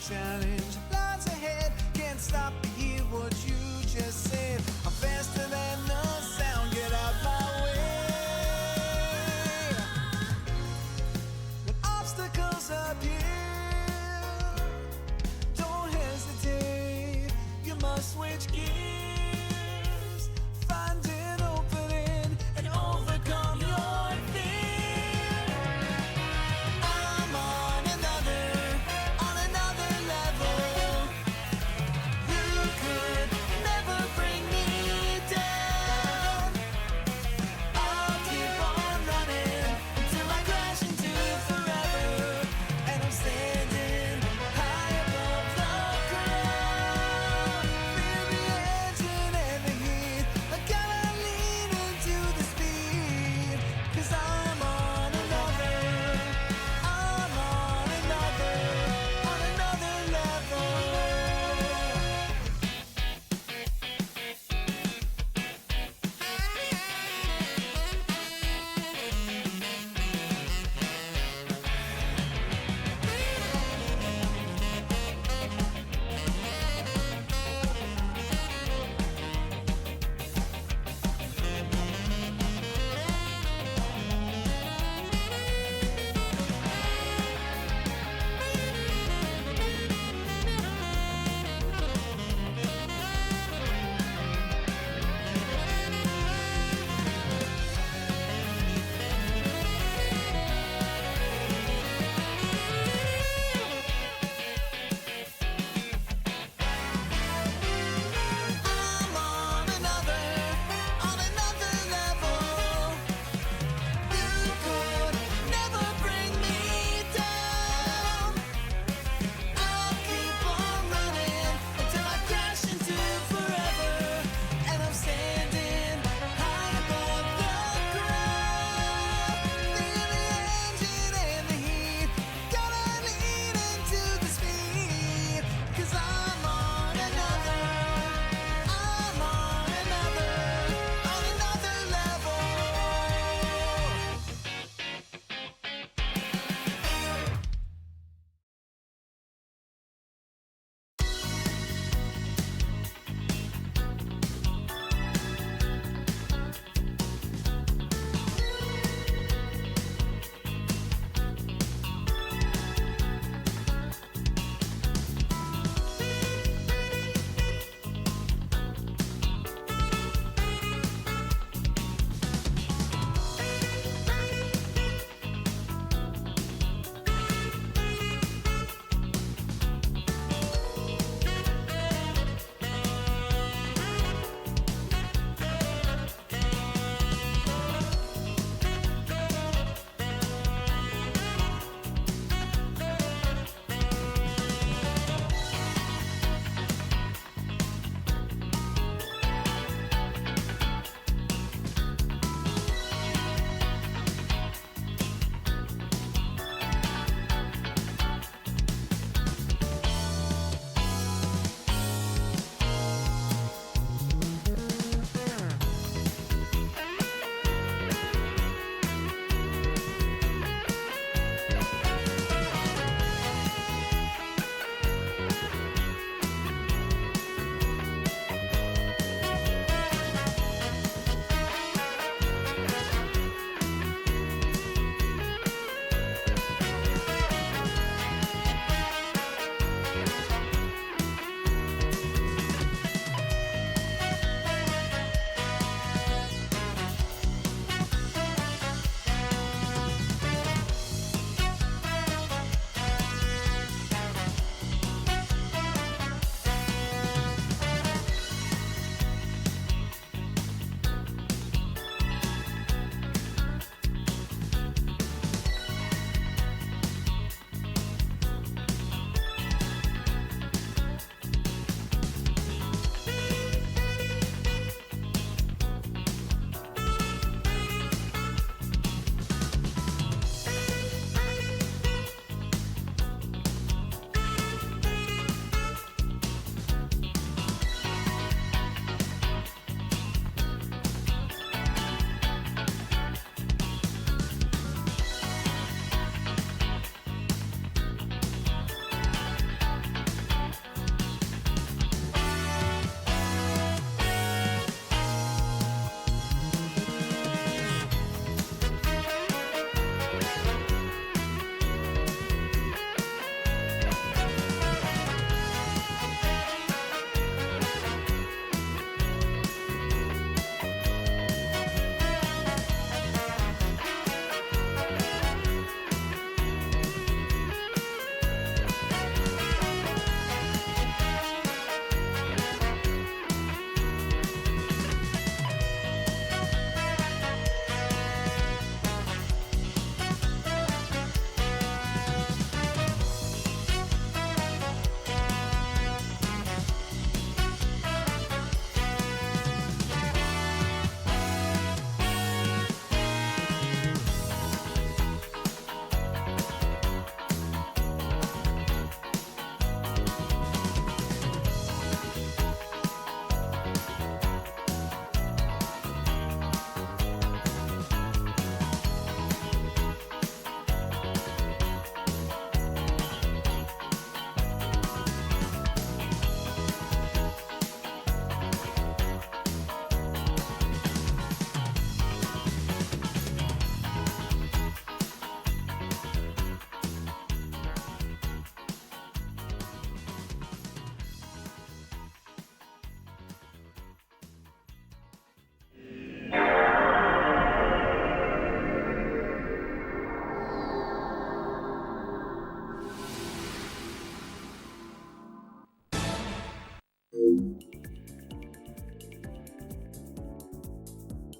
challenge lies ahead. Can't stop to hear what you just said. I'm faster than the sound, get out my way. When obstacles appear, don't hesitate, you must switch gears. Find an opening and overcome your fear. I'm on another level.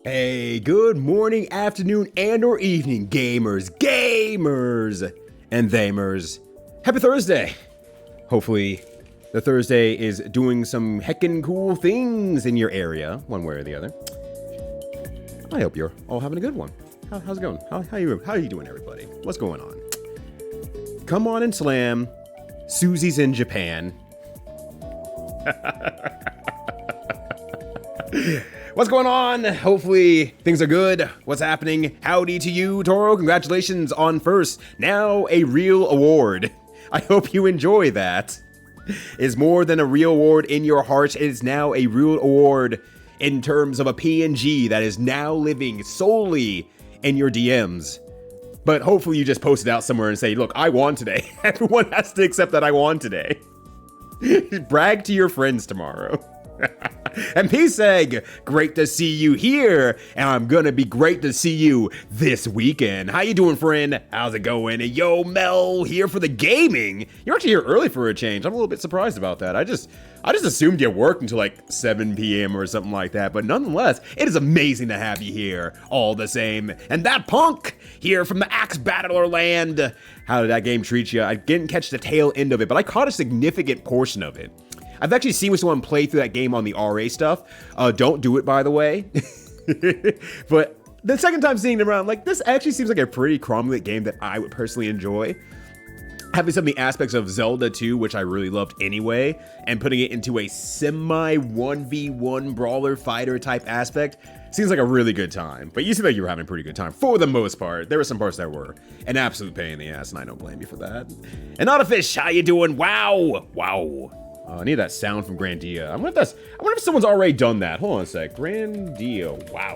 Hey, good morning, afternoon, and or evening, gamers, and thamers. Happy Thursday. Hopefully, the Thursday is doing some heckin' cool things in your area, one way or the other. I hope you're all having a good one. How's it going? How you doing, everybody? What's going on? Come on and slam. Susie's in Japan. What's going on? Hopefully things are good. What's happening? Howdy to you, Toro. Congratulations on first. Now a real award. I hope you enjoy that. It's more than a real award in your heart. It is now a real award in terms of a PNG that is now living solely in your DMs. But hopefully you just post it out somewhere and say, look, I won today. Everyone has to accept that I won today. Brag to your friends tomorrow. And Peace Egg, great to see you here, and I'm gonna be great to see you this weekend. How you doing, friend? How's it going? And yo, Mel, here for the gaming. You're actually here early for a change. I'm a little bit surprised about that. I just assumed you worked until like 7 p.m. or something like that, but nonetheless, it is amazing to have you here all the same. And that punk here from the Axe Battler land. How did that game treat you? I didn't catch the tail end of it, but I caught a significant portion of it. I've actually seen someone play through that game on the RA stuff. Don't do it, by the way. But the second time seeing it around, like, this actually seems like a pretty cromulent game that I would personally enjoy. Having some of the aspects of Zelda 2, which I really loved anyway, and putting it into a semi 1v1 brawler fighter type aspect seems like a really good time. But you seem like you were having a pretty good time for the most part. There were some parts that were an absolute pain in the ass, and I don't blame you for that. And Autofish, how you doing? Wow. I need that sound from Grandia. I wonder if someone's already done that. Hold on a sec. Grandia. Wow.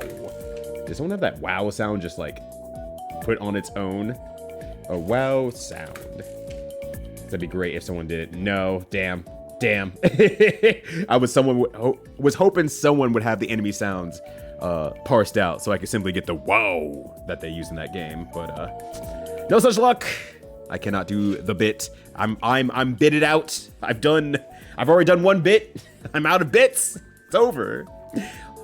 Does someone have that wow sound just like put on its own? A wow sound. That'd be great if someone did. No. Damn. I was hoping someone would have the enemy sounds parsed out so I could simply get the wow that they use in that game. But no such luck. I cannot do the bit. I'm bitted out. I've already done one bit. I'm out of bits. It's over.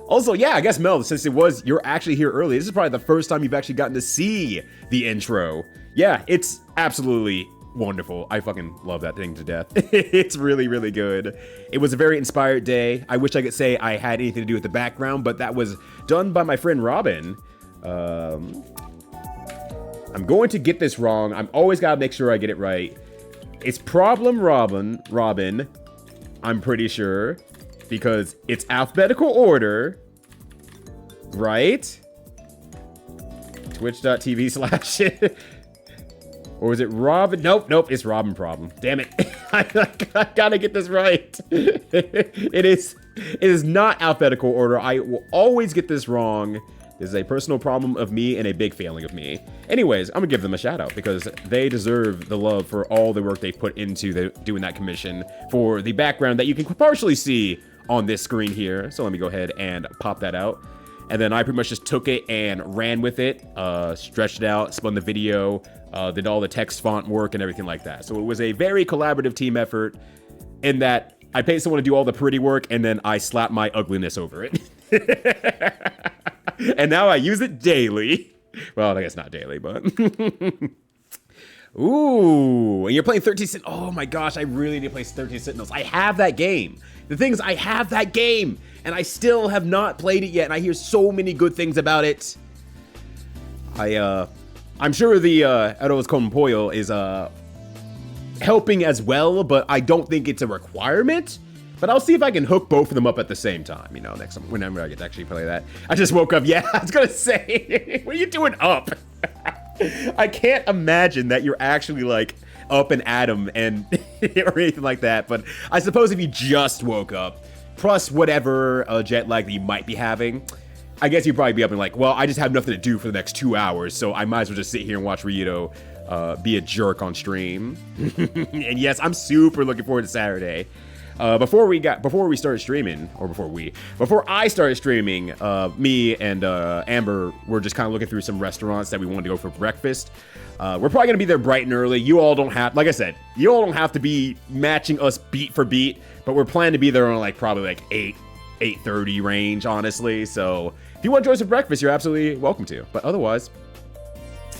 Also, yeah, I guess Mel, since you're actually here early, this is probably the first time you've actually gotten to see the intro. Yeah, it's absolutely wonderful. I fucking love that thing to death. It's really, really good. It was a very inspired day. I wish I could say I had anything to do with the background, but that was done by my friend Robin. I'm going to get this wrong. I'm always gotta make sure I get it right. It's Problem Robin, I'm pretty sure, because it's alphabetical order, right? Twitch.tv/ or is it Robin? Nope, it's Robin Problem. Damn it. I gotta get this right. It is not alphabetical order. I will always get this wrong. This is a personal problem of me and a big failing of me. Anyways, I'm gonna give them a shout out because they deserve the love for all the work they put into doing that commission for the background that you can partially see on this screen here. So let me go ahead and pop that out. And then I pretty much just took it and ran with it, stretched it out, spun the video, did all the text font work and everything like that. So it was a very collaborative team effort in that I paid someone to do all the pretty work and then I slapped my ugliness over it. And now I use it daily. Well, I guess not daily, but... Ooh, and you're playing 13 Sentinels. Oh my gosh, I really need to play 13 Sentinels. I have that game. The thing is, I have that game, and I still have not played it yet, and I hear so many good things about it. I'm sure the Arroz con Pollo is helping as well, but I don't think it's a requirement. But I'll see if I can hook both of them up at the same time, you know, next time, whenever I get to actually play that. I just woke up, yeah, I was gonna say, what are you doing up? I can't imagine that you're actually, like, up and at 'em and, or anything like that, but I suppose if you just woke up, plus whatever jet lag that you might be having, I guess you'd probably be up and like, well, I just have nothing to do for the next 2 hours, so I might as well just sit here and watch Ryuto be a jerk on stream. And yes, I'm super looking forward to Saturday. Before I started streaming, me and Amber were just kind of looking through some restaurants that we wanted to go for breakfast. We're probably gonna be there bright and early. You all don't have, like I said, you all don't have to be matching us beat for beat, but we're planning to be there on like probably like 8, 8:30 range, honestly. So if you want to join us for breakfast, you're absolutely welcome to. But otherwise,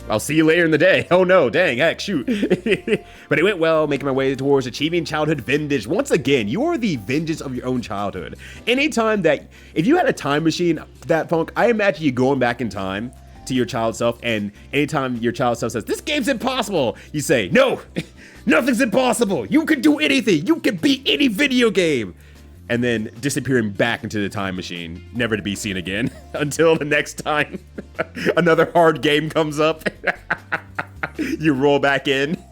I'll see you later in the day. Oh no, dang, heck, shoot. But it went well, making my way towards achieving childhood vintage. Once again, you are the vengeance of your own childhood. Anytime that, if you had a time machine, that Funk, I imagine you going back in time to your child self, and anytime your child self says, this game's impossible, you say, no, nothing's impossible. You can do anything. You can beat any video game. And then disappearing back into the time machine, never to be seen again until the next time another hard game comes up. You roll back in.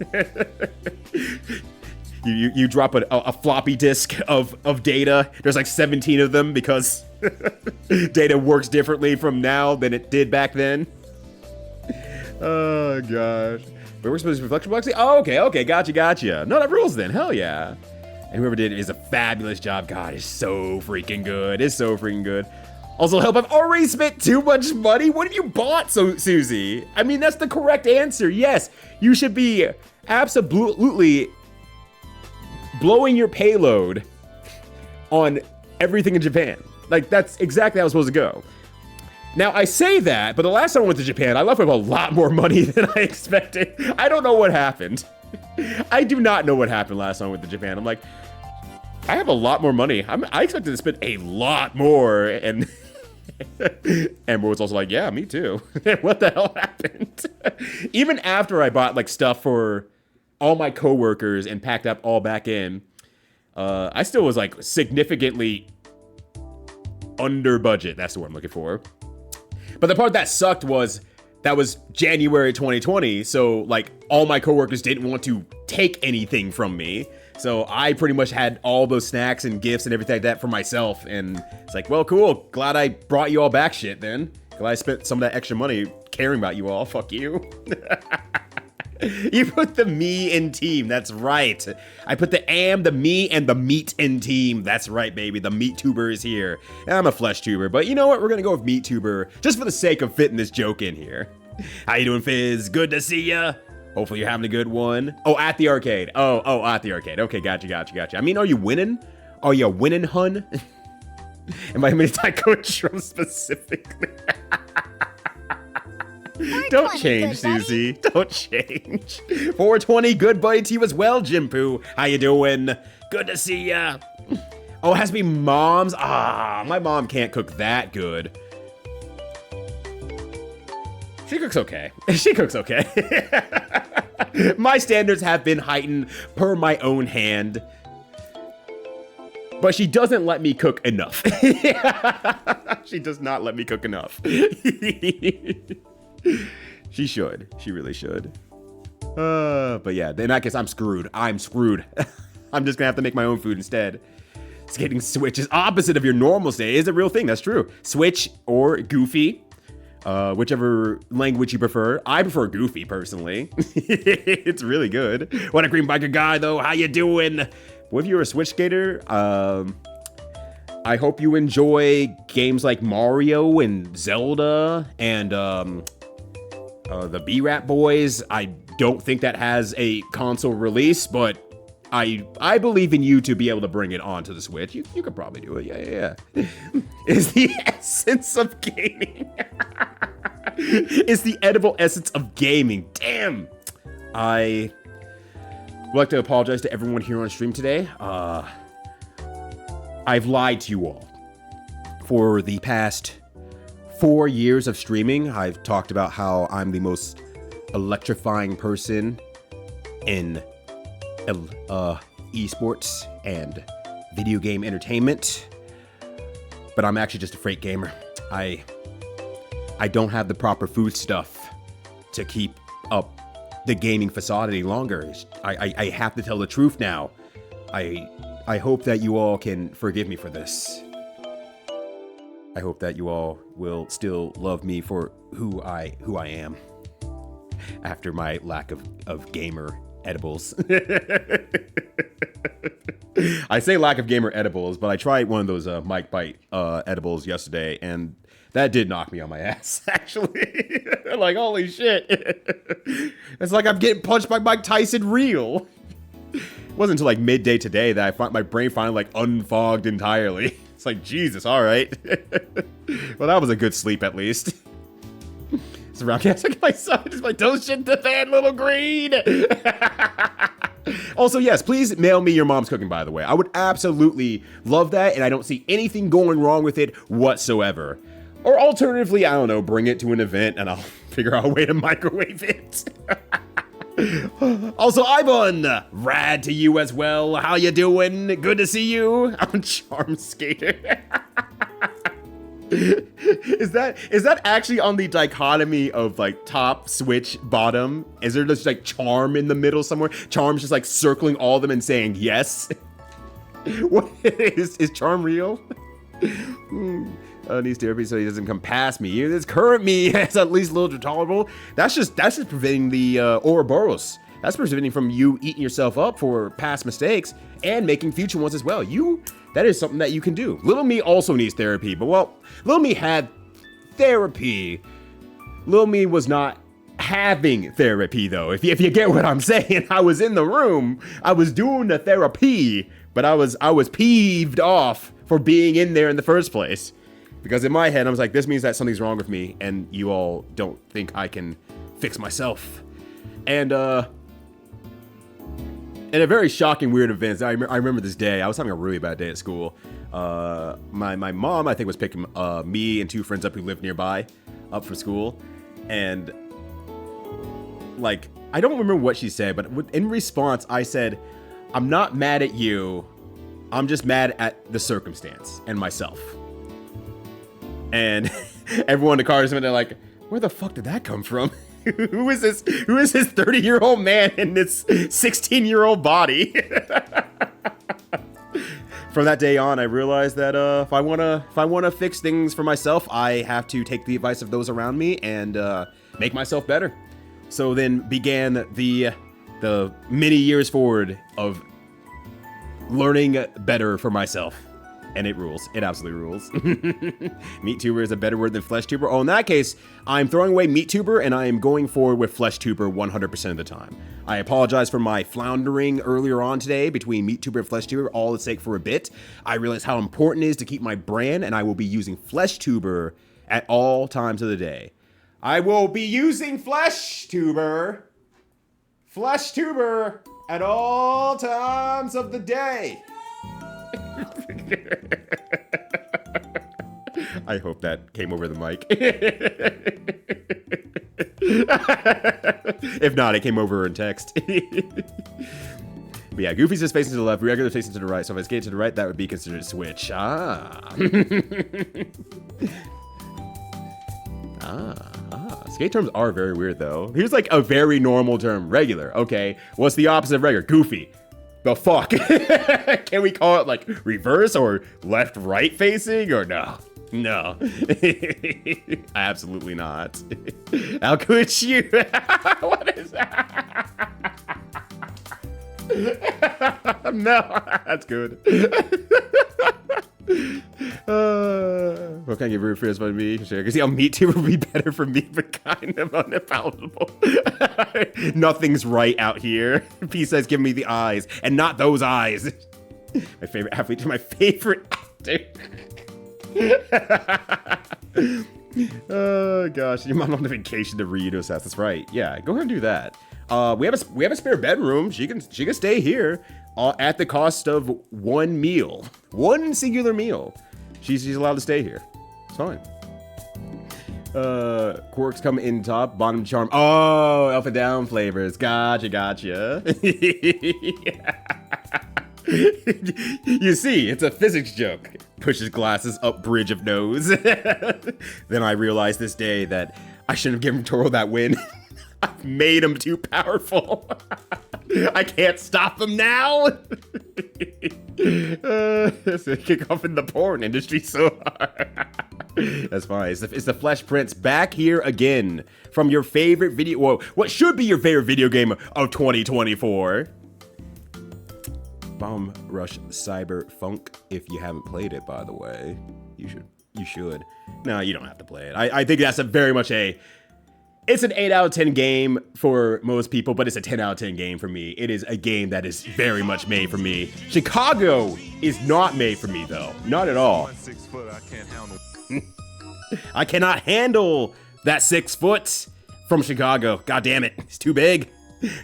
You drop a floppy disk of data. There's like 17 of them because data works differently from now than it did back then. Oh gosh. But we're supposed to be flexible. Oh, okay, gotcha. No, that rules then. Hell yeah. And whoever did it is a fabulous job. God, it's so freaking good. It's so freaking good. Also, help, I've already spent too much money. What have you bought, Susie? I mean, that's the correct answer. Yes, you should be absolutely blowing your payload on everything in Japan. Like, that's exactly how it's supposed to go. Now, I say that, but the last time I went to Japan, I left with a lot more money than I expected. I don't know what happened. I do not know what happened last time I went to Japan. I'm like, I have a lot more money. I expected to spend a lot more. And Amber was also like, yeah, me too. What the hell happened? Even after I bought like stuff for all my coworkers and packed up all back in, I still was like significantly under budget. That's the word I'm looking for. But the part that sucked was that was January 2020. So like all my coworkers didn't want to take anything from me. So I pretty much had all those snacks and gifts and everything like that for myself. And it's like, well, cool. Glad I brought you all back shit then. Glad I spent some of that extra money caring about you all. Fuck you. You put the me in team. That's right. I put the me, and the meat in team. That's right, baby. The meat tuber is here. And I'm a flesh tuber, but you know what? We're going to go with meat tuber just for the sake of fitting this joke in here. How you doing, Fizz? Good to see ya. Hopefully you're having a good one. Oh, at the arcade. Oh, at the arcade. Okay, gotcha. I mean, are you winning? Are you winning, hun? Am I mean Taiko Drum specifically? Don't change, Susie. Don't change. 420, good buddy to you as well, Jimpu. How you doing? Good to see ya. Oh, it has to be mom's. My mom can't cook that good. She cooks okay. My standards have been heightened per my own hand. But she doesn't let me cook enough. She does not let me cook enough. She should. She really should. But yeah, in that case, I'm screwed. I'm just gonna have to make my own food instead. Skating Switch is opposite of your normal state. It's a real thing. That's true. Switch or Goofy. Whichever language you prefer. I prefer Goofy, personally. It's really good. What a green biker guy, though. How you doing? Well, if you're a Switch skater, I hope you enjoy games like Mario and Zelda and the B-Rap Boys. I don't think that has a console release, but I believe in you to be able to bring it onto the Switch. You could probably do it. Yeah. Is the essence of gaming. It's the edible essence of gaming. Damn. I would like to apologize to everyone here on stream today. I've lied to you all. For the past 4 years of streaming, I've talked about how I'm the most electrifying person in esports and video game entertainment, but I'm actually just a freight gamer. I don't have the proper food stuff to keep up the gaming facade any longer. I have to tell the truth now. I hope that you all can forgive me for this. I hope that you all will still love me for who I am after my lack of gamer edibles. I say lack of gamer edibles, but I tried one of those Mike Bite edibles yesterday, and that did knock me on my ass, actually. Like, holy shit. It's like I'm getting punched by Mike Tyson real. It wasn't until like midday today that my brain finally like unfogged entirely. It's like, Jesus, all right. Well, that was a good sleep at least. It's around cast like my son is like, don't shit the bed, little green. Also, yes, please mail me your mom's cooking, by the way. I would absolutely love that, and I don't see anything going wrong with it whatsoever. Or alternatively, I don't know, bring it to an event and I'll figure out a way to microwave it. Also, Ivan, rad to you as well. How you doing? Good to see you. I'm Charm Skater. Is that actually on the dichotomy of like top, switch, bottom? Is there just like charm in the middle somewhere? Charm's just like circling all of them and saying yes. What is charm real? Needs therapy so he doesn't come past me. This current me is at least a little tolerable. That's just preventing the Ouroboros. That's preventing from you eating yourself up for past mistakes and making future ones as well. That is something that you can do. Little me also needs therapy, but well, little me had therapy. Little me was not having therapy though. If you get what I'm saying, I was in the room, I was doing the therapy, but I was peeved off for being in there in the first place. Because in my head, I was like, this means that something's wrong with me, and you all don't think I can fix myself. And in a very shocking, weird event, I remember this day. I was having a really bad day at school. My mom, I think, was picking me and two friends up who lived nearby up from school. And, like, I don't remember what she said, but in response, I said, I'm not mad at you. I'm just mad at the circumstance and myself. And everyone in the car is they're like, where the fuck did that come from? Who is this 30-year-old man in this 16-year-old body? From that day on, I realized that if I wanna fix things for myself, I have to take the advice of those around me and make myself better. So then began the many years forward of learning better for myself. And it rules. It absolutely rules. Meat tuber is a better word than flesh tuber. Oh, in that case, I'm throwing away meat tuber and I am going forward with flesh tuber 100% of the time. I apologize for my floundering earlier on today between meat tuber and flesh tuber, all at stake for a bit. I realize how important it is to keep my brand, and I will be using flesh tuber at all times of the day. I will be using flesh tuber at all times of the day. I hope that came over the mic. If not, it came over in text. But yeah, Goofy's just facing to the left, regular facing to the right. So if I skate to the right, that would be considered a switch. Skate terms are very weird though. Here's like a very normal term, regular. Okay, what's the opposite of regular? Goofy. The fuck? Can we call it like reverse or left right facing or no? No. Absolutely not. How could you? What is that? No, that's good. What can I give root for this by me? Because see, meat tuber would be better for me, but kind of unpalatable. Nothing's right out here. P says, give me the eyes, and not those eyes. My favorite athlete to my favorite actor. Oh gosh, your mom on vacation to read us. That's right. Yeah, go ahead and do that. We have a spare bedroom. She can stay here at the cost of one meal, one singular meal. She's allowed to stay here. It's fine. Quirks come in top, bottom charm. Oh, up and down flavors. Gotcha. You see, it's a physics joke. Pushes glasses up bridge of nose. Then I realized this day that I shouldn't have given Toro that win. I've made him too powerful. I can't stop him now. It's a kick off in the porn industry so hard. That's fine. It's the Flesh Prince back here again from your favorite video. Whoa, what should be your favorite video game of 2024? Bomb Rush Cyber Funk. If you haven't played it, by the way, you should. No, you don't have to play it. I think that's a very much a. It's an 8 out of 10 game for most people, but it's a 10 out of 10 game for me. It is a game that is very much made for me. Chicago is not made for me, though. Not at all. 6 foot, I can't handle. I cannot handle that 6 foot from Chicago. God damn it. It's too big.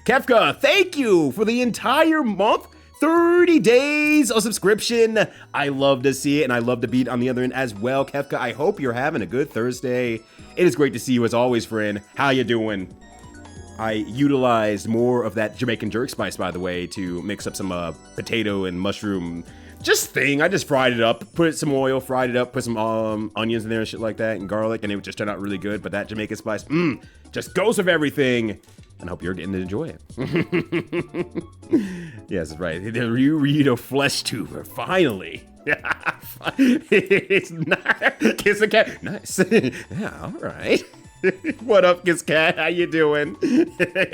Kefka, thank you for the entire month. 30 days of subscription. I love to see it, and I love to be on the other end as well. Kefka, I hope you're having a good Thursday. It is great to see you as always, friend. How you doing? I utilized more of that Jamaican jerk spice, by the way, to mix up some potato and mushroom thing. I just fried it up, put some oil, fried it up, put some onions in there and shit like that, and garlic, and it just turned out really good. But that Jamaican spice, just goes with everything. And I hope you're getting to enjoy it. Yes, right. The Ryu flesh tuber, finally. It's not Kiss the Cat. Nice. Yeah, all right. What up, Kiss Cat? How you doing?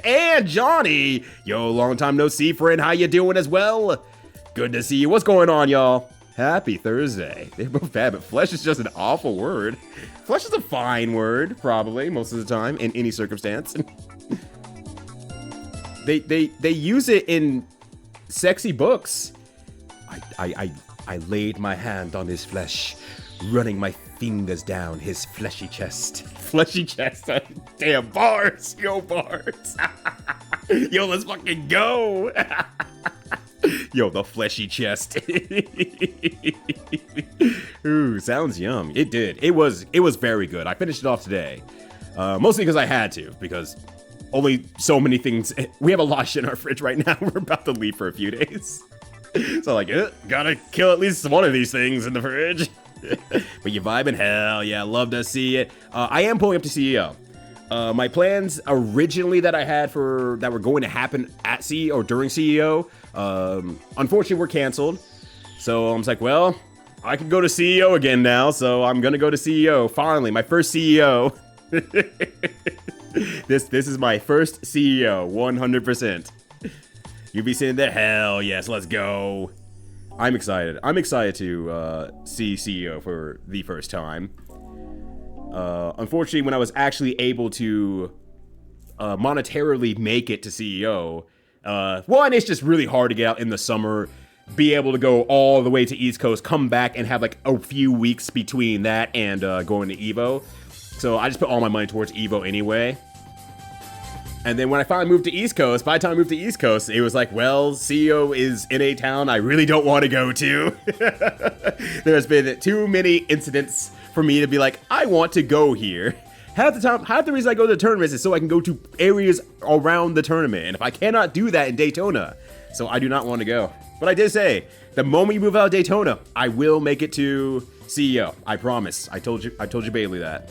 And Johnny, yo, long time no see, friend. How you doing as well? Good to see you. What's going on, y'all? Happy Thursday. They're both bad, but flesh is just an awful word. Flesh is a fine word, probably, most of the time, in any circumstance. They use it in sexy books. I laid my hand on his flesh, running my fingers down his fleshy chest. Fleshy chest. Damn, bars. Yo, bars. Yo, let's fucking go. Yo, the fleshy chest. Ooh, sounds yum. It did. It was very good. I finished it off today. Mostly because I had to, because only so many things. We have a lot of shit in our fridge right now. We're about to leave for a few days. So like, gotta kill at least one of these things in the fridge. But you vibing? Hell yeah, love to see it. I am pulling up to CEO. My plans originally that I had that were going to happen at CEO or during CEO, unfortunately were canceled. So I was like, well, I can go to CEO again now. So I'm gonna go to CEO. Finally, my first CEO. This is my first CEO, 100%. You be sitting there, hell yes, let's go. I'm excited. I'm excited to see CEO for the first time. Unfortunately, when I was actually able to monetarily make it to CEO, one, it's just really hard to get out in the summer, be able to go all the way to East Coast, come back and have like a few weeks between that and going to EVO. So I just put all my money towards EVO anyway. And then when I finally moved to East Coast, by the time I moved to East Coast, it was like, well, CEO is in a town I really don't want to go to. There's been too many incidents for me to be like, I want to go here. Half the reason I go to the tournaments is so I can go to areas around the tournament. And if I cannot do that in Daytona, so I do not want to go. But I did say, the moment you move out of Daytona, I will make it to CEO. I promise. I told you Bailey that.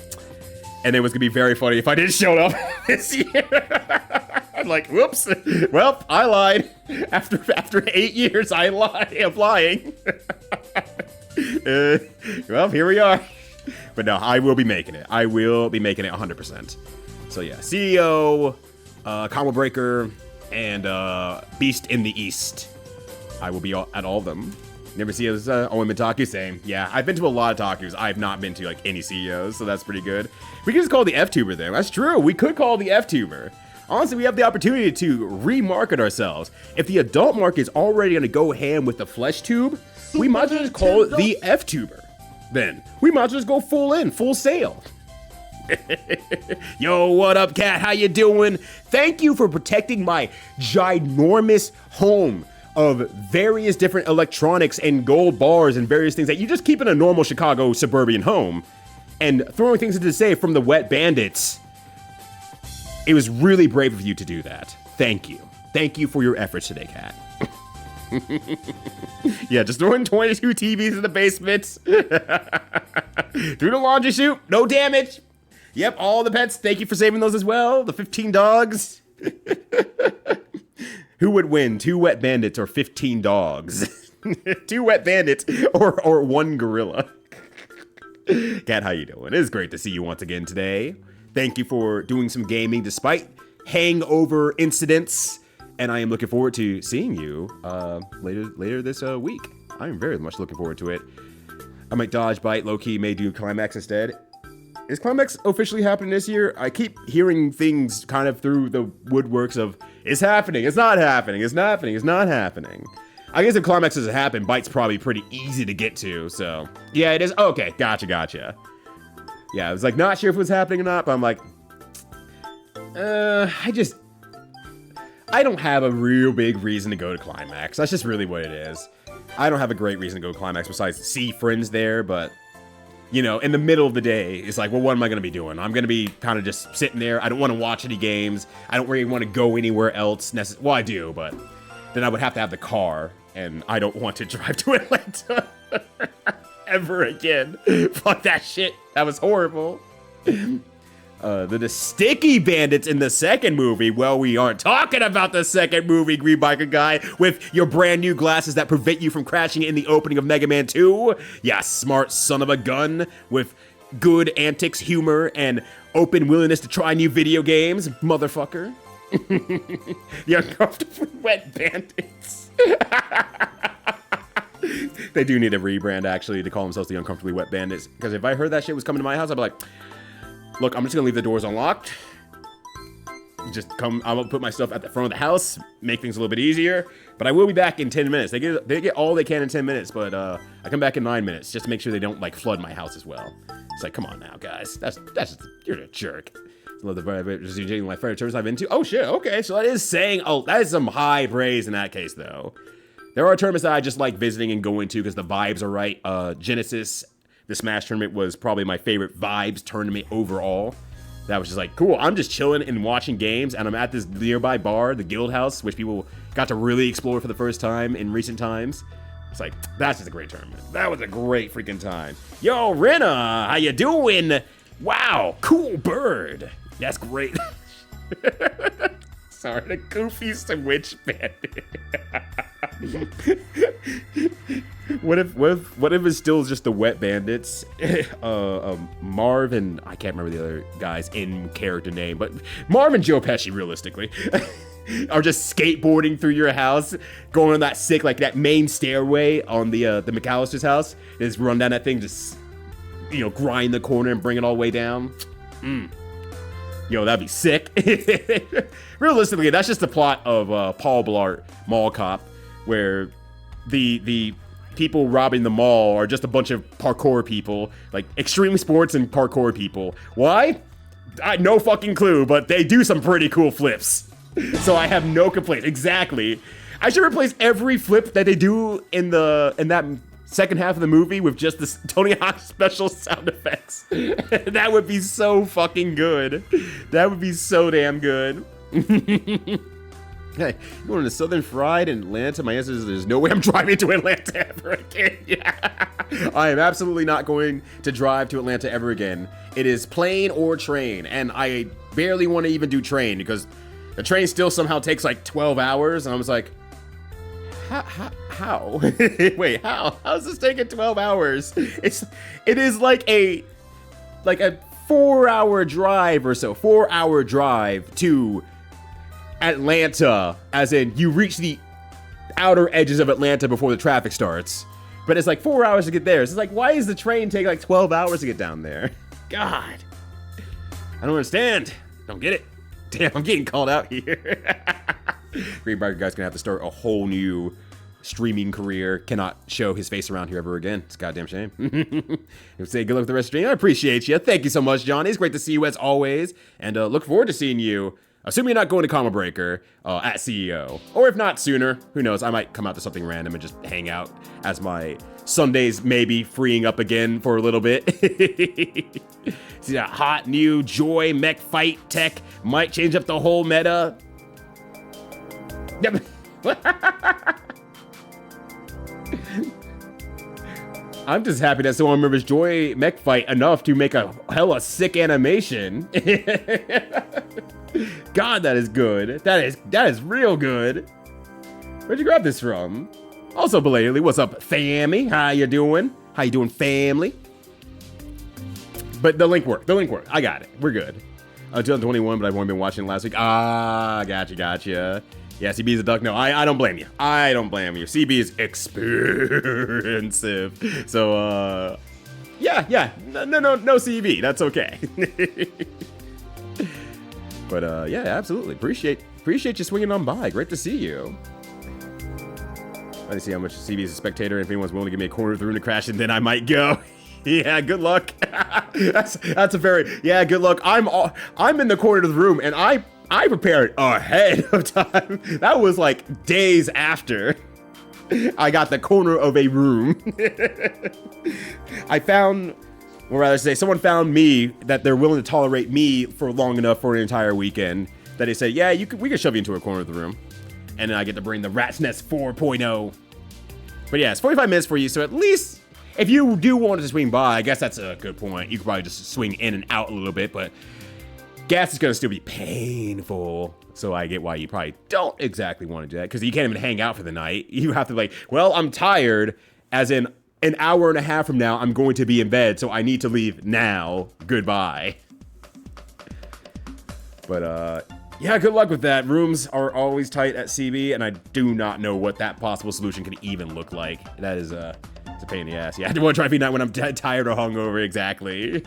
And it was gonna be very funny if I didn't show up this year. I'm like, whoops. Well, I lied. After 8 years, I lied. I'm lying. Well, here we are. But no, I will be making it. I will be making it 100%. So yeah, CEO, Combo Breaker, and Beast in the East. I will be at all of them. Never see us, only been Taku, same. Yeah, I've been to a lot of Takus. I've not been to like any CEOs, so that's pretty good. We could just call the F-Tuber then. That's true, we could call the F-Tuber. Honestly, we have the opportunity to remarket ourselves. If the adult market is already gonna go ham with the flesh tube, we might as well just call it the F-Tuber. Then, we might as well just go full sail. Yo, what up, cat? How you doing? Thank you for protecting my ginormous home of various different electronics and gold bars and various things that you just keep in a normal Chicago suburban home, and throwing things into the safe from the wet bandits. It was really brave of you to do that. Thank you. Thank you for your efforts today, cat. Yeah, just throwing 22 TVs in the basement. Through the laundry chute, no damage. Yep, all the pets, thank you for saving those as well. The 15 dogs. Who would win, 2 wet bandits or 15 dogs? 2 wet bandits or 1 gorilla. Cat, how you doing? It is great to see you once again today. Thank you for doing some gaming despite hangover incidents. And I am looking forward to seeing you later this week. I am very much looking forward to it. I might dodge, bite, low-key, may do Climax instead. Is Climax officially happening this year? I keep hearing things kind of through the woodworks of, it's happening, it's not happening, it's not happening, it's not happening. I guess if climax doesn't happen, Bite's probably pretty easy to get to, so. Yeah, it is. Okay, gotcha. Yeah, I was like, not sure if it was happening or not, but I'm like, I don't have a real big reason to go to climax. That's just really what it is. I don't have a great reason to go to climax besides see friends there, but, you know, in the middle of the day, it's like, well, what am I going to be doing? I'm going to be kind of just sitting there. I don't want to watch any games. I don't really want to go anywhere else. Well, I do, but then I would have to have the car, and I don't want to drive to Atlanta ever again. Fuck that shit. That was horrible. The sticky bandits in the second movie. Well, we aren't talking about the second movie, Green Biker Guy, with your brand new glasses that prevent you from crashing in the opening of Mega Man 2. Yeah, smart son of a gun with good antics, humor, and open willingness to try new video games, motherfucker. The uncomfortably wet bandits. They do need a rebrand, actually, to call themselves the uncomfortably wet bandits. Because if I heard that shit was coming to my house, I'd be like, look, I'm just gonna leave the doors unlocked. Just come, I'm gonna put my stuff at the front of the house, make things a little bit easier. But I will be back in 10 minutes. They get all they can in 10 minutes, but I come back in 9 minutes just to make sure they don't like flood my house as well. It's like, come on now, guys. That's you're a jerk. Love the my favorite tours I've been to. Oh shit, okay, so that is saying, oh, that is some high praise in that case though. There are tournaments that I just like visiting and going to because the vibes are right. Genesis, the Smash tournament, was probably my favorite vibes tournament overall. That was just like, cool, I'm just chilling and watching games, and I'm at this nearby bar, the Guild House, which people got to really explore for the first time in recent times. It's like, that's just a great tournament. That was a great freaking time. Yo, Rena, how you doing? Wow, cool bird. That's great. Sorry, the goofy switch bandit. What if it's still just the wet bandits? Marv and I can't remember the other guy's in character name, but Marv and Joe Pesci, realistically, are just skateboarding through your house, going on that sick, like that main stairway on the McAllister's house. They just run down that thing, just, you know, grind the corner and bring it all the way down. Yo, that'd be sick. Realistically, that's just the plot of Paul Blart Mall Cop, where the people robbing the mall are just a bunch of parkour people, like extreme sports and parkour people. Why? No fucking clue, but they do some pretty cool flips. So I have no complaints. Exactly. I should replace every flip that they do in that second half of the movie with just this Tony Hawk special sound effects. That would be so fucking good. That would be so damn good. Hey, you going to Southern Fried in Atlanta? My answer is there's no way I'm driving to Atlanta ever again. Yeah. I am absolutely not going to drive to Atlanta ever again. It is plane or train, and I barely want to even do train because the train still somehow takes like 12 hours, and I was like, how? Wait, how? How's this taking 12 hours? It is like a 4-hour drive or so. 4-hour drive to Atlanta, as in you reach the outer edges of Atlanta before the traffic starts. But it's like 4 hours to get there. So it's like, why does the train take like 12 hours to get down there? God. I don't understand. Don't get it. Damn, I'm getting called out here. Green Biker Guy's gonna have to start a whole new streaming career. Cannot show his face around here ever again. It's a goddamn shame. Say good luck with the rest of the stream. I appreciate you. Thank you so much, Johnny. It's great to see you as always. And look forward to seeing you, assuming you're not going to Comma Breaker, at CEO. Or if not sooner, who knows, I might come out to something random and just hang out as my Sundays maybe freeing up again for a little bit. See that hot new Joy mech fight tech might change up the whole meta. Yep. I'm just happy that someone remembers Joy mech fight enough to make a hella sick animation. God, that is good. That is real good. Where'd you grab this from? Also belatedly, what's up, fammy? How you doing? How you doing, family? But the link worked. I got it. We're good. 2021, but I've only been watching last week. Ah, gotcha. Yeah, CB is a duck. No, I don't blame you. CB is expensive. So, yeah. No CB. That's okay. But, yeah, absolutely. Appreciate you swinging on by. Great to see you. Let me see how much CB is a spectator. If anyone's willing to give me a corner of the room to crash in, then I might go. Yeah, good luck. That's a very, yeah, good luck. I'm in the corner of the room, and I prepared ahead of time. That was like days after I got the corner of a room. I found, or rather say, someone found me that they're willing to tolerate me for long enough for an entire weekend that they said, yeah, we can shove you into a corner of the room. And then I get to bring the Rat's Nest 4.0. But yeah, it's 45 minutes for you, so at least if you do want to swing by, I guess that's a good point. You could probably just swing in and out a little bit, but gas is gonna still be painful. So I get why you probably don't exactly want to do that, because you can't even hang out for the night. You have to well, I'm tired, as in an hour and a half from now, I'm going to be in bed, so I need to leave now. Goodbye. But yeah, good luck with that. Rooms are always tight at CB, and I do not know what that possible solution can even look like. That is it's a pain in the ass. Yeah, I don't want to try to be night when I'm tired or hungover, exactly.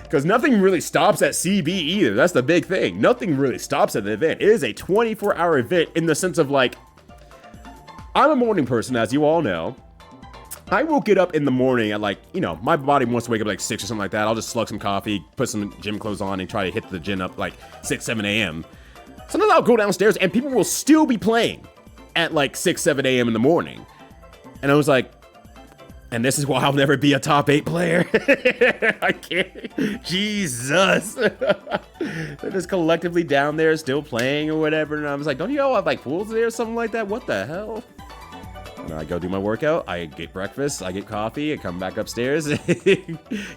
Because nothing really stops at CB either. That's the big thing. Nothing really stops at the event. It is a 24-hour event in the sense of I'm a morning person, as you all know. I will get up in the morning at my body wants to wake up at 6 or something like that. I'll just slug some coffee, put some gym clothes on, and try to hit the gym up 6, 7 a.m. Sometimes I'll go downstairs and people will still be playing at 6, 7 a.m. in the morning. And I was like, and this is why I'll never be a top 8 player. I can't. Jesus. They're just collectively down there still playing or whatever. And I was like, don't you all have pools there or something like that? What the hell? And I go do my workout, I get breakfast, I get coffee, I come back upstairs,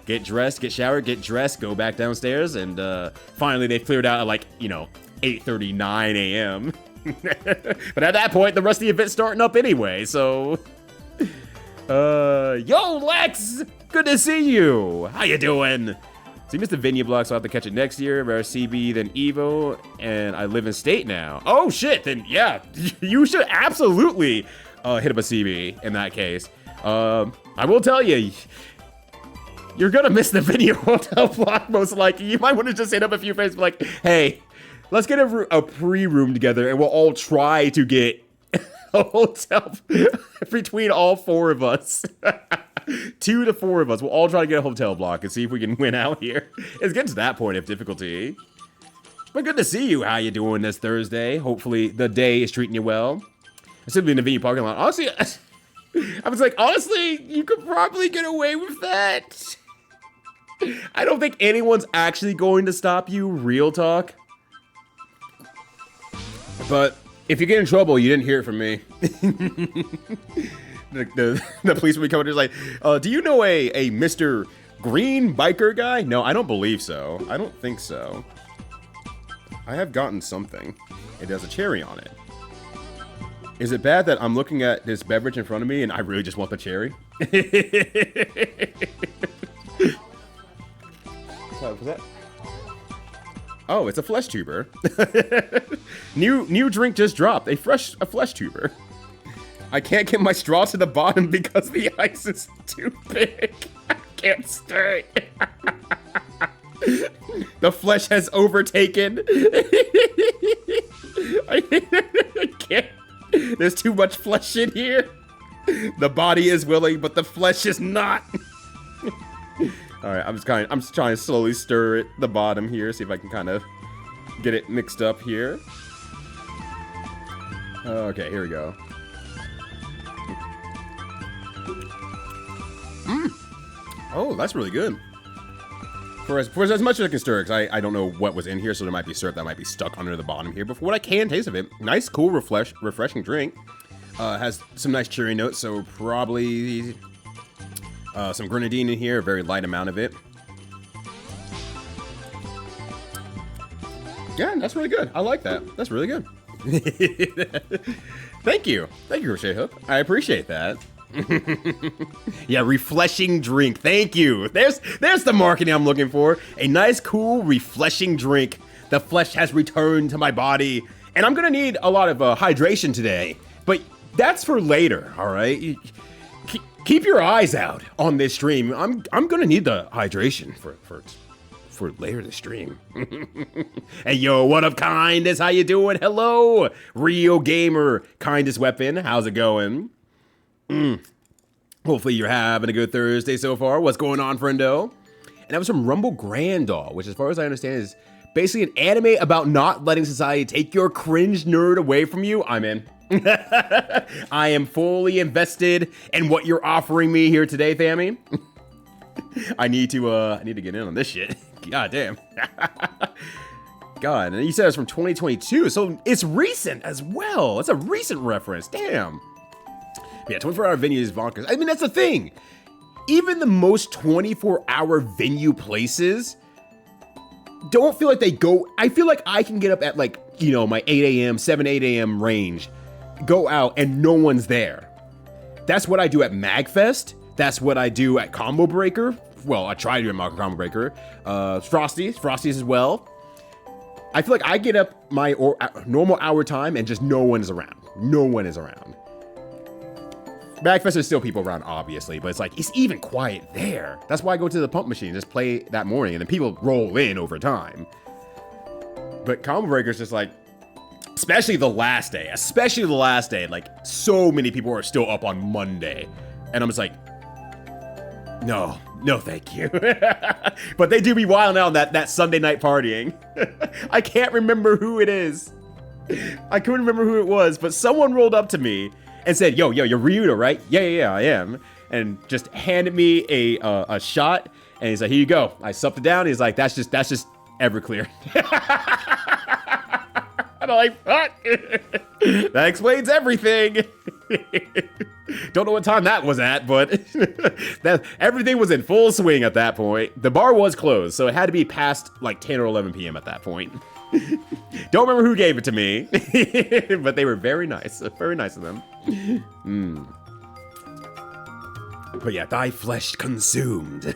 get dressed, get showered, get dressed, go back downstairs, and finally they've cleared out at 8:39 a.m. But at that point, the rest of the event's starting up anyway, so... yo, Lex! Good to see you! How you doing? So you missed the venue block, so I'll have to catch it next year. Rare CB, then Evo, and I live in state now. Oh shit, then yeah, you should absolutely... hit up a CB in that case. I will tell you, you're gonna miss the video hotel block most likely. You might want to just hit up a few friends, hey, let's get a pre-room together, and we'll all try to get a hotel between all 4 of us. 2 to 4 of us. We'll all try to get a hotel block and see if we can win out here. It's getting to that point of difficulty. But good to see you. How you doing this Thursday? Hopefully the day is treating you well. I'm simply in the venue parking lot. Honestly, I was honestly, you could probably get away with that. I don't think anyone's actually going to stop you, real talk. But if you get in trouble, you didn't hear it from me. the police will be coming just do you know a Mr. Green biker guy? No, I don't believe so. I don't think so. I have gotten something. It has a cherry on it. Is it bad that I'm looking at this beverage in front of me and I really just want the cherry? What's that? Oh, it's a flesh tuber. New drink just dropped. A flesh tuber. I can't get my straw to the bottom because the ice is too big. I can't stir it. The flesh has overtaken. I can't. There's too much flesh in here. The body is willing, but the flesh is not. All right, I'm just trying to slowly stir it, the bottom here, see if I can kind of get it mixed up here. Okay, here we go. Oh, that's really good. For as much as I can stir, because I don't know what was in here, so there might be syrup that might be stuck under the bottom here. But for what I can taste of it, nice, cool, refreshing drink. Has some nice cherry notes, so probably some grenadine in here, a very light amount of it. Yeah, that's really good. I like that. That's really good. Thank you. Thank you, Ricochet Hook. I appreciate that. Yeah, refreshing drink. Thank you. There's the marketing I'm looking for. A nice, cool, refreshing drink. The flesh has returned to my body, and I'm gonna need a lot of hydration today. But that's for later. All right. Keep your eyes out on this stream. I'm gonna need the hydration for later the stream. Hey, yo, what up, Kindest? How you doing? Hello, Real Gamer, Kindest Weapon. How's it going? Hopefully you're having a good Thursday so far. What's going on, friendo? And that was from Rumble Grandall, which as far as I understand is basically an anime about not letting society take your cringe nerd away from you. I'm in. I am fully invested in what you're offering me here today, Fammy. I need to get in on this shit. God damn. God, and you said it's from 2022, so it's recent as well. It's a recent reference. Damn. Yeah, 24-hour venue is bonkers. I mean, that's the thing. Even the most 24-hour venue places don't feel like they go. I feel like I can get up at like, you know, my 8 a.m., 8 a.m. range, go out and no one's there. That's what I do at MagFest. That's what I do at Combo Breaker. Well, I try to do at Combo Breaker. Frosty's as well. I feel like I get up my normal hour time and just no one is around. No one is around. MagFest, there's still people around, obviously, but it's like, it's even quiet there. That's why I go to the pump machine, just play that morning, and then people roll in over time. But Combo Breaker's just like, especially the last day, like, so many people are still up on Monday. And I'm just like, no, thank you. But they do be wild now on that Sunday night partying. I can't remember who it is. I couldn't remember who it was, but someone rolled up to me and said, yo, you're Ryuta, right? Yeah, I am. And just handed me a shot, and he's like, here you go. I supped it down, and he's like, that's just Everclear. And I'm like, fuck. That explains everything. Don't know what time that was at, but everything was in full swing at that point. The bar was closed, so it had to be past like 10 or 11 p.m. at that point. Don't remember who gave it to me, but they were very nice. Very nice of them. But yeah, thy flesh consumed.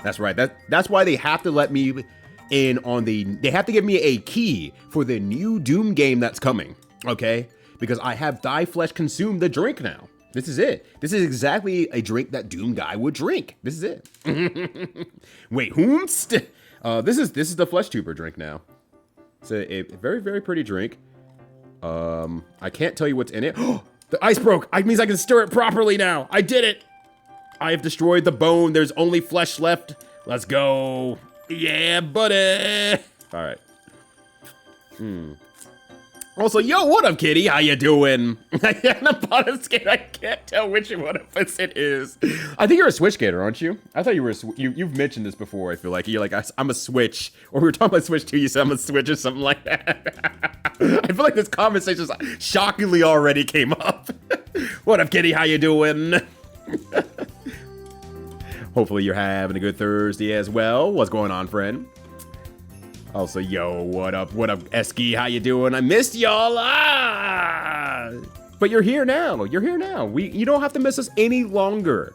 That's right. That's why they have to let me in on they have to give me a key for the new Doom game that's coming, okay? Because I have thy flesh consumed the drink now. This is it. This is exactly a drink that Doom guy would drink. This is it. Wait, whomst? This is the flesh tuber drink now. It's a very, very pretty drink. I can't tell you what's in it. The ice broke. It means I can stir it properly now. I did it. I have destroyed the bone. There's only flesh left. Let's go. Yeah, buddy. All right. Also, yo, what up, kitty? How you doing? I got a bottom skate. I can't tell which one of us it is. I think you're a Switch skater, aren't you? I thought you were. You've mentioned this before. I feel like you're like I'm a Switch, or we were talking about Switch 2. You said I'm a Switch or something like that. I feel like this conversation shockingly already came up. What up, kitty? How you doing? Hopefully you're having a good Thursday as well. What's going on, friend? Also, yo, what up, Esky? How you doing? I missed y'all. But you're here now. You don't have to miss us any longer.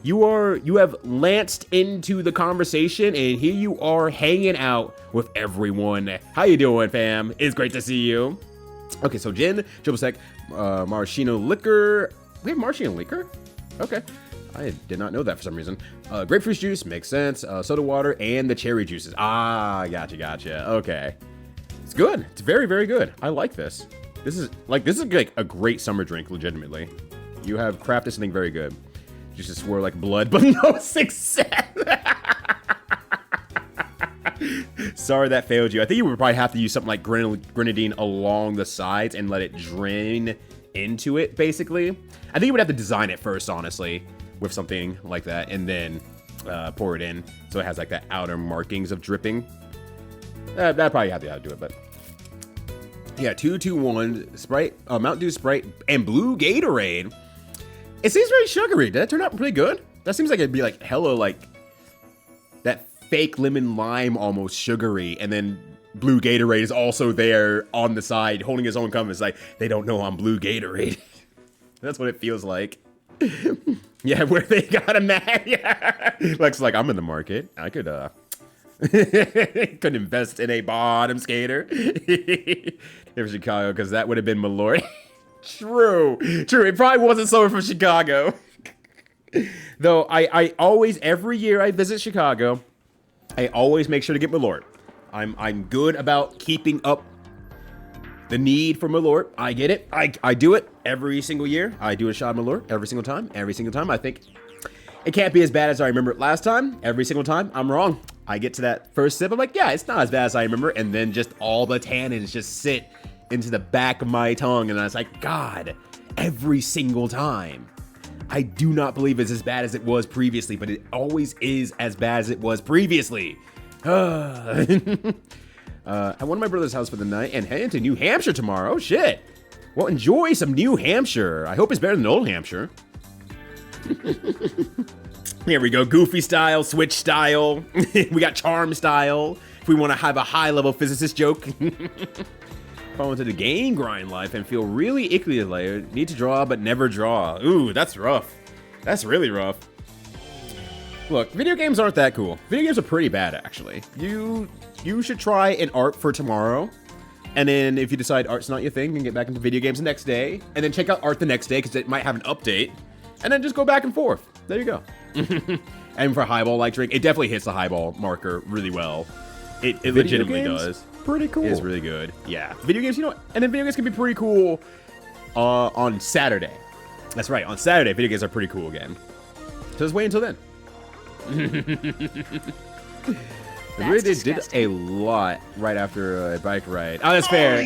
You have lanced into the conversation, and here you are hanging out with everyone. How you doing, fam? It's great to see you. Okay, so Gin, Triple Sec, Maraschino Liquor. We have Maraschino Liquor? Okay. I did not know that for some reason. Grapefruit juice, makes sense. Soda water, and the cherry juices. Gotcha. Okay. It's good. It's very, very good. I like this. This is like a great summer drink, legitimately. You have crafted something very good. You just swore like blood, but no success. Sorry that failed you. I think you would probably have to use something like grenadine along the sides and let it drain into it, basically. I think you would have to design it first, honestly, with something like that, and then pour it in so it has like that outer markings of dripping. That probably have to how to do it, but yeah, 221 Sprite, Mountain Dew Sprite, and blue Gatorade. It seems very sugary. Did that turn out pretty good? That seems like it'd be like hella like that fake lemon lime almost sugary, and then blue Gatorade is also there on the side holding his own cup. It's like they don't know I'm blue Gatorade. That's what it feels like. Yeah, where they got a mad. Yeah. Lex like, I'm in the market. I could could invest in a bottom skater. If Chicago, because that would have been Mallory. True. It probably wasn't someone from Chicago. Though I always, every year I visit Chicago, I always make sure to get Malort. I'm good about keeping up the need for Malort. I get it. I do it every single year. I do a shot of Malort every single time. Every single time. I think it can't be as bad as I remember it last time. Every single time, I'm wrong. I get to that first sip, I'm like, yeah, it's not as bad as I remember. And then just all the tannins just sit into the back of my tongue. And I was like, God, every single time. I do not believe it's as bad as it was previously, but it always is as bad as it was previously. I went to my brother's house for the night and headed to New Hampshire tomorrow. Oh, shit. Well, enjoy some New Hampshire. I hope it's better than Old Hampshire. Here we go. Goofy style, Switch style. We got Charm style. If we want to have a high-level physicist joke. Fall into the game grind life and feel really icky layered. Need to draw, but never draw. Ooh, that's rough. That's really rough. Look, video games aren't that cool. Video games are pretty bad, actually. You should try an art for tomorrow. And then if you decide art's not your thing, you can get back into video games the next day. And then check out art the next day, because it might have an update. And then just go back and forth. There you go. And for highball-like drink, it definitely hits the highball marker really well. It legitimately does. Pretty cool. It is really good. Yeah. Video games, you know, and then video games can be pretty cool on Saturday. That's right. On Saturday, video games are pretty cool again. So just wait until then. I really did a lot right after a bike ride. Oh, that's fair.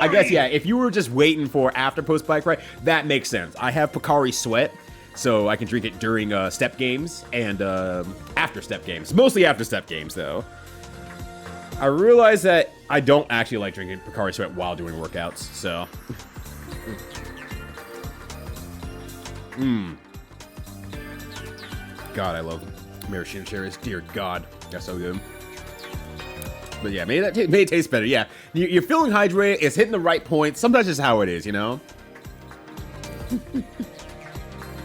I guess, yeah, if you were just waiting for after post bike ride, that makes sense. I have Pocari Sweat, so I can drink it during step games and after step games. Mostly after step games, though. I realize that I don't actually like drinking Pocari Sweat while doing workouts, so. God, I love maraschino cherries. Dear God, that's so good. But yeah, maybe it taste better. Yeah, you're feeling hydrated. It's hitting the right point. Sometimes it's how it is, you know.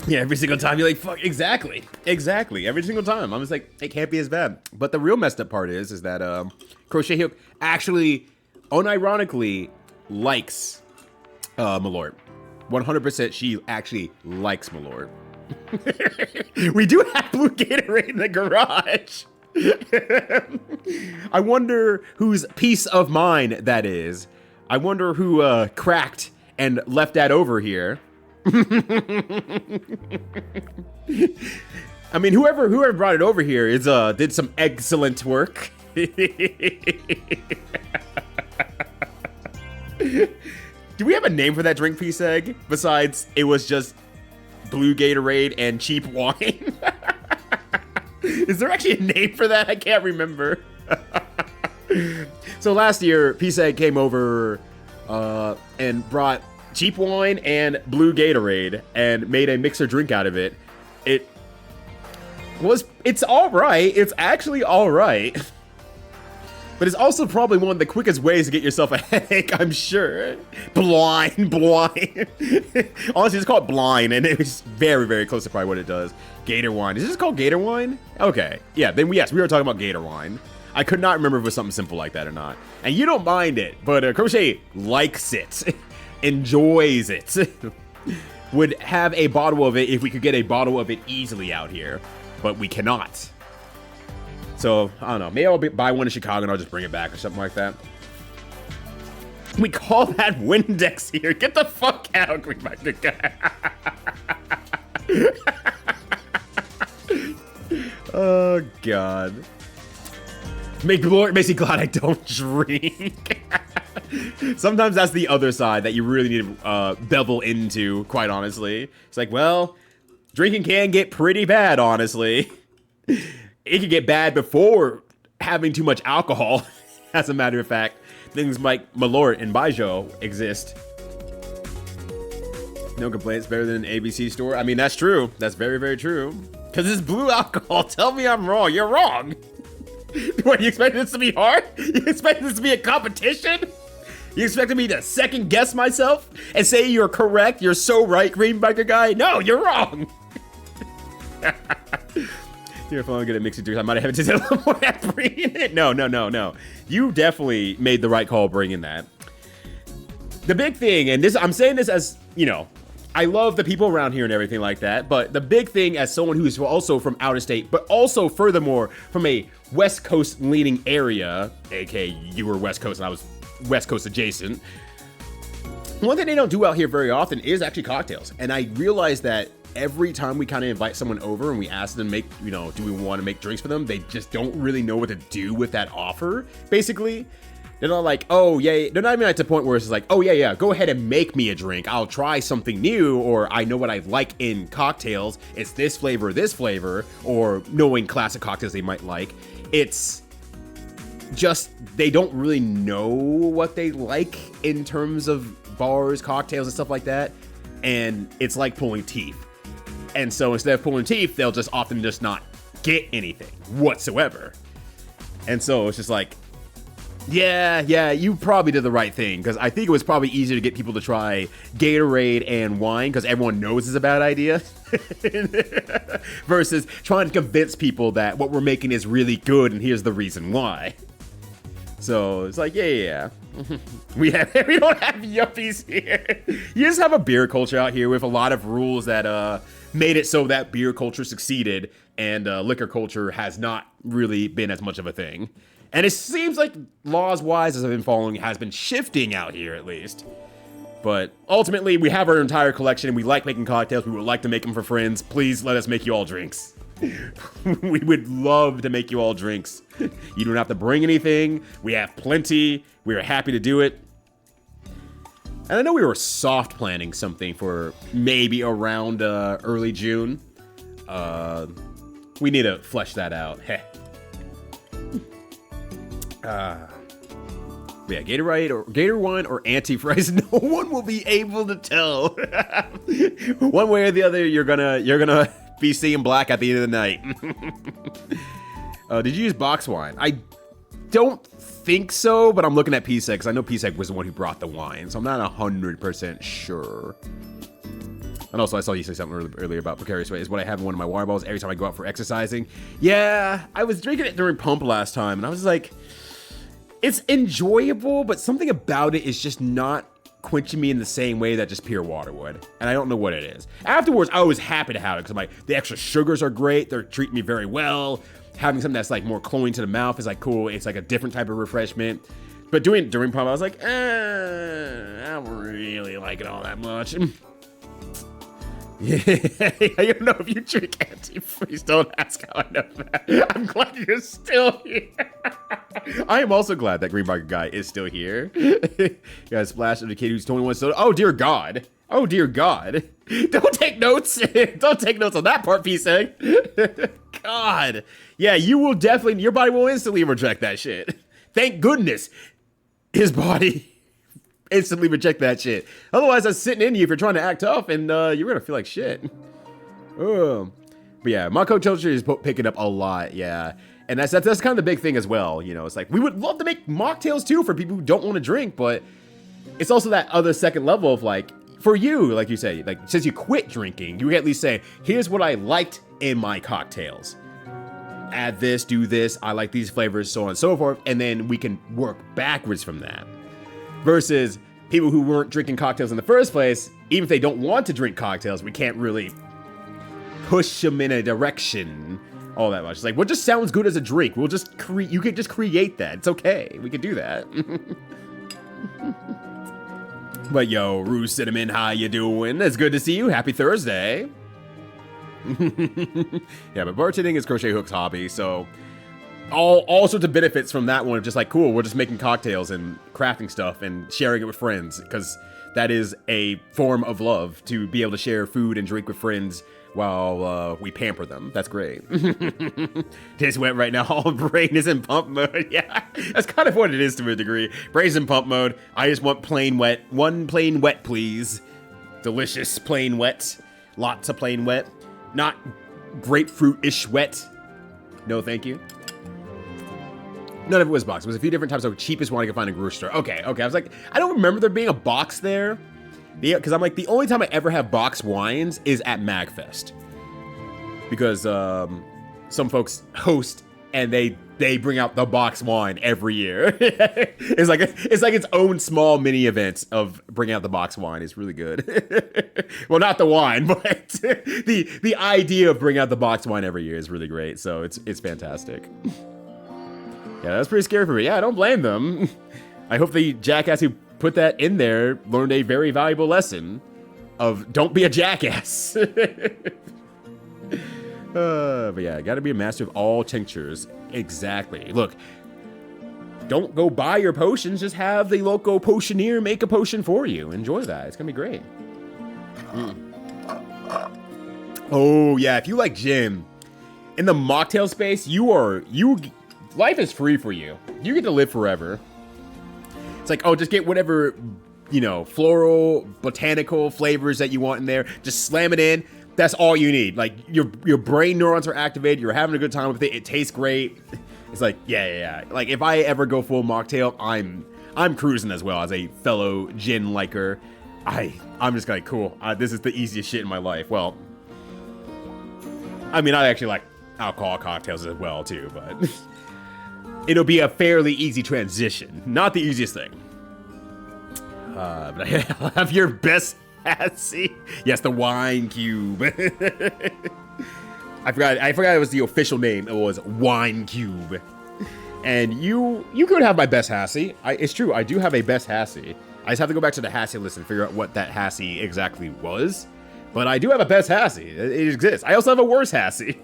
Yeah, every single time you're like, fuck, exactly. Every single time, I'm just like, it can't be as bad. But the real messed up part is that Crochet Hook actually, unironically, likes Malort. 100%, she actually likes Malort. We do have blue Gatorade in the garage. I wonder whose peace of mind that is. I wonder who cracked and left that over here. I mean, whoever brought it over here is did some excellent work. Do we have a name for that drink, Peace Egg? Besides, it was just blue Gatorade and cheap wine. Is there actually a name for that? I can't remember. So last year, Peace Egg came over and brought cheap wine and blue Gatorade and made a mixer drink out of it. It's all right. It's actually all right. But it's also probably one of the quickest ways to get yourself a headache, I'm sure. Blind. Honestly, it's called blind, and it was very, very close to probably what it does. Gator wine. Is this called Gator wine? Okay. Yeah, then yes, we were talking about Gator wine. I could not remember if it was something simple like that or not. And you don't mind it, but Crochet likes it. Enjoys it. Would have a bottle of it if we could get a bottle of it easily out here. But we cannot. So, I don't know. Maybe I'll buy one in Chicago and I'll just bring it back or something like that. We call that Windex here. Get the fuck out, Green Biker guy. Oh, God. Makes me glad I don't drink. Sometimes that's the other side that you really need to bevel into, quite honestly. It's like, well, drinking can get pretty bad, honestly. It can get bad before having too much alcohol. As a matter of fact, things like Malort and Baijiu exist. No complaints, better than an ABC store. I mean, that's true. That's very, very true. Because it's blue alcohol. Tell me I'm wrong. You're wrong. What, you expect this to be hard? You expect this to be a competition? You expected me to second guess myself and say you're correct? You're so right, Green Biker guy? No, you're wrong. You're finally good at mixing drinks. I might have just a little more at bringing it. No. You definitely made the right call bringing that. The big thing, and this, I'm saying this as, you know, I love the people around here and everything like that, but the big thing as someone who's also from out of state, but also furthermore from a West Coast leaning area, aka you were West Coast and I was West Coast adjacent, one thing they don't do out here very often is actually cocktails. And I realized that every time we kind of invite someone over and we ask them to make, you know, do we want to make drinks for them, they just don't really know what to do with that offer, basically. They're not like, oh, yeah, they're not even at the point where it's like, oh, yeah, go ahead and make me a drink. I'll try something new, or I know what I like in cocktails. It's this flavor, or knowing classic cocktails they might like. It's just, they don't really know what they like in terms of bars, cocktails, and stuff like that. And it's like pulling teeth. And so instead of pulling teeth, they'll just often just not get anything whatsoever. And so it's just like, yeah, you probably did the right thing, because I think it was probably easier to get people to try Gatorade and wine because everyone knows it's a bad idea versus trying to convince people that what we're making is really good and here's the reason why. So it's like, yeah. We don't have yuppies here. You just have a beer culture out here with a lot of rules that made it so that beer culture succeeded and liquor culture has not really been as much of a thing. And it seems like laws-wise, as I've been following, has been shifting out here at least. But ultimately, we have our entire collection. We like making cocktails. We would like to make them for friends. Please let us make you all drinks. We would love to make you all drinks. You don't have to bring anything. We have plenty. We are happy to do it. And I know we were soft planning something for maybe around early June. We need to flesh that out. Heh. Yeah, Gatorade or Gator wine or antifreeze. No one will be able to tell. One way or the other, you're gonna be seeing black at the end of the night. Did you use box wine? I don't think so, but I'm looking at PSEG because I know PSEG was the one who brought the wine, so I'm not 100% sure. And also, I saw you say something earlier about precarious weight is what I have in one of my water bottles every time I go out for exercising. Yeah, I was drinking it during pump last time, and I was like, it's enjoyable, but something about it is just not quenching me in the same way that just pure water would. And I don't know what it is. Afterwards, I was happy to have it because like the extra sugars are great. They're treating me very well. Having something that's like more cloying to the mouth is like cool. It's like a different type of refreshment. But during pump, I was like, I don't really like it all that much. Yeah, I don't know if you drink antifreeze. Don't ask how I know that. I'm glad you're still here. I am also glad that Green Market Guy is still here. Got a splash of the kid who's 21 soda. Oh, dear God. Oh, dear God. Don't take notes. Don't take notes on that part, PSEG. God. Yeah, you will definitely, your body will instantly reject that shit. Thank goodness his body instantly reject that shit. Otherwise, that's sitting in you if you're trying to act tough, and you're gonna feel like shit. But yeah, my coach culture is picking up a lot, yeah. And that's kind of the big thing as well, you know. It's like, we would love to make mocktails too for people who don't want to drink, but it's also that other second level of like, for you, like you say, like since you quit drinking, you can at least say, here's what I liked in my cocktails. Add this, do this, I like these flavors, so on and so forth, and then we can work backwards from that. Versus people who weren't drinking cocktails in the first place, even if they don't want to drink cocktails, we can't really push them in a direction all that much. It's like, what just sounds good as a drink? We'll just you could just create that. It's okay. We could do that. But yo, Rue Cinnamon, how you doing? It's good to see you. Happy Thursday. Yeah, but bartending is Crochet Hook's hobby, so all sorts of benefits from that one of just like, cool, we're just making cocktails and crafting stuff and sharing it with friends, because that is a form of love, to be able to share food and drink with friends while we pamper them. That's great. Just went right now, all brain is in pump mode. Yeah, that's kind of what it is to a degree. Brain's in pump mode. I just want plain wet. One plain wet, please. Delicious plain wet. Lots of plain wet. Not grapefruit-ish wet. No, thank you. None of it was box. It was a few different types of cheapest one I could find in a grocery store. Okay. I was like, I don't remember there being a box there. Because I'm like, the only time I ever have box wines is at MagFest. Because some folks host and they bring out the box wine every year. It's like its own small mini event of bringing out the box wine. It's really good. Well, not the wine, but the idea of bringing out the box wine every year is really great. So it's fantastic. Yeah, that's pretty scary for me. Yeah, I don't blame them. I hope the jackass who put that in there learned a very valuable lesson of don't be a jackass. But yeah, gotta be a master of all tinctures. Exactly. Look, don't go buy your potions. Just have the local potioneer make a potion for you. Enjoy that. It's gonna be great. Oh yeah, if you like gin, in the mocktail space, life is free for you. You get to live forever. It's like, oh, just get whatever, floral, botanical flavors that you want in there. Just slam it in. That's all you need. Like, your brain neurons are activated. You're having a good time with it. It tastes great. It's like, yeah. Like, if I ever go full mocktail, I'm cruising as well as a fellow gin liker. I'm just like, cool. This is the easiest shit in my life. Well, I mean, I actually like alcohol cocktails as well, too, but it'll be a fairly easy transition. Not the easiest thing. But I'll have your best Hassie. Yes, the wine cube. I forgot it was the official name. It was Wine Cube. And you could have my best Hassie. It's true, I do have a best Hassie. I just have to go back to the Hassie list and figure out what that Hassie exactly was. But I do have a best Hassie. It exists. I also have a worse Hassie.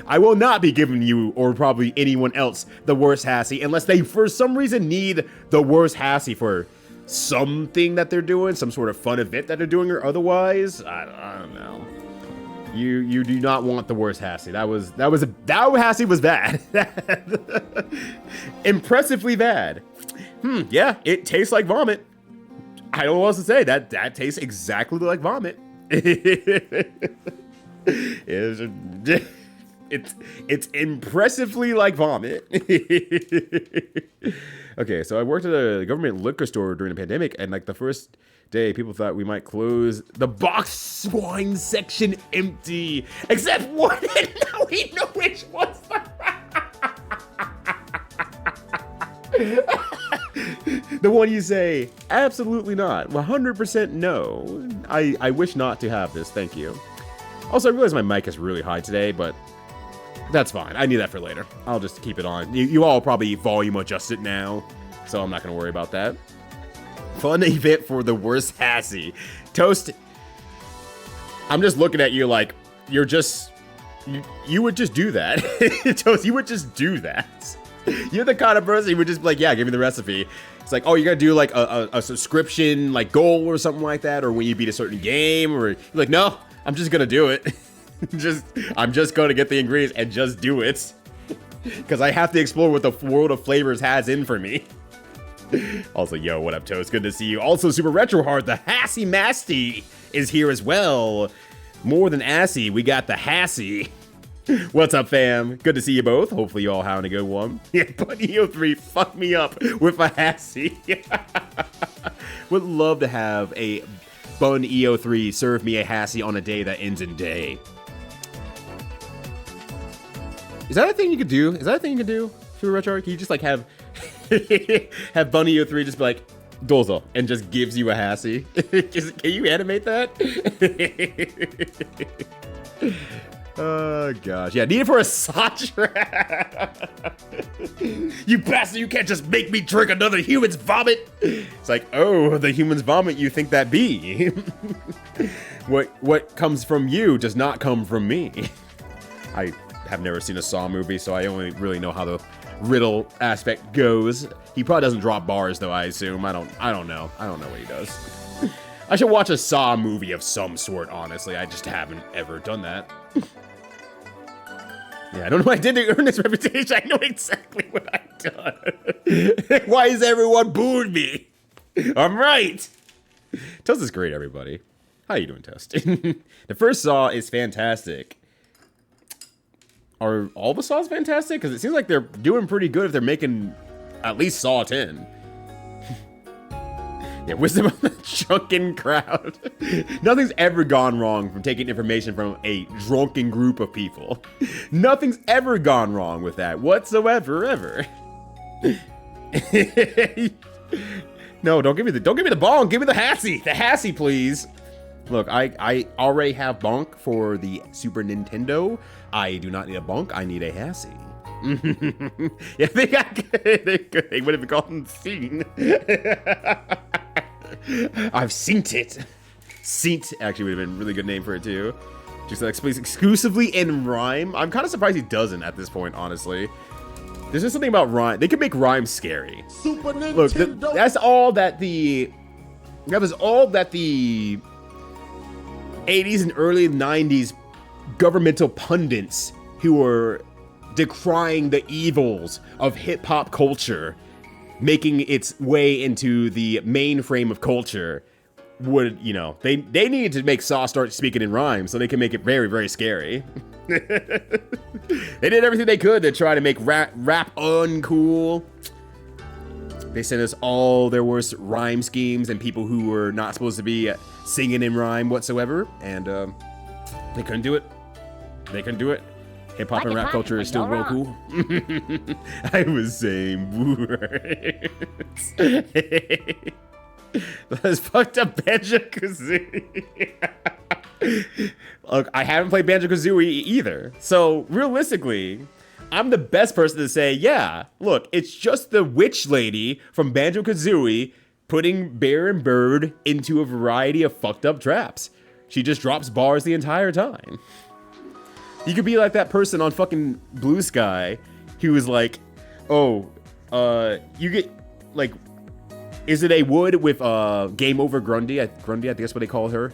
I will not be giving you, or probably anyone else, the worst Hassie unless they, for some reason, need the worst Hassie for something that they're doing, some sort of fun event that they're doing, or otherwise. I don't know. You do not want the worst Hassie. That Hassie was bad. Impressively bad. Yeah, it tastes like vomit. I don't know what else to say. That tastes exactly like vomit. It's impressively like vomit. Okay, so I worked at a government liquor store during the pandemic, and like the first day, people thought we might close the box wine section empty, except one, and now we know which one's the one you say, absolutely not, 100% no. I wish not to have this, thank you. Also, I realize my mic is really high today, but that's fine. I need that for later. I'll just keep it on. You all probably volume adjust it now, so I'm not going to worry about that. Fun event for the worst Hassie. Toast, I'm just looking at you like you're just... You would just do that. Toast, you would just do that. You're the kind of person who would just be like, yeah, give me the recipe. It's like, oh, you're going to do like a subscription like goal or something like that, or when you beat a certain game, or you're like, no, I'm just going to do it. I'm just going to get the ingredients and just do it. Because I have to explore what the world of flavors has in for me. Also, yo, what up, Toast? Good to see you. Also, Super Retro Hard, the Hassie Masty is here as well. More than assy, we got the Hassie. What's up, fam? Good to see you both. Hopefully you all having a good one. Yeah, but EO3 fucked me up with a Hassie. Would love to have a Bun EO3 serve me a Hassie on a day that ends in day. Is that a thing you could do? Super Retro? Can you just like have have Bun EO3 just be like, Dozo, and just gives you a Hassie? Can you animate that? Oh gosh, yeah, need it for a Satra. You bastard, you can't just make me drink another human's vomit. It's like, oh, the human's vomit you think that be. What comes from you does not come from me. I have never seen a Saw movie, so I only really know how the riddle aspect goes. He probably doesn't drop bars though, I assume. I don't know what he does. I should watch a Saw movie of some sort, honestly. I just haven't ever done that. Yeah, I don't know what I did to earn this reputation. I know exactly what I've done. Why is everyone booing me? I'm right. Toast is great, everybody. How you doing, Toast? The first Saw is fantastic. Are all the Saws fantastic? Because it seems like they're doing pretty good if they're making at least Saw 10. Yeah, wisdom of the drunken crowd. Nothing's ever gone wrong from taking information from a drunken group of people. Nothing's ever gone wrong with that whatsoever, ever. No, don't give me the bong. Give me the Hassy. The Hassy, please. Look, I already have bonk for the Super Nintendo. I do not need a bonk. I need a Hassy. Yeah, they would have called scene. I've seen it. Seat actually would have been a really good name for it too. Just like exclusively in rhyme. I'm kind of surprised he doesn't at this point, honestly. There's just something about rhyme. They can make rhyme scary. Super Nintendo. Look, that's all that the 80s and early 90s governmental pundits who were decrying the evils of hip-hop culture making its way into the mainframe of culture would, you know, they needed to make Saw start speaking in rhyme so they can make it very, very scary. They did everything they could to try to make rap uncool. They sent us all their worst rhyme schemes and people who were not supposed to be singing in rhyme whatsoever, and they couldn't do it. They couldn't do it. Hip-hop and rap culture is still real cool. I was saying words. That's fucked up Banjo-Kazooie. Look, I haven't played Banjo-Kazooie either. So, realistically, I'm the best person to say, yeah, look, it's just the witch lady from Banjo-Kazooie putting Bear and Bird into a variety of fucked up traps. She just drops bars the entire time. You could be like that person on fucking Blue Sky who was like, oh, you get, like, is it a wood with Game Over Grundy? Grundy, I think that's what they call her.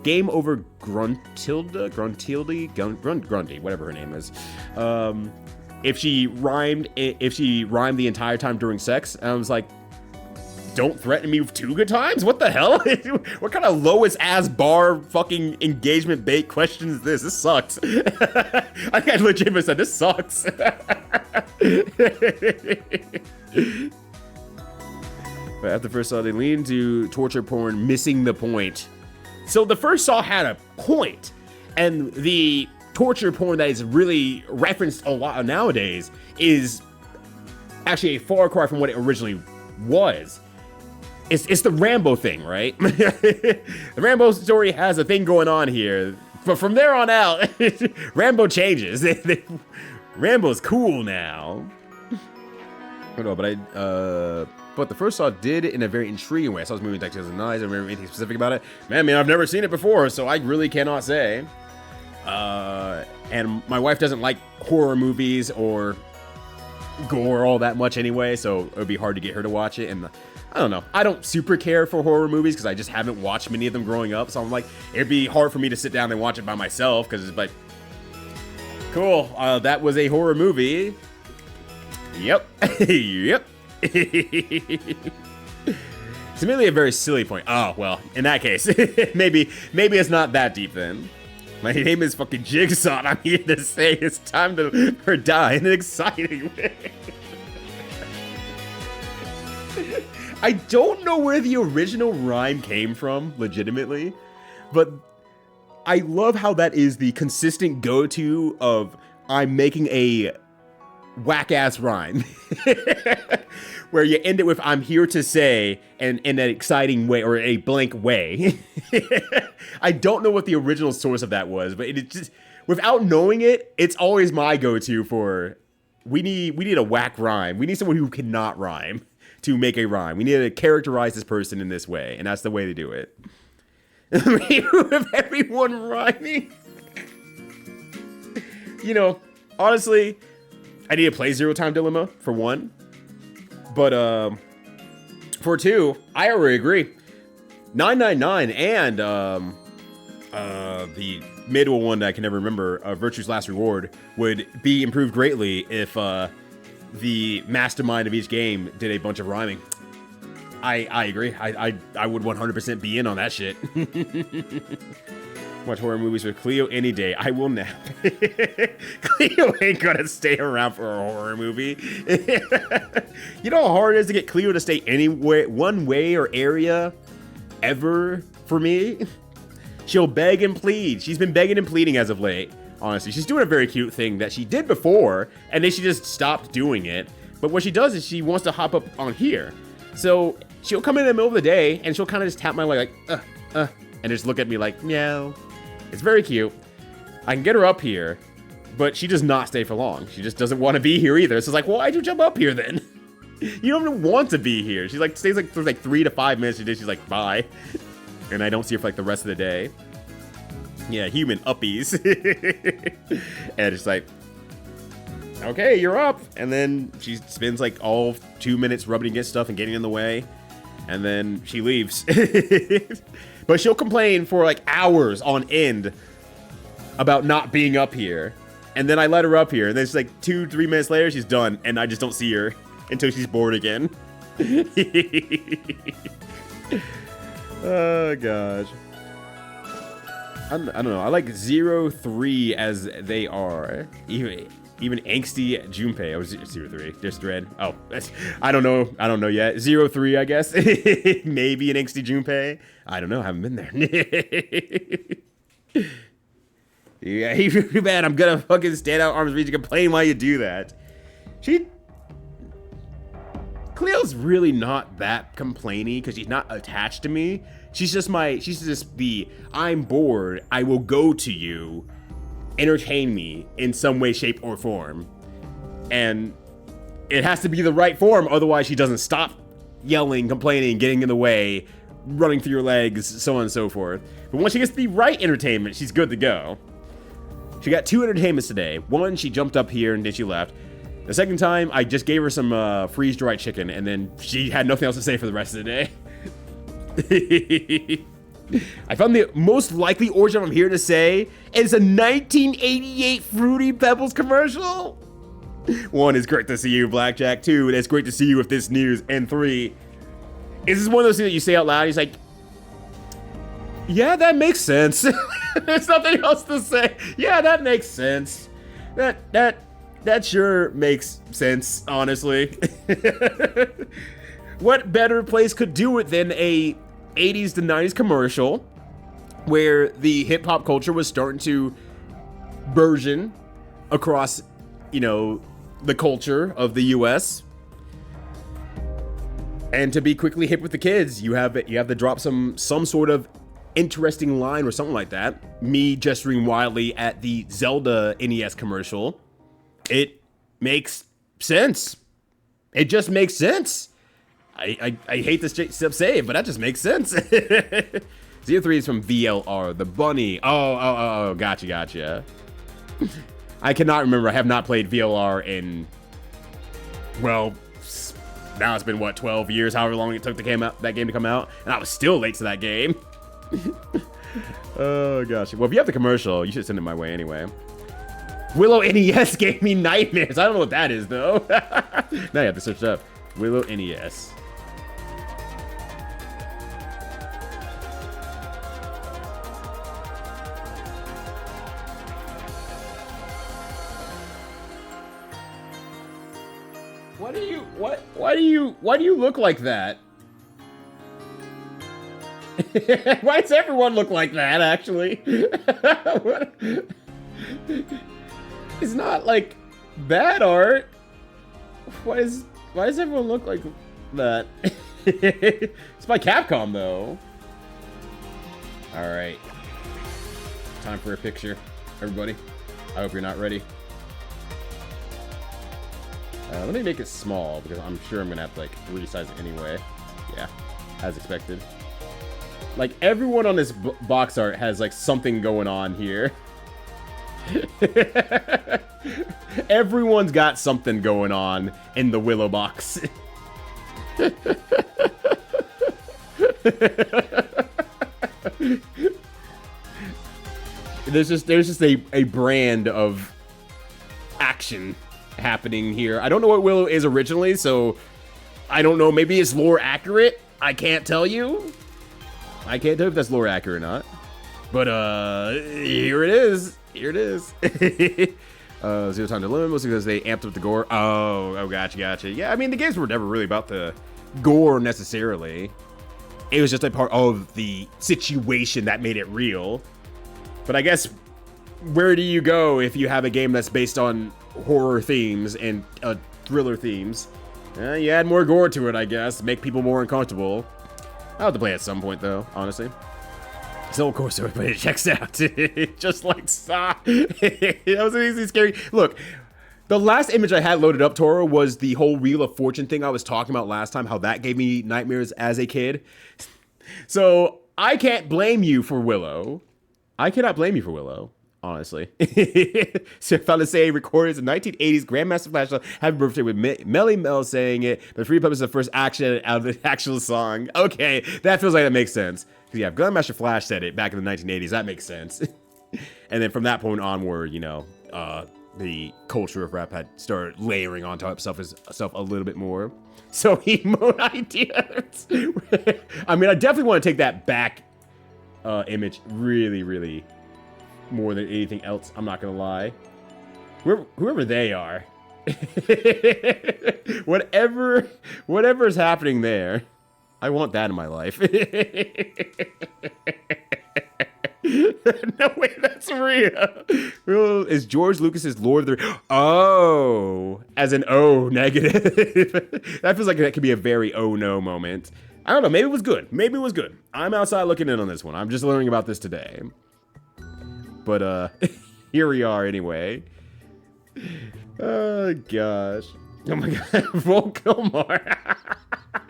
Game Over Grundy, whatever her name is. If she rhymed the entire time during sex, and I was like, don't threaten me with 2 good times? What the hell? What kind of lowest ass bar fucking engagement bait question is this? This sucks. I think I legitimately said this sucks. But after first Saw, they leaned to torture porn, missing the point. So the first Saw had a point, and the torture porn that is really referenced a lot nowadays is actually a far cry from what it originally was. It's the Rambo thing, right? The Rambo story has a thing going on here. But from there on out, Rambo changes. Rambo's cool now. I don't know, but the first Saw did it in a very intriguing way. I saw this movie in 2009. I don't remember anything specific about it. Man, I've never seen it before, so I really cannot say. And my wife doesn't like horror movies or gore all that much anyway, so it would be hard to get her to watch it. And I don't know. I don't super care for horror movies because I just haven't watched many of them growing up. So I'm like, it'd be hard for me to sit down and watch it by myself because it's like, cool. That was a horror movie. Yep. Yep. It's merely a very silly point. Oh, well, in that case, maybe it's not that deep then. My name is fucking Jigsaw, and I'm here to say it's time to her die in an exciting way. I don't know where the original rhyme came from, legitimately, but I love how that is the consistent go-to of I'm making a whack-ass rhyme. Where you end it with I'm here to say and in an exciting way or a blank way. I don't know what the original source of that was, but it just without knowing it, it's always my go-to for we need a whack rhyme. We need someone who cannot rhyme to make a rhyme. We need to characterize this person in this way, and that's the way to do it. With everyone rhyming. You know, honestly, I need to play Zero Time Dilemma for one. But for 2, I already agree. 999 and the middle one that I can never remember, Virtue's Last Reward, would be improved greatly if the mastermind of each game did a bunch of rhyming. I agree. I would 100% be in on that shit. Watch horror movies with Cleo any day. I will nap. Cleo ain't gonna stay around for a horror movie. You know how hard it is to get Cleo to stay anywhere, one way or area, ever for me? She'll beg and plead. She's been begging and pleading as of late, honestly. She's doing a very cute thing that she did before, and then she just stopped doing it. But what she does is she wants to hop up on here. So she'll come in the middle of the day, and she'll kind of just tap my leg like, and just look at me like, meow. It's very cute. I can get her up here, but she does not stay for long. She just doesn't want to be here either. So it's like, well, why'd you jump up here then? You don't even want to be here. She like stays like for like 3 to 5 minutes. She's like, bye. And I don't see her for like the rest of the day. Yeah, human uppies. And it's like, okay, you're up. And then she spends like all 2 minutes rubbing against stuff and getting in the way. And then she leaves. But she'll complain for like hours on end about not being up here. And then I let her up here. And then it's like 2-3 minutes later, she's done. And I just don't see her until she's bored again. Oh, gosh. I don't know. I like 0-3 as they are. Even angsty Junpei. Oh, 0-3. There's Thread. Oh, I don't know. I don't know yet. 0-3, I guess. Maybe an angsty Junpei. I don't know. I haven't been there. Yeah, you bad. I'm gonna fucking stand out arms reach and complain while you do that. Cleo's really not that complainy because she's not attached to me. She's just the I'm bored. I will go to you. Entertain me in some way, shape, or form. And it has to be the right form, otherwise she doesn't stop yelling, complaining, getting in the way, running through your legs, so on and so forth. But once she gets the right entertainment, she's good to go. She got 2 entertainments today. One, she jumped up here and then she left. The second time, I just gave her some freeze-dried chicken, and then she had nothing else to say for the rest of the day. I found the most likely origin I'm here to say is a 1988 Fruity Pebbles commercial. 1, it's great to see you, Blackjack. 2, it's great to see you with this news. And 3, is this one of those things that you say out loud? He's like, yeah, that makes sense. There's nothing else to say. Yeah, that makes sense. That sure makes sense, honestly. What better place could do it than a 80s to 90s commercial where the hip hop culture was starting to burgeon across, you know, the culture of the US. And to be quickly hip with the kids, you have to drop some sort of interesting line or something like that. Me gesturing wildly at the Zelda NES commercial. It makes sense. It just makes sense. I hate this say it, but that just makes sense. 0-3 is from VLR, the bunny. Oh, gotcha. I cannot remember. I have not played VLR in, well, now it's been, what, 12 years, however long it took that game to come out, and I was still late to that game. Oh, gosh. Well, if you have the commercial, you should send it my way anyway. Willow NES gave me nightmares. I don't know what that is, though. Now you have to search it up. Willow NES. Why do you look like that? Why does everyone look like that, actually? It's not like bad art. Why does everyone look like that? It's by Capcom, though. All right, time for a picture, everybody. I hope you're not ready. Let me make it small because I'm sure I'm gonna have to like resize it anyway. Yeah, as expected. Like everyone on this box art has like something going on here. Everyone's got something going on in the Willow box. There's just a brand of action happening here. I don't know what Willow is originally, so I don't know. Maybe it's lore accurate. I can't tell you. I can't tell if that's lore accurate or not. But here it is. Here it is. Zero time to limit, mostly because they amped up the gore. Oh, gotcha. Yeah, I mean, the games were never really about the gore necessarily. It was just a part of the situation that made it real. But I guess, where do you go if you have a game that's based on horror themes and thriller themes? You add more gore to it, I guess. Make people more uncomfortable. I'll have to play at some point, though, honestly. So, of course, everybody checks out. Just like Saw. That was an easy, scary. Look, the last image I had loaded up, Toro, was the whole Wheel of Fortune thing I was talking about last time, how that gave me nightmares as a kid. So, I can't blame you for Willow. I cannot blame you for Willow, honestly. So, if I to say, recorded the 1980s Grandmaster Flash Happy Birthday with Melly Mel saying it, but Free Puppet is the first action out of the actual song. Okay, that feels like that makes sense. Because, yeah, if Grandmaster Flash said it back in the 1980s, that makes sense. And then from that point onward, you know, the culture of rap had started layering on top of itself a little bit more. So, emote ideas. I mean, I definitely want to take that back image really, really more than anything else. I'm not going to lie. Whoever they are. Whatever is happening there. I want that in my life. No way, that's real. Is George Lucas's Lord of the... Oh, as an O negative. That feels like that could be a very oh no moment. I don't know, maybe it was good. Maybe it was good. I'm outside looking in on this one. I'm just learning about this today. But, here we are anyway. Oh, gosh. Oh my god, Vol Kilmar.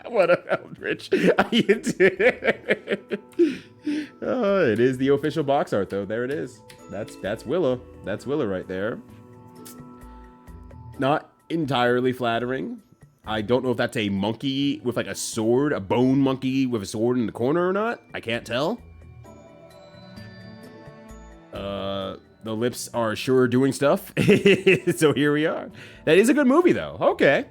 What up, Eldritch? How you doing? Oh, it is the official box art, though. There it is. That's Willow. That's Willow right there. Not entirely flattering. I don't know if that's a monkey with like a sword, a bone monkey with a sword in the corner or not. I can't tell. The lips are sure doing stuff. So here we are. That is a good movie, though. Okay.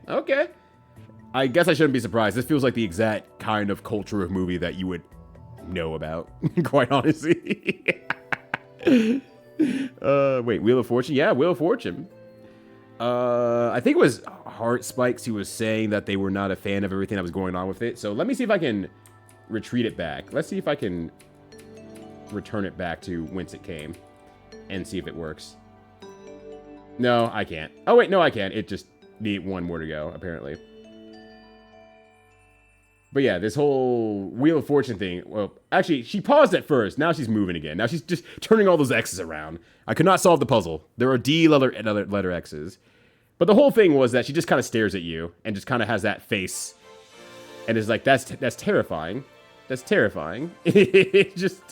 I guess I shouldn't be surprised. This feels like the exact kind of culture of movie that you would know about, quite honestly. Wait, Wheel of Fortune? Yeah, Wheel of Fortune. I think it was Heart Spikes who was saying that they were not a fan of everything that was going on with it. So let me see if I can retreat it back. Let's see if I can return it back to whence it came and see if it works. No, I can't. Oh, wait, no, I can. It just need one more to go, apparently. But yeah, this whole Wheel of Fortune thing, well, actually, she paused at first. Now she's moving again. Now she's just turning all those X's around. I could not solve the puzzle. There are D letter X's. But the whole thing was that she just kind of stares at you and just kind of has that face. And is like, that's terrifying. That's terrifying. It just...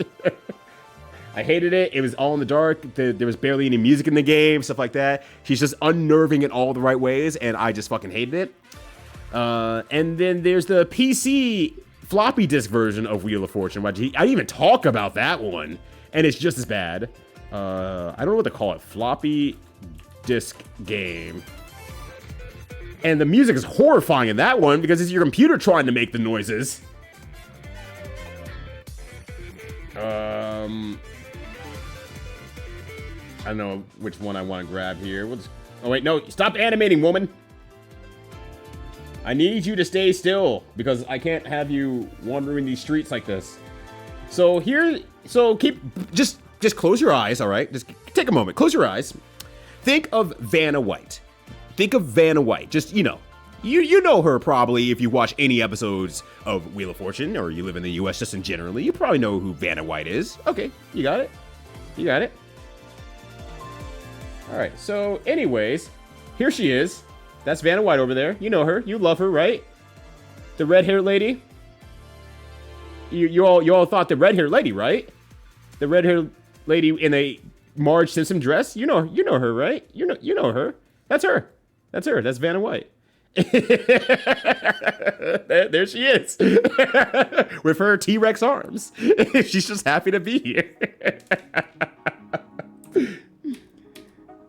I hated it. It was all in the dark. There was barely any music in the game, stuff like that. She's just unnerving in all the right ways, and I just fucking hated it. And then there's the PC floppy disk version of Wheel of Fortune. I didn't even talk about that one, and it's just as bad. I don't know what to call it. Floppy disk game. And the music is horrifying in that one because it's your computer trying to make the noises. I don't know which one I want to grab here. Oh, wait, no. Stop animating, woman. I need you to stay still because I can't have you wandering these streets like this. So just close your eyes, all right? Just take a moment. Close your eyes. Think of Vanna White. Think of Vanna White. Just, you know. You know her probably if you watch any episodes of Wheel of Fortune or you live in the US just in generally. You probably know who Vanna White is. Okay, you got it. You got it. All right, so anyways, here she is. That's Vanna White over there. You know her. You love her, right? The red-haired lady. You all thought the red-haired lady, right? The red-haired lady in a Marge Simpson dress. You know her, right? You know her. That's her. That's her. That's Vanna White. There she is. With her T-Rex arms. She's just happy to be here.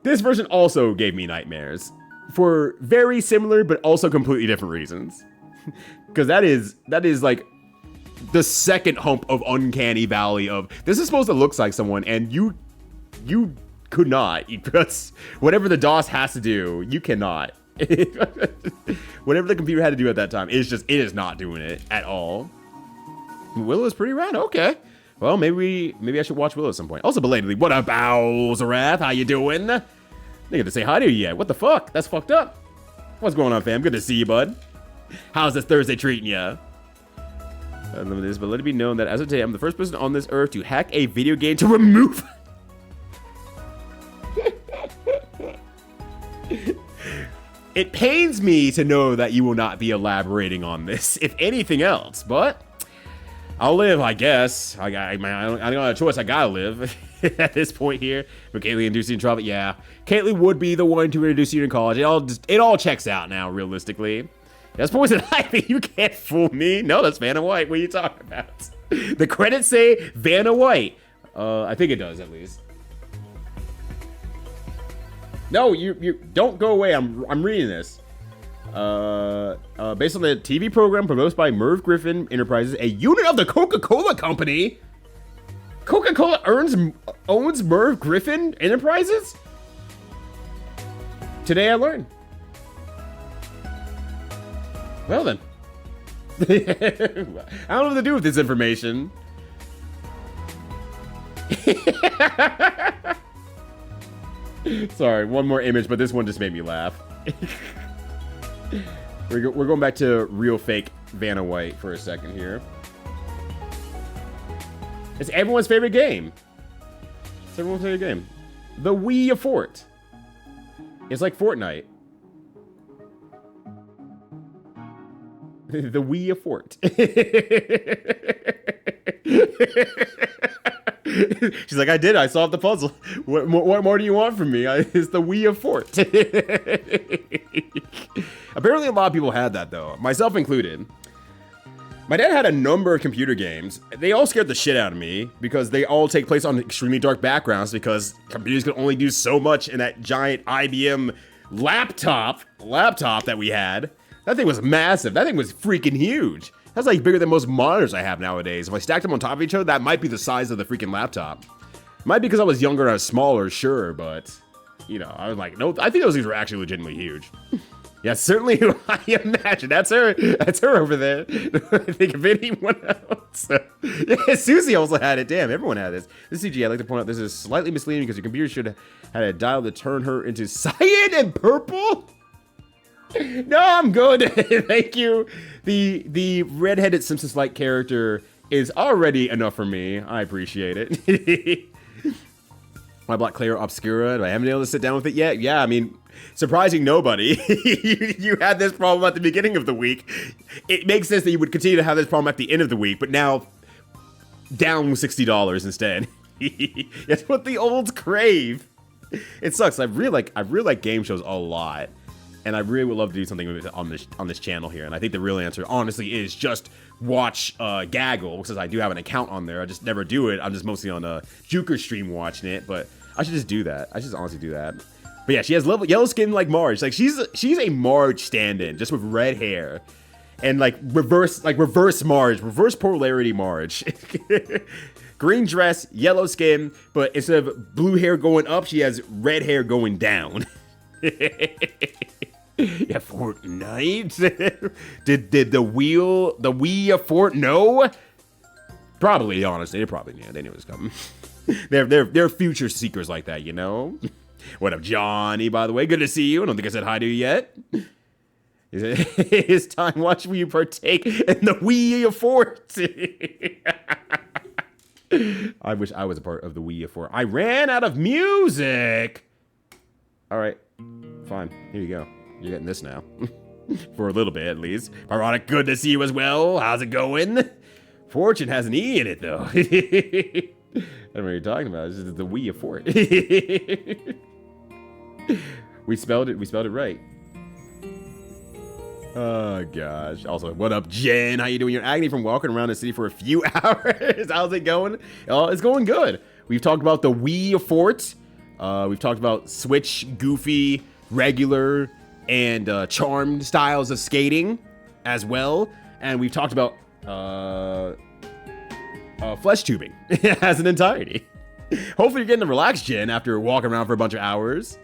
This version also gave me nightmares. For very similar, but also completely different reasons. Because that is like the second hump of uncanny valley of this is supposed to look like someone, and you could not, because whatever the DOS has to do, you cannot. Whatever the computer had to do at that time, it is not doing it at all. Willow's pretty rad. Okay. Well, maybe I should watch Willow at some point. Also, belatedly, what up, Zarath? How you doing? They get to say hi to you yet. What the fuck? That's fucked up. What's going on, fam? Good to see you, bud. How's this Thursday treating you? But let it be known that as of today, I'm the first person on this earth to hack a video game to remove. It pains me to know that you will not be elaborating on this, if anything else, but I'll live, I guess. I don't have a choice. I gotta live at this point here. But Caitlyn introduced you in trouble. Yeah, Caitlyn would be the one to introduce you in college. It all checks out now, realistically. That's Poison Ivy. You can't fool me. No, that's Vanna White. What are you talking about? The credits say Vanna White. I think it does, at least. No, you don't go away. I'm reading this. Based on the TV program produced by Merv Griffin Enterprises, a unit of the Coca-Cola Company. Coca-Cola owns Merv Griffin Enterprises? Today I learned. Well then. I don't know what to do with this information. Sorry, one more image, but this one just made me laugh. We're going back to real fake Vanna White for a second here. It's everyone's favorite game. It's everyone's favorite game. The Wii Fort. It's like Fortnite. The Wii Fort. She's like, I did. I solved the puzzle. What more do you want from me? It's the Wii Fort. Apparently, a lot of people had that, though, myself included. My dad had a number of computer games. They all scared the shit out of me because they all take place on extremely dark backgrounds because computers could only do so much in that giant IBM laptop that we had. That thing was massive. That thing was freaking huge. That's like bigger than most monitors I have nowadays. If I stacked them on top of each other, that might be the size of the freaking laptop. Might be because I was younger and I was smaller, sure, but, you know, I was like, no, I think those things were actually legitimately huge. Yeah, certainly, I imagine. That's her over there. I think of anyone else. Yeah, Susie also had it. Damn, everyone had this. This CG, I'd like to point out, this is slightly misleading because your computer should have had a dial to turn her into cyan and purple. No, I'm good. Thank you. The redheaded Simpsons-like character is already enough for me. I appreciate it. My Black Clair Obscura. Do I haven't been able to sit down with it yet? Yeah, I mean, surprising nobody. you had this problem at the beginning of the week. It makes sense that you would continue to have this problem at the end of the week, but now down $60 instead. That's what the olds crave. It sucks. I really like game shows a lot. And I really would love to do something with it on this channel here. And I think the real answer, honestly, is just watch Gaggle, because I do have an account on there. I just never do it. I'm just mostly on a Juker stream watching it. But I should just do that. I should just honestly do that. But yeah, she has yellow skin like Marge. Like she's a Marge stand-in, just with red hair, and like reverse Marge, reverse polarity Marge. Green dress, yellow skin, but instead of blue hair going up, she has red hair going down. Yeah, Fortnite. did the Wii Fort know? Probably, honestly, they probably knew. They knew it was coming. they're future seekers like that, you know. What up, Johnny? By the way, good to see you. I don't think I said hi to you yet. It's time. Watch you partake in the Wii Fort. I wish I was a part of the Wii Fort. I ran out of music. All right, fine. Here you go. You're getting this now. For a little bit, at least. Parodic, good to see you as well. How's it going? Fortune has an E in it, though. I don't know what you're talking about. It's just the Wii Fort. We spelled it right. Oh, gosh. Also, what up, Jen? How you doing? You're Agony from walking around the city for a few hours. How's it going? It's going good. We've talked about the Wii Fort. We've talked about Switch, Goofy, regular, and charmed styles of skating as well. And we've talked about flesh tubing as an entirety. Hopefully you're getting a relaxed chin after walking around for a bunch of hours.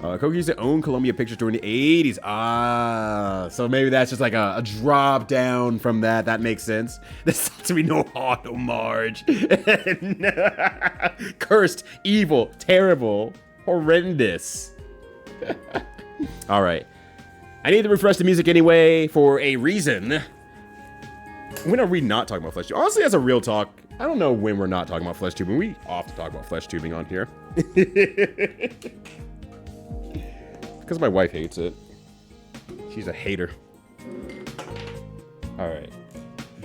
Coco used to own Columbia Pictures during the 80s. Ah, so maybe that's just like a drop down from that. That makes sense. There's to be no auto Marge. Cursed, evil, terrible, horrendous. All right. I need to refresh the music anyway for a reason. When are we not talking about flesh tubing? Honestly, as a real talk, I don't know when we're not talking about flesh tubing. We often talk about flesh tubing on here. Because my wife hates it. She's a hater. All right.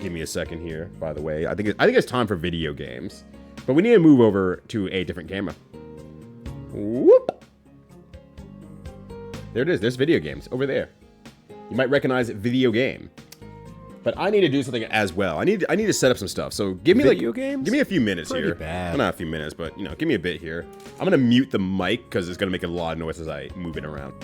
Give me a second here, by the way. I think it's time for video games. But we need to move over to a different camera. Whoop. There it is. There's video games over there. You might recognize video game. But I need to do something as well. I need to set up some stuff. So give me Video games? Give me a few minutes Pretty here. bad. Well, not a few minutes, but give me a bit here. I'm gonna mute the mic because it's gonna make a lot of noise as I move it around.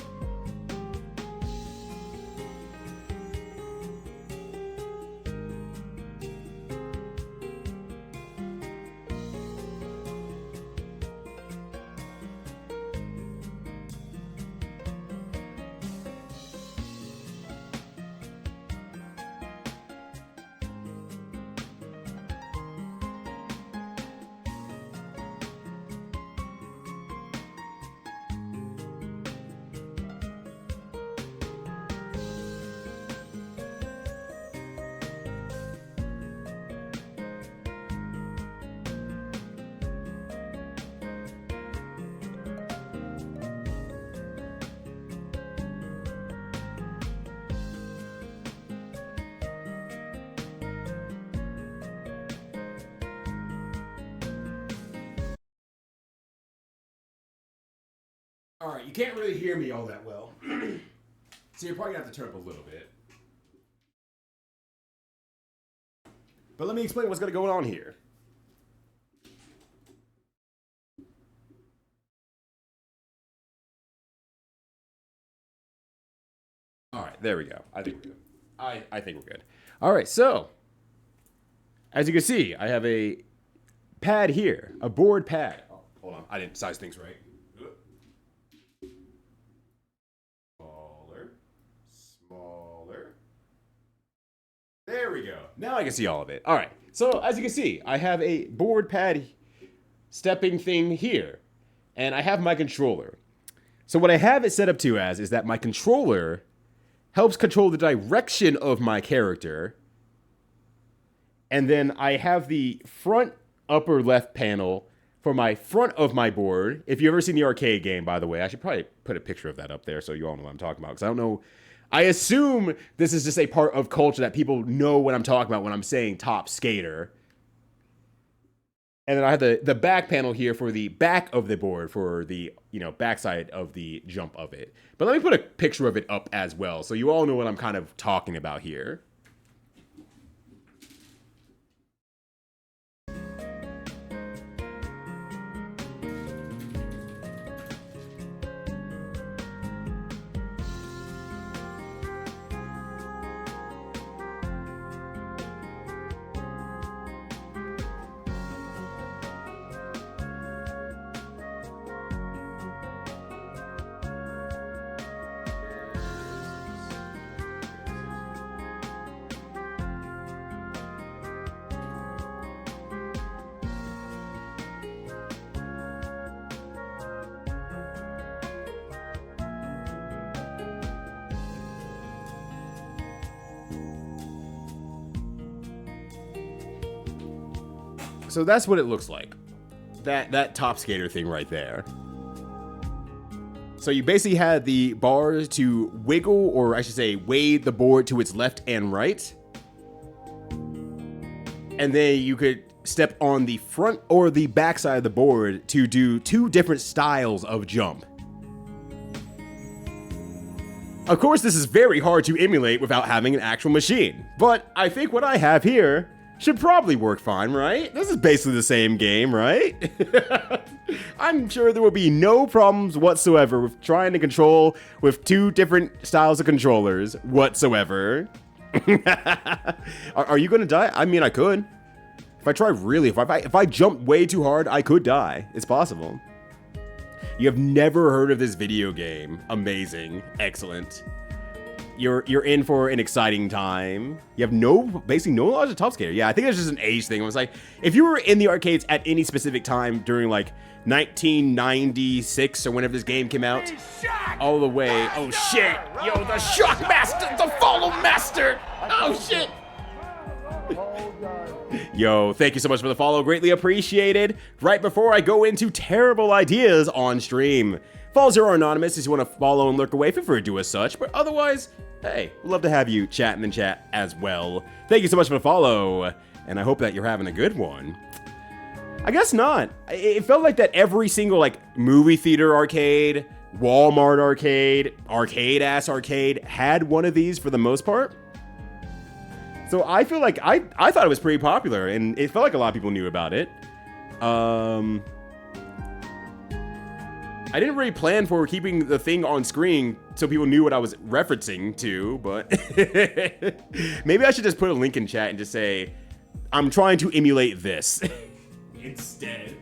All right, you can't really hear me all that well. So you're probably gonna have to turn up a little bit. But let me explain what's gonna go on here. All right, there we go. I think we're good. I think we're good. All right, so as you can see, I have a pad here, a board pad. Oh, hold on, I didn't size things right. Smaller. There we go. Now I can see all of it. All right. So as you can see, I have a board pad stepping thing here, and I have my controller. So what I have it set up to as is that my controller helps control the direction of my character, and then I have the front upper left panel for my front of my board. If you've ever seen the arcade game, by the way, I should probably put a picture of that up there so you all know what I'm talking about, because I don't know. I assume this is just a part of culture that people know what I'm talking about when I'm saying top skater. And then I have the back panel here for the back of the board for the, backside of the jump of it. But let me put a picture of it up as well so you all know what I'm kind of talking about here. So that's what it looks like. That top skater thing right there. So you basically had the bars to wiggle, or I should say wave the board to its left and right. And then you could step on the front or the back side of the board to do two different styles of jump. Of course, this is very hard to emulate without having an actual machine. But I think what I have here should probably work fine, right? This is basically the same game, right? I'm sure there will be no problems whatsoever with trying to control with two different styles of controllers whatsoever. Are you gonna die? I mean, I could. If I try really, if I jump way too hard, I could die. It's possible. You have never heard of this video game. Amazing. Excellent. You're in for an exciting time. You have basically no knowledge of Top Skater. Yeah, I think it's just an age thing. It was like, if you were in the arcades at any specific time during like 1996 or whenever this game came out, all the way. Oh shit! Yo, the Shock Master, the Follow Master. Oh shit! Yo, thank you so much for the follow. Greatly appreciated. Right before I go into terrible ideas on stream, follows are anonymous. If you want to follow and lurk away, feel free to do as such. But otherwise, hey, we'd love to have you chat in the chat as well. Thank you so much for the follow, and I hope that you're having a good one. I guess not. It felt like that every single like movie theater arcade, Walmart arcade, arcade-ass arcade had one of these for the most part. So I feel like I thought it was pretty popular, and it felt like a lot of people knew about it. I didn't really plan for keeping the thing on screen so people knew what I was referencing to, but maybe I should just put a link in chat and just say, I'm trying to emulate this instead.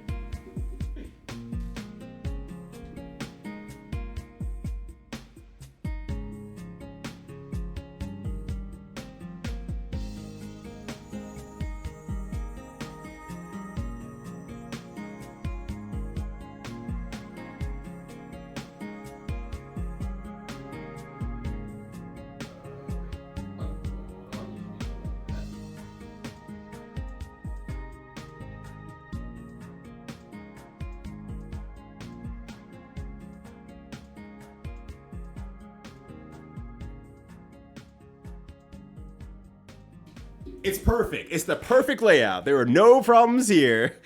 It's perfect. It's the perfect layout. There are no problems here.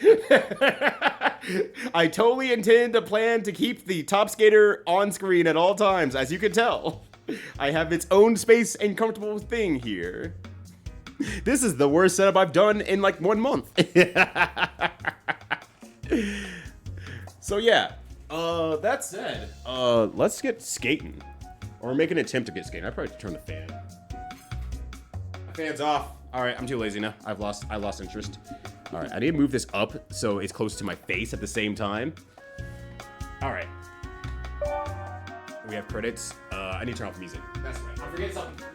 I totally intend to plan to keep the Top Skater on screen at all times, as you can tell. I have its own space and comfortable thing here. This is the worst setup I've done in like 1 month. So yeah, that said, let's get skating. Or make an attempt to get skating. I probably have to turn the fan. My fan's off. All right, I'm too lazy now. I lost interest. All right, I need to move this up so it's close to my face at the same time. All right. We have credits. I need to turn off the music. That's right. I forget something.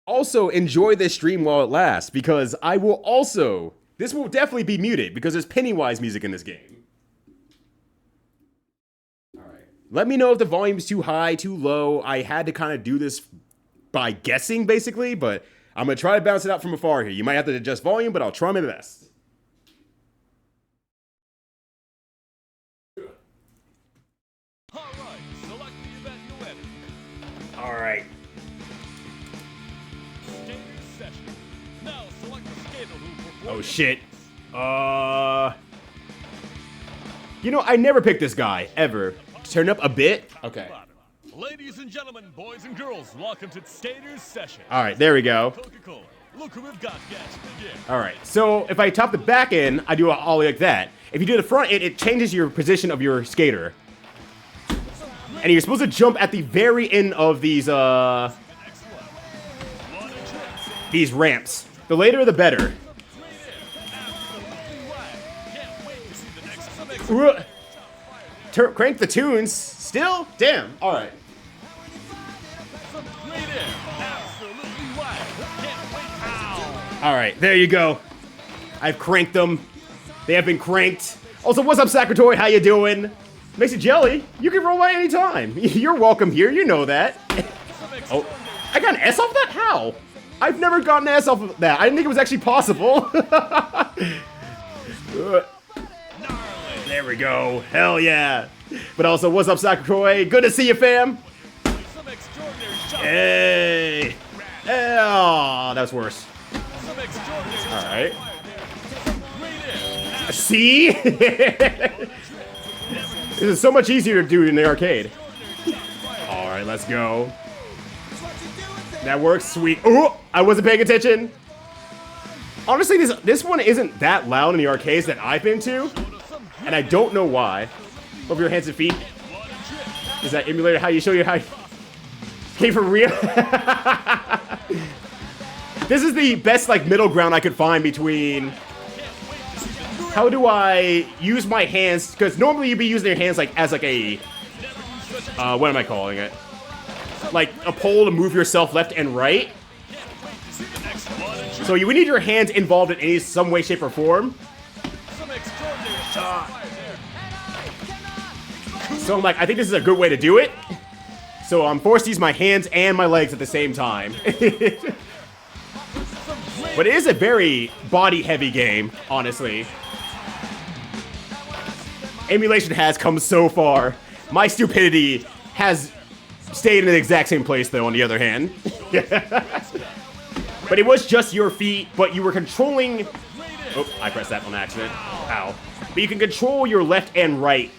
Also, enjoy this stream while it lasts, because I will also... This will definitely be muted, because there's Pennywise music in this game. All right. Let me know if the volume's too high, too low. I had to kind of do this by guessing, basically, but I'm gonna try to bounce it out from afar here. You might have to adjust volume, but I'll try my best. All right. Oh shit. You know, I never picked this guy ever. Turn up a bit. Okay. Ladies and gentlemen, boys and girls, welcome to Skater's Session. All right, there we go. Coca-Cola. Look who we've got, guys. Begin. All right, so if I top the back end, I do an ollie like that. If you do the front end, it changes your position of your skater. And you're supposed to jump at the very end of these ramps. The later, the better. Crank the tunes. Still? Damn. All right. All right, there you go. I've cranked them. They have been cranked. Also, what's up, Sakratoid? How you doing? Macy Jelly, you can roll by any time. You're welcome here. You know that. Oh, I got an S off that? How? I've never gotten an S off of that. I didn't think it was actually possible. There we go. Hell yeah. But also, what's up, Sakratoid? Good to see you, fam. Hey. Oh, that was worse. All right. See? This is so much easier to do in the arcade. All right, let's go. That works, sweet. Oh, I wasn't paying attention. Honestly, this one isn't that loud in the arcades that I've been to, and I don't know why. Over your hands and feet. Is that emulator how you show you how? Came for real? This is the best, like, middle ground I could find between... How do I use my hands? Because normally you'd be using your hands, like, as, like, a... what am I calling it? Like, a pole to move yourself left and right. So you would need your hands involved in some way, shape, or form. So I'm like, I think this is a good way to do it. So I'm forced to use my hands and my legs at the same time. But it is a very body-heavy game, honestly. Emulation has come so far. My stupidity has stayed in the exact same place, though, on the other hand. But it was just your feet, but you were controlling... Oh, I pressed that on accident. Ow. But you can control your left and right.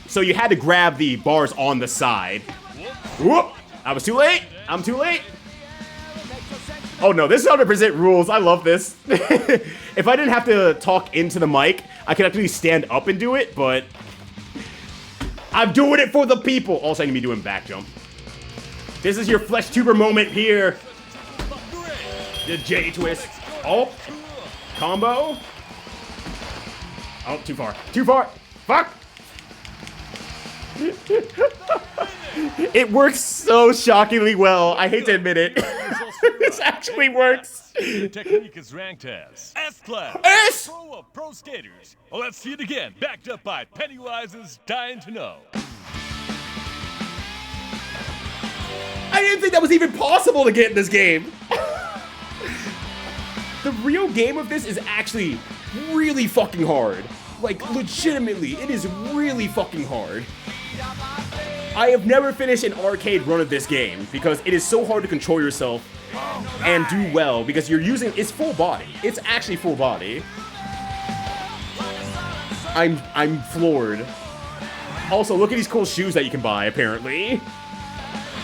So you had to grab the bars on the side. Whoop! I was too late. I'm too late. Oh no, this is 100% rules. I love this. If I didn't have to talk into the mic, I could actually stand up and do it, but... I'm doing it for the people. Also, I need to be doing back jump. This is your flesh tuber moment here. The J twist. Oh. Combo. Oh, too far. Too far. Fuck. It works so shockingly well. I hate to admit it. This actually works. The technique is ranked as S-Class. S! Pro of pro skaters. Well, let's see it again. Backed up by Pennywise's Dying to Know. I didn't think that was even possible to get in this game. The real game of this is actually really fucking hard. Like, legitimately, it is really fucking hard. I have never finished an arcade run of this game because it is so hard to control yourself and do well because you're using, it's full body. It's actually full body. I'm floored. Also, look at these cool shoes that you can buy, apparently.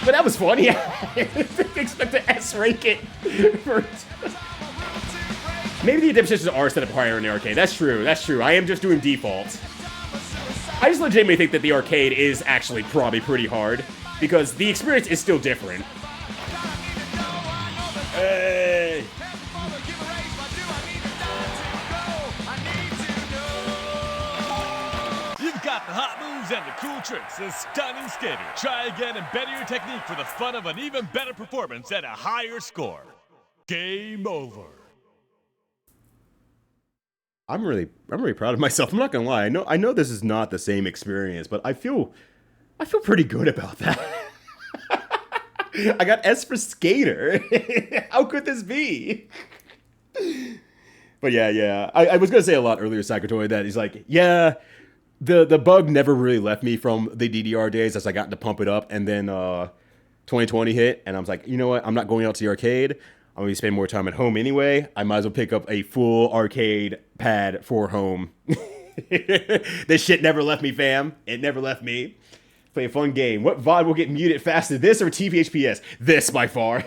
But that was fun, yeah. I didn't expect to S-rank it. Maybe the adaptations are set up higher in the arcade. That's true, that's true. I am just doing default. I just legitimately think that the arcade is actually probably pretty hard because the experience is still different. Hey. You've got the hot moves and the cool tricks, a stunning skater. Try again and better your technique for the fun of an even better performance at a higher score. Game over. I'm really proud of myself. I'm not gonna lie. I know this is not the same experience, but I feel pretty good about that. I got S for skater. How could this be? But yeah. I was gonna say a lot earlier, Sakatoy, that he's like, yeah, the bug never really left me from the DDR days as I got to pump it up, and then 2020 hit, and I was like, you know what? I'm not going out to the arcade. I'm going to spend more time at home anyway. I might as well pick up a full arcade pad for home. This shit never left me, fam. It never left me. Play a fun game. What VOD will get muted faster, this or TVHPS? This, by far.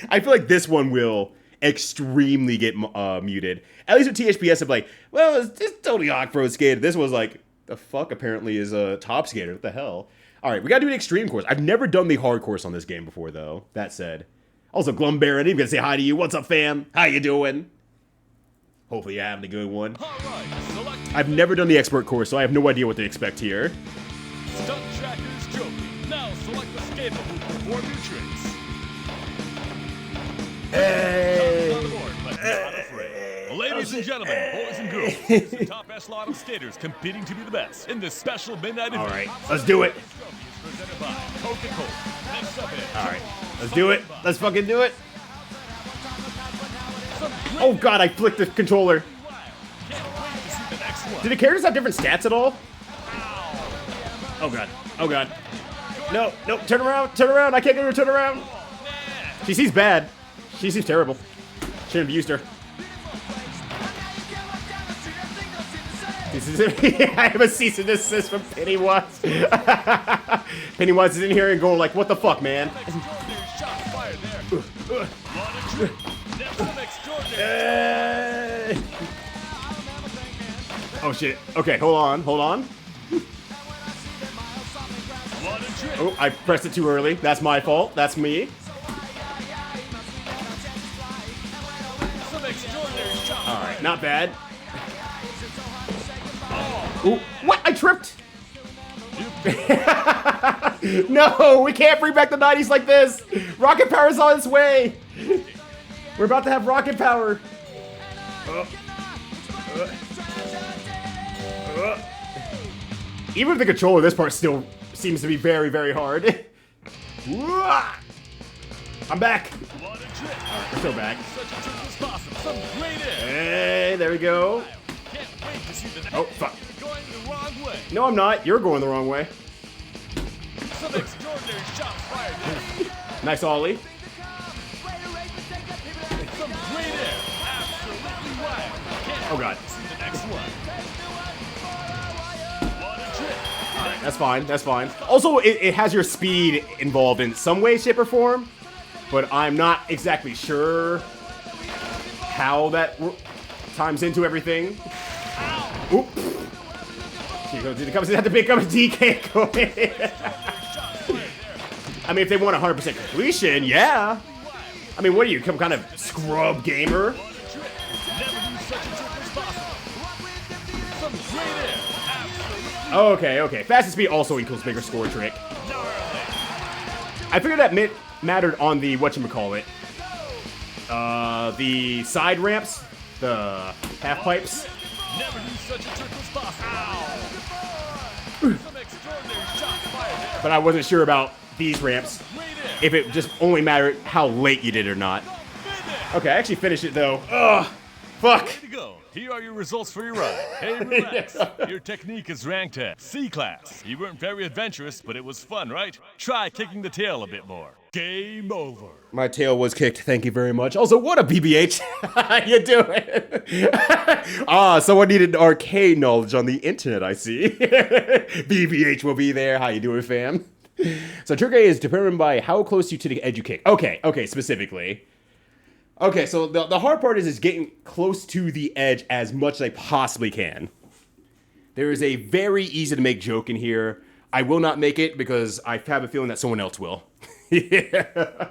I feel like this one will extremely get muted. At least with THPS, I'm like, well, it's totally off-road skater. This was like, the fuck apparently is a top skater. What the hell? All right, we got to do an extreme course. I've never done the hard course on this game before, though. That said. Also, Glum Baron, I'm gonna say hi to you. What's up, fam? How you doing? Hopefully you're having a good one. I've never done the expert course, so I have no idea what to expect here. Stunt Tracker's Trophy. Now select the skater who performed your tricks. Hey! On the board, but not afraid. Ladies and gentlemen, boys and girls, it's the top echelon of skaters competing to be the best in this special midnight event. All right, let's do it. Presented by Coca-Cola. Next up is All right, let's do it. Let's fucking do it. Oh god, I flicked the controller. Do the characters have different stats at all? Oh god. Oh god. No, no, turn around, turn around. I can't get her to turn around. She seems bad. She seems terrible. Shouldn't have used her. This is I have a cease and desist from Pennywise. Pennywise is in here and going like, what the fuck, man? Oh shit. Okay, hold on, hold on. Oh, I pressed it too early. That's my fault. That's me. Not bad. Ooh, what? I tripped. No, we can't bring back the 90s like this. Rocket power's on its way. We're about to have rocket power. Even with the controller, this part still seems to be very, very hard. I'm back. We're still back. Hey, there we go. Oh, fuck. No, I'm not. You're going the wrong way. Nice ollie. Oh, God. Alright, that's fine. That's fine. Also, it has your speed involved in some way, shape, or form. But I'm not exactly sure how that times into everything. Oop. It comes have to become a DK going. I mean, if they want 100% completion, yeah. I mean, what are you, some kind of scrub gamer? Okay. Fastest speed also equals bigger score trick. I figured that mattered on the whatchamacallit. The side ramps, the half pipes. Never knew such a trick was possible. But I wasn't sure about these ramps. If it just only mattered how late you did or not. Okay, I actually finished it though. Ugh, fuck. Way to go. Here are your results for your ride. Hey, relax. Your technique is ranked at C class. You weren't very adventurous, but it was fun, right? Try kicking the tail a bit more. Game over. My tail was kicked, thank you very much. Also, what a BBH. How you doing? Someone needed arcade knowledge on the internet, I see. BBH will be there. How you doing, fam? So trick A is determined by how close you to the edge you kick. Okay, specifically. Okay, so the hard part is getting close to the edge as much as I possibly can. There is a very easy to make joke in here. I will not make it because I have a feeling that someone else will. Yeah.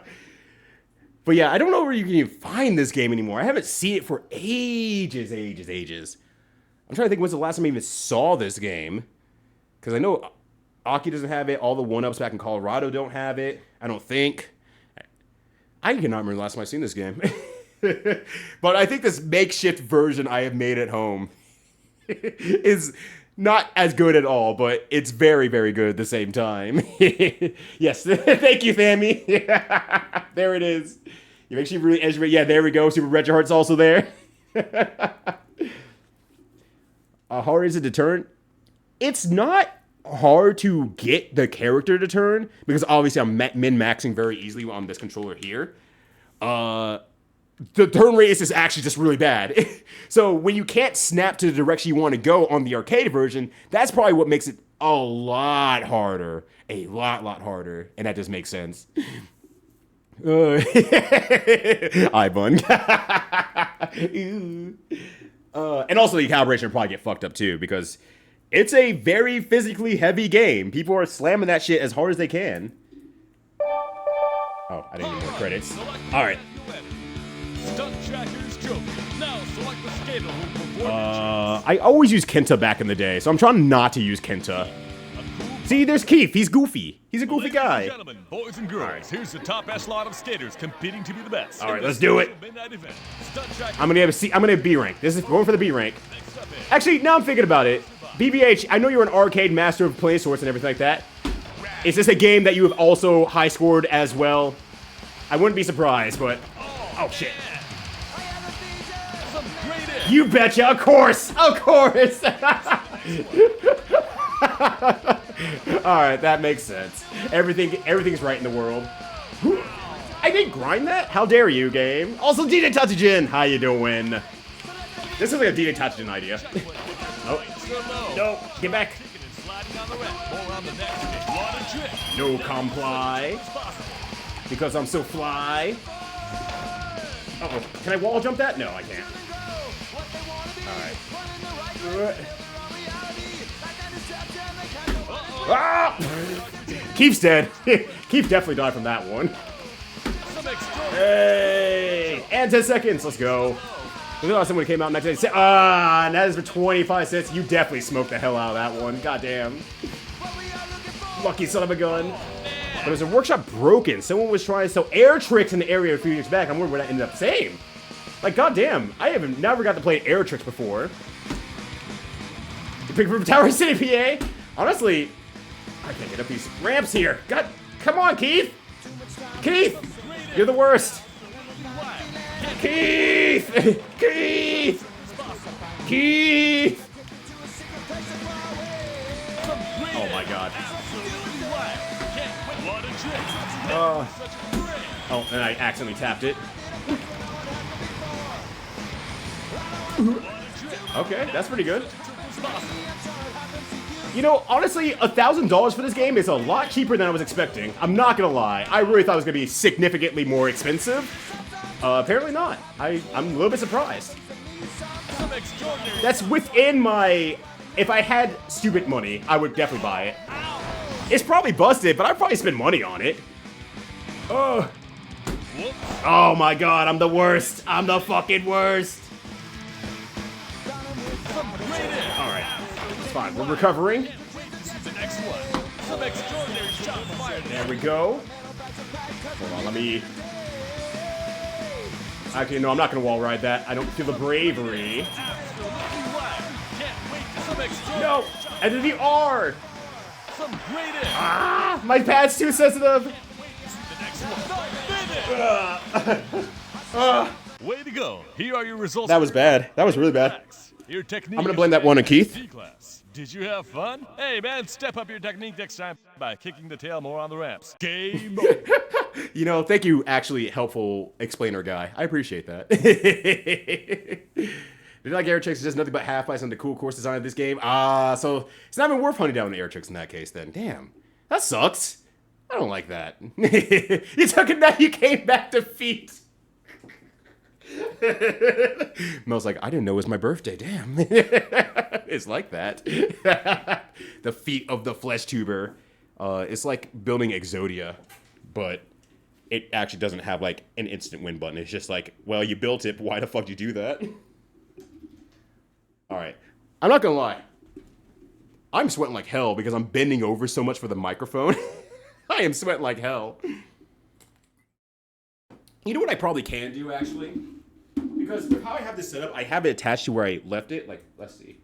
But yeah, I don't know where you can even find this game anymore. I haven't seen it for ages. I'm trying to think when's the last time I even saw this game. Because I know Aki doesn't have it. All the 1-ups back in Colorado don't have it. I don't think. I cannot remember the last time I've seen this game. But I think this makeshift version I have made at home is not as good at all, but it's very, very good at the same time. Yes, thank you, Fammy. There it is. You make sure you really edge. Yeah, there we go. Super Retro Heart's also there. How hard is it to turn? It's not hard to get the character to turn because obviously I'm min-maxing very easily on this controller here. The turn radius is actually just really bad. So when you can't snap to the direction you want to go on the arcade version, that's probably what makes it a lot harder. A lot harder. And that just makes sense. I bun. And also the calibration will probably get fucked up too because it's a very physically heavy game. People are slamming that shit as hard as they can. Oh, I didn't get more credits. All right. Stunt Tracker's Joker. Now select the skater who performed I always used Kenta back in the day, so I'm trying not to use Kenta. See, there's Keith. He's goofy. He's a goofy guy. Gentlemen, boys and girls, here's the top echelon of skaters competing to be the best. All right, let's do it. I'm gonna have a C. I'm gonna have B rank. This is going for the B rank. Actually, now I'm thinking about it. BBH, I know you're an arcade master of play sorts and everything like that. Is this a game that you have also high scored as well? I wouldn't be surprised, but oh shit. You betcha, of course. Alright, that makes sense. Everything's right in the world. I didn't grind that? How dare you, game? Also, DJ Tatsujin, how you doing? This is like a DJ Tatsujin idea. Oh. No, get back. No comply. Because I'm so fly. Uh-oh. Can I wall jump that? No, I can't. Alright. Ah! Keith's dead. Keith definitely died from that one. Hey! And 10 seconds. Let's go. Was the last time when it came out in 1996? Ah, and that is for 25 cents. You definitely smoked the hell out of that one. Goddamn. Lucky son of a gun. But there's a workshop broken. Someone was trying to sell air tricks in the area a few years back. I'm wondering where that ended up. Same. Like, goddamn. I have never got to play air tricks before. You pick from Tower City, PA? Honestly, I can't get up these ramps here. God, come on, Keith. Keith, you're the worst. Keith! Keith! Keith! Oh my god. Oh, and I accidentally tapped it. Okay, that's pretty good. You know, honestly, $1,000 for this game is a lot cheaper than I was expecting. I'm not gonna lie. I really thought it was gonna be significantly more expensive. Apparently not. I'm a little bit surprised. That's within my... If I had stupid money, I would definitely buy it. It's probably busted, but I'd probably spend money on it. Oh my god, I'm the worst. I'm the fucking worst. Alright, it's fine. We're recovering. There we go. Hold on, let me... Actually, no, I'm not gonna wall ride that. I don't feel the bravery. No! And then the R! Ah! My pad's too sensitive! Way to go. Here are your results. That was bad. That was really bad. Your technique. I'm gonna blame that one on Keith. C-class. Did you have fun? Hey man, step up your technique next time by kicking the tail more on the ramps. Game over. You know, thank you, actually helpful explainer guy. I appreciate that. Did like air tricks is just nothing but half bites on the cool course design of this game? So it's not even worth hunting down the air tricks in that case then. Damn. That sucks. I don't like that. You took it now, you came back to feet. Mel's like, I didn't know it was my birthday, damn. It's like that. The feet of the flesh tuber. It's like building Exodia, but it actually doesn't have like an instant win button. It's just like, well, you built it, but why the fuck did you do that? Alright. I'm not gonna lie. I'm sweating like hell because I'm bending over so much for the microphone. I am sweating like hell. You know what I probably can do, actually? Because with how I have this set up, I have it attached to where I left it. Like, let's see.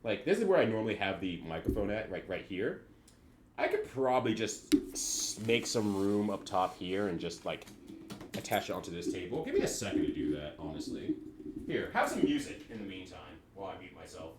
Like, this is where I normally have the microphone at, right here. I could probably just make some room up top here and just, like, attach it onto this table. Give me a second to do that, honestly. Here, have some music in the meantime while I mute myself.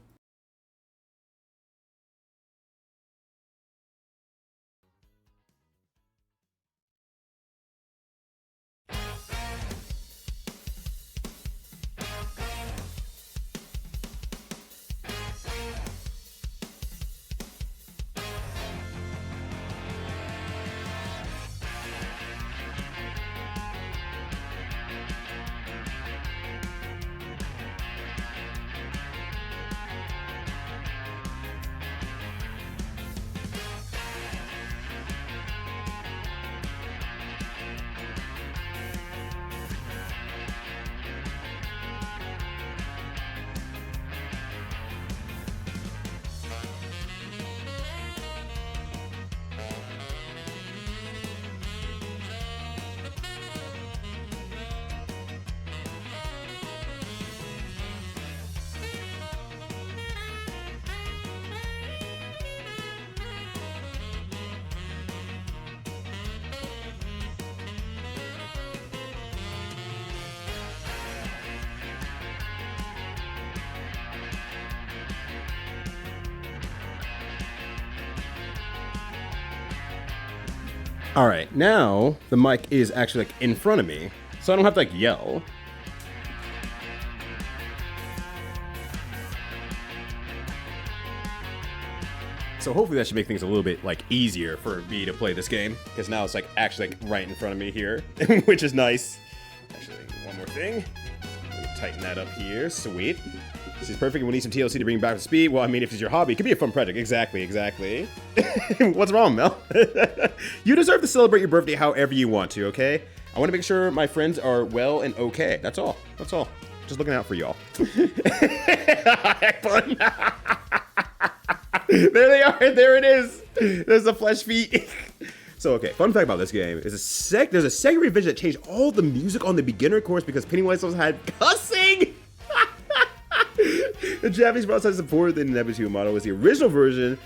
All right, now the mic is actually like in front of me, so I don't have to like yell. So hopefully that should make things a little bit like easier for me to play this game, because now it's like actually like right in front of me here, which is nice. Actually, one more thing. Let me tighten that up here. Sweet. This is perfect. We need some TLC to bring you back to speed. Well, I mean, if it's your hobby, it could be a fun project. Exactly. What's wrong, Mel? You deserve to celebrate your birthday however you want to, okay? I want to make sure my friends are well and okay. That's all. Just looking out for y'all. Heck fun. There they are. There it is. There's the flesh feet. So, okay, fun fact about this game is there's a second revision that changed all the music on the beginner course because Pennywise also had cussing. The Japanese broadside support in the Nebutu model was the original version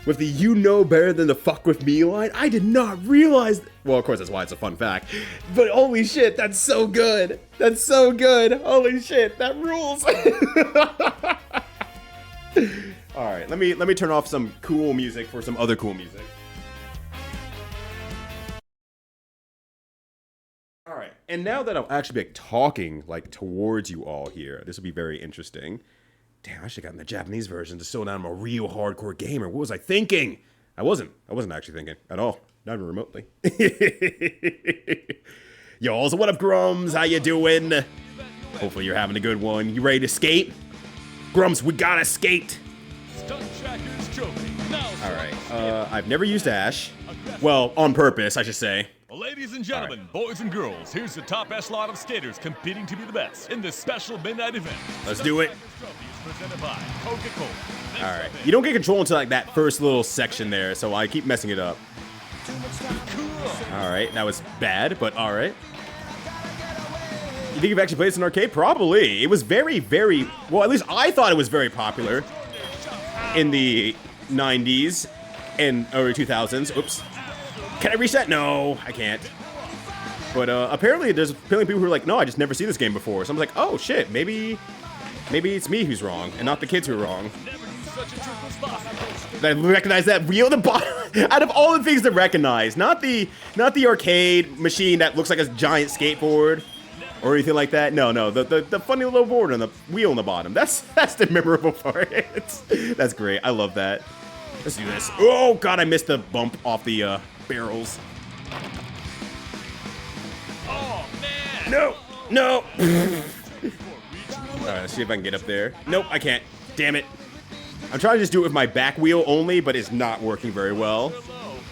with the "you know better than to fuck with me" line. I did not realize. Well, of course, that's why it's a fun fact. But holy shit, that's so good. That's so good. Holy shit, that rules. All right, let me turn off some cool music for some other cool music. All right, and now that I'll actually be talking like towards you all here, this will be very interesting. Damn, I should have gotten the Japanese version to slow down. I'm a real hardcore gamer. What was I thinking? I wasn't actually thinking at all. Not even remotely. Yo, so what up, Grums? How you doing? Hopefully you're having a good one. You ready to skate? Grums, we gotta skate. All right. I've never used Ash. Well, on purpose, I should say. Ladies and gentlemen, boys and girls, here's the top echelon of skaters competing to be the best in this special midnight event. Let's do it. Presented by Coca-Cola. All right. You don't get control until like that first little section there, so I keep messing it up. All right. That was bad, but all right. You think you've actually played this in arcade? Probably. It was very, very, well, at least I thought it was very popular in the 90s and early 2000s. Oops. Can I reach that? No, I can't. But apparently there's people who are like, no, I just never seen this game before. So I'm like, oh shit, maybe it's me who's wrong and not the kids who are wrong. I recognize that wheel at the bottom. Out of all the things to recognize, not the arcade machine that looks like a giant skateboard or anything like that. No, the funny little board on the wheel on the bottom. That's the memorable part. That's great. I love that. Let's do this. Oh god, I missed the bump off the barrels. Oh, man. No. Alright, let's see if I can get up there. Nope, I can't. Damn it. I'm trying to just do it with my back wheel only, but it's not working very well.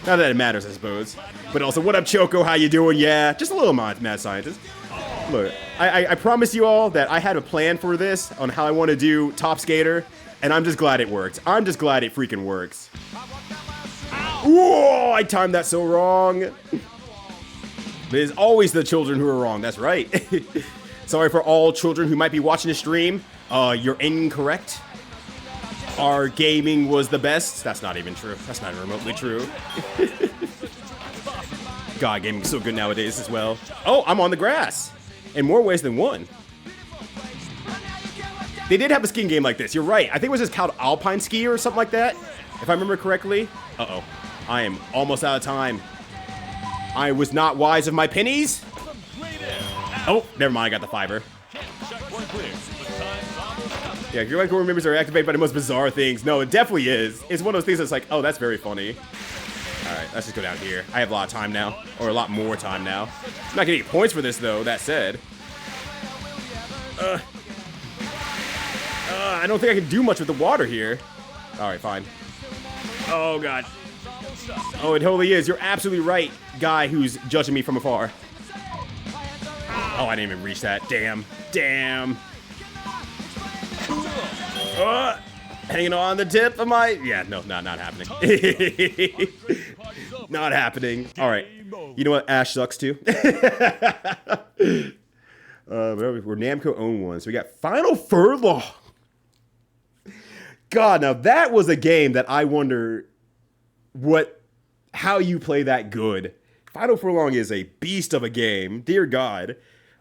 Not that it matters, I suppose. But also, what up, Choco? How you doing? Yeah, just a little mad scientist. Look, I promise you all that I had a plan for this on how I want to do Top Skater, and I'm just glad it worked. I'm just glad it freaking works. Whoa, I timed that so wrong. But it's always the children who are wrong, that's right. Sorry for all children who might be watching the stream. You're incorrect. Our gaming was the best. That's not even true. That's not even remotely true. God, gaming's so good nowadays as well. Oh, I'm on the grass. In more ways than one. They did have a skiing game like this. You're right. I think it was just called Alpine Ski or something like that. If I remember correctly. Uh-oh. I am almost out of time. I was not wise of my pennies. Oh, never mind. I got the fiber. Yeah, if you're like who remembers are activated by the most bizarre things. No, it definitely is. It's one of those things that's like, oh, that's very funny. All right, let's just go down here. I have a lot of time now, or a lot more time now. I'm not getting points for this, though, that said. I don't think I can do much with the water here. All right, fine. Oh, God. Oh, it totally is. You're absolutely right, guy who's judging me from afar. Oh, I didn't even reach that. Damn. Hanging on the tip of my... Yeah, no, not happening. Not happening. All right. You know what? Ash sucks, too. We're Namco own one. So we got Final Furlong. God, now that was a game that I wonder how you play that good. Final Furlong is a beast of a game. Dear God.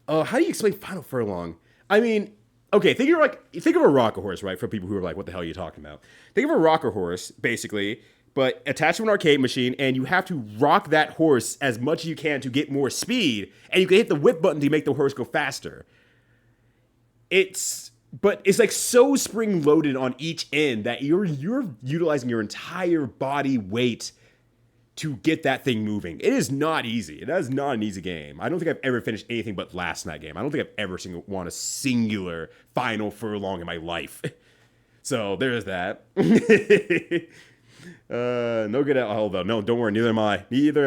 How do you explain Final Furlong? I mean... Okay, think of a rocker horse, right? For people who are like, what the hell are you talking about? Think of a rocker horse, basically, but attached to an arcade machine, and you have to rock that horse as much as you can to get more speed, and you can hit the whip button to make the horse go faster. But it's like so spring-loaded on each end that you're utilizing your entire body weight to get that thing moving. It is not easy. That is not an easy game. I don't think I've ever finished anything but last in that game. I don't think I've ever won a singular Final Furlong in my life. So there's that. No good alcohol though. No, don't worry. Neither am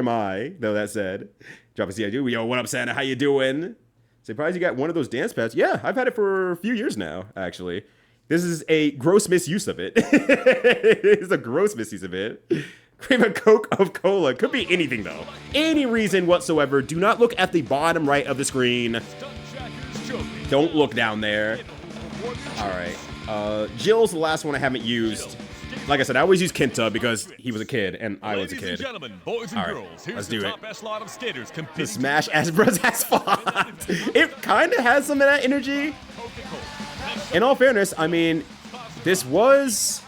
I. Though that said, drop a CID. Yo, what up, Santa? How you doing? Surprised you got one of those dance pads. Yeah, I've had it for a few years now, actually. This is a gross misuse of it. It's a gross misuse of it. Crave a Coke of Cola. Could be anything, though. Any reason whatsoever. Do not look at the bottom right of the screen. Don't look down there. All right. Jill's the last one I haven't used. Like I said, I always use Kenta because he was a kid and I was a kid. Ladies and gentlemen, boys and All right, girls, here's let's the do it. top echelon of skaters The competing. Smash Bros. Asphalt. It kind of has some of that energy. In all fairness, I mean, this was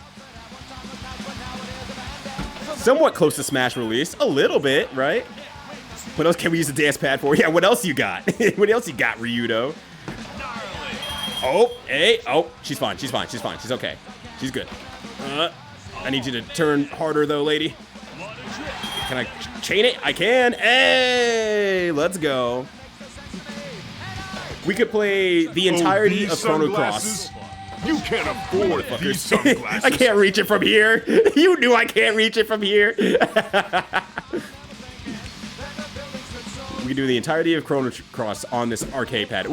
somewhat close to Smash release. A little bit, right? What else can we use the dance pad for? Yeah, what else you got? What else you got, Ryudo? Oh, hey, oh, she's fine, she's fine, she's fine, she's okay. She's good. I need you to turn harder, though, lady. Can I chain it? I can. Hey, let's go. We could play the entirety of Chrono Cross. You can't afford these sunglasses. I can't reach it from here. You knew I can't reach it from here. We can do the entirety of Chrono Cross on this arcade pad.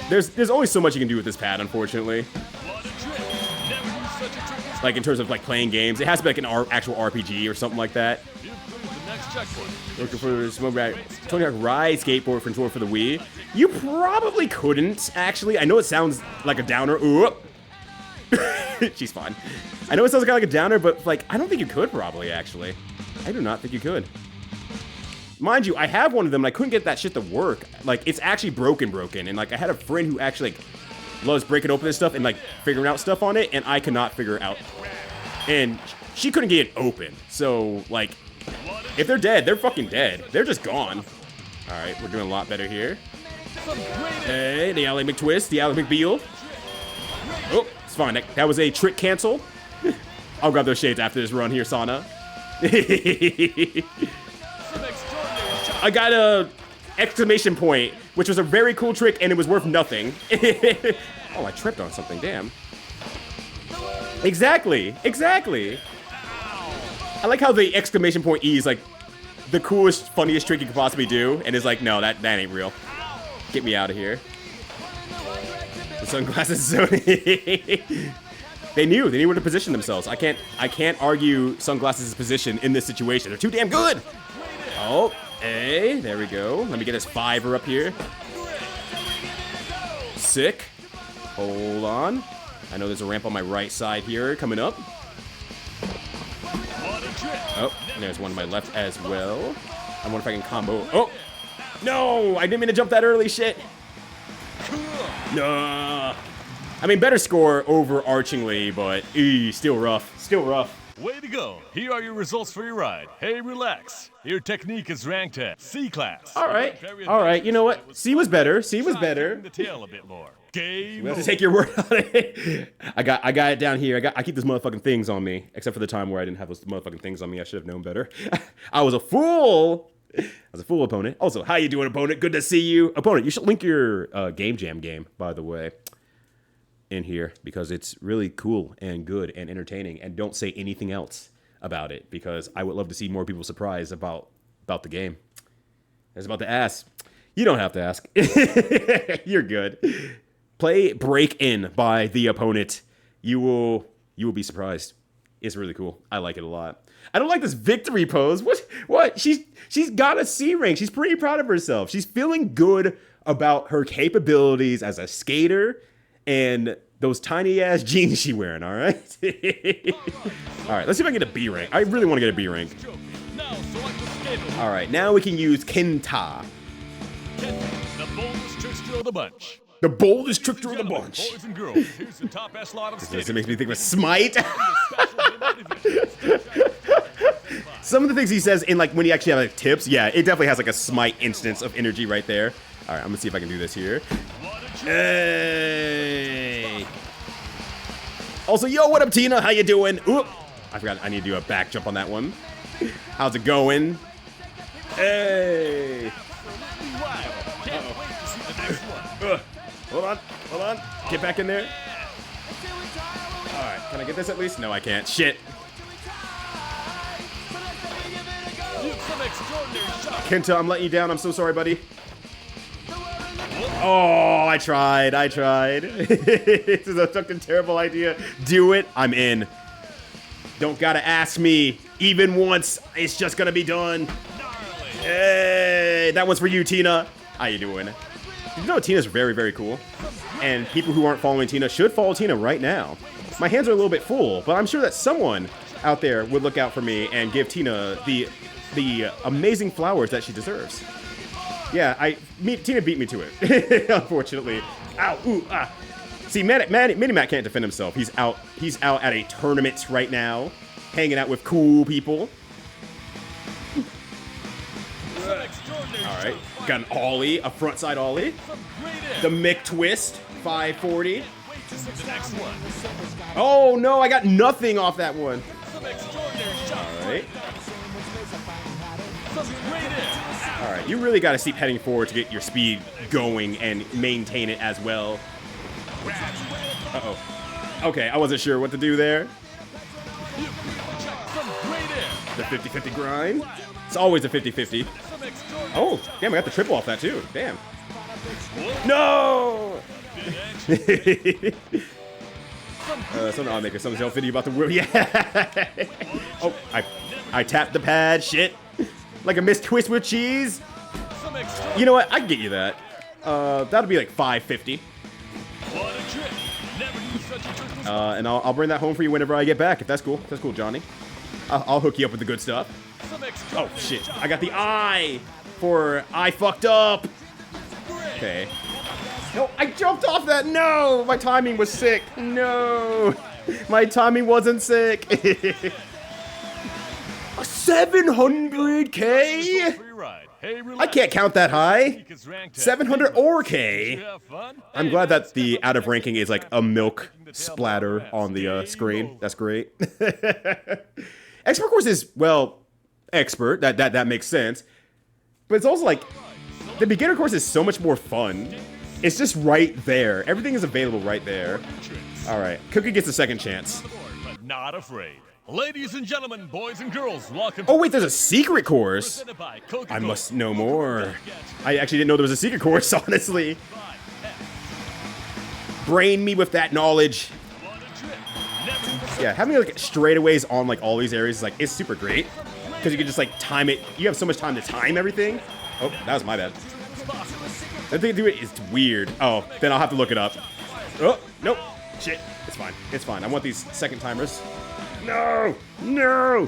There's only so much you can do with this pad, unfortunately. Like in terms of like playing games, it has to be like an actual RPG or something like that. Looking for Smoke Rat, Tony Hawk Ride skateboard controller for the Wii. You probably couldn't, actually. I know it sounds like a downer. Ooh. She's fine. I know it sounds kind of like a downer, but like I don't think you could probably, actually. I do not think you could. Mind you, I have one of them and I couldn't get that shit to work. Like, it's actually broken. And like, I had a friend who actually like loves breaking open this stuff and like figuring out stuff on it, and I could not figure it out. And she couldn't get it open. So, like, if they're dead, they're fucking dead. They're just gone. All right, we're doing a lot better here. Hey, the Ally McTwist, the Ally McBeal. Oh, it's fine. That was a trick cancel. I'll grab those shades after this run here, Sana. I got a exclamation point, which was a very cool trick, and it was worth nothing. Oh, I tripped on something, damn. Exactly. I like how the exclamation point E is like the coolest, funniest trick you could possibly do, and is like, no, that ain't real. Get me out of here. The sunglasses zone. They knew where to position themselves. I can't argue Sunglasses' position in this situation. They're too damn good. Oh. Hey, there we go. Let me get this fiver up here. Sick. Hold on. I know there's a ramp on my right side here coming up. Oh, and there's one on my left as well. I wonder if I can combo. Oh! No! I didn't mean to jump that early, shit. No. I mean, better score overarchingly, but still rough. Still rough. Way to go. Here are your results for your ride. Hey, relax. Your technique is ranked at C class. All right. You know what? C was better. C was better. The tail a bit more. Game. We have to take your word on it. I got it down here. I keep those motherfucking things on me, except for the time where I didn't have those motherfucking things on me. I should have known better. I was a fool. Opponent. Also, how you doing, opponent? Good to see you, opponent. You should link your Game Jam game, by the way, in here, because it's really cool and good and entertaining. And don't say anything else about it, because I would love to see more people surprised about the game. I was about to ask. You don't have to ask. You're good. Play Break In by The Opponent. You will be surprised. It's really cool. I like it a lot. I don't like this victory pose. What? She's got a C rank. She's pretty proud of herself. She's feeling good about her capabilities as a skater and those tiny ass jeans she wearing, all right? All right, let's see if I can get a B rank. I really want to get a B rank. All right, now we can use Kenta. The boldest trickster of the bunch. The boldest trickster of the bunch. Boys and girls, here's the top echelon of skaters. This makes me think of Smite. Some of the things he says in like when he actually has like tips, yeah, it definitely has like a Smite instance of energy right there. All right, I'm gonna see if I can do this here. Hey. Also, yo, what up, Tina? How you doing? Oop. I forgot I need to do a back jump on that one. How's it going? Hey. Hold on. Get back in there. All right, can I get this at least? No, I can't. Shit. Some extraordinary shots. Kenta, I'm letting you down. I'm so sorry, buddy. Oh, I tried. This is a fucking terrible idea. Do it. I'm in. Don't gotta ask me. Even once, it's just gonna be done. Hey, that one's for you, Tina. How you doing? You know Tina's very, very cool. And people who aren't following Tina should follow Tina right now. My hands are a little bit full, but I'm sure that someone out there would look out for me and give Tina the amazing flowers that she deserves. Yeah, Tina beat me to it, unfortunately. Ow, ooh, ah. See, Mini-Matt can't defend himself. He's out at a tournament right now, hanging out with cool people. All right, got an ollie, a frontside ollie. The Mick twist, 540. Oh no, I got nothing off that one. All right. All right, you really got to keep heading forward to get your speed going and maintain it as well. Uh-oh. Okay, I wasn't sure what to do there. The 50-50 grind. It's always a 50-50. Oh, damn, I got the triple off that too. Damn. No! Something I'll make a something else video about the world. Yeah. Oh, I tapped the pad. Shit. Like a missed twist with cheese. You know what? I can get you that. That'll be like 550. And I'll bring that home for you whenever I get back. If that's cool. That's cool, Johnny. I'll hook you up with the good stuff. Oh shit! I got the I for I fucked up. Okay. No, I jumped off that. No, my timing was sick. No, my timing wasn't sick. 700K? I can't count that high. 700 or K. I'm glad that the out of ranking is like a milk splatter on the screen. That's great. Expert course is, well, expert. That makes sense. But it's also like the beginner course is so much more fun. It's just right there. Everything is available right there. All right, Cookie gets a second chance. But not afraid. Ladies and gentlemen, boys and girls, welcome. Oh wait, there's a secret course. I must know more. I actually didn't know there was a secret course, honestly. Brain me with that knowledge. Yeah, having like straightaways on like all these areas is like it's super great because you can just like time it. You have so much time to time everything. Oh, that was my bad. The thing to do it is weird. Oh, then I'll have to look it up. Oh, nope. Shit. It's fine. It's fine. I want these second timers. No! No!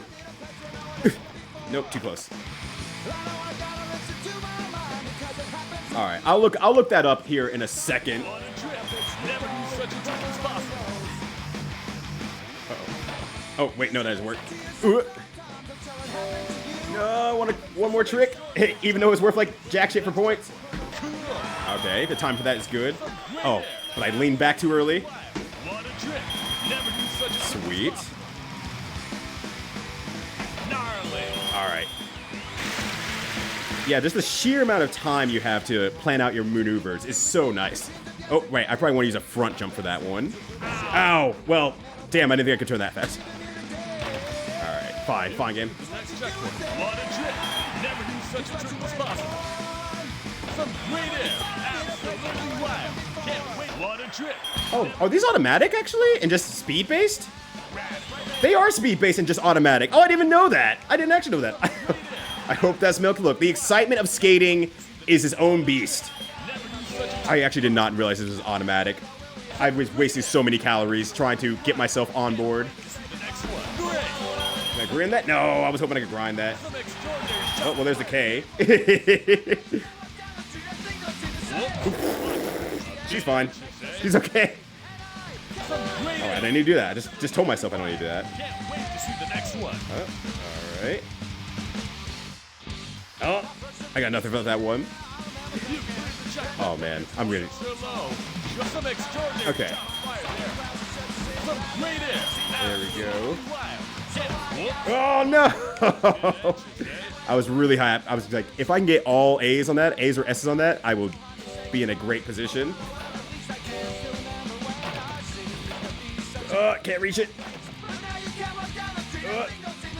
Nope, too close. All right, I'll look that up here in a second. Uh-oh. Oh wait, no, that doesn't work. No, I want one more trick. Hey, even though it's worth like jack shit for points. Okay, the time for that is good. Oh, but I leaned back too early. Sweet. Alright. Yeah, just the sheer amount of time you have to plan out your maneuvers is so nice. Oh, wait, I probably want to use a front jump for that one. Ow! Well, damn, I didn't think I could turn that fast. Alright, fine game. Oh, are these automatic actually? And just speed-based? They are speed-based and just automatic. Oh, I didn't even know that. I didn't actually know that. I hope that's milk. Look, the excitement of skating is his own beast. I actually did not realize this was automatic. I was wasting so many calories trying to get myself on board. Can I grind that? No, I was hoping I could grind that. Oh, well, there's the K. She's fine. She's okay. Alright, I didn't need to do that. I just told myself I don't need to do that. Alright. Oh, I got nothing about that one. Oh man, I'm ready. Okay. There we go. Oh no! I was really high. I was like, if I can get all A's on that, A's or S's on that, I will be in a great position. Can't reach it.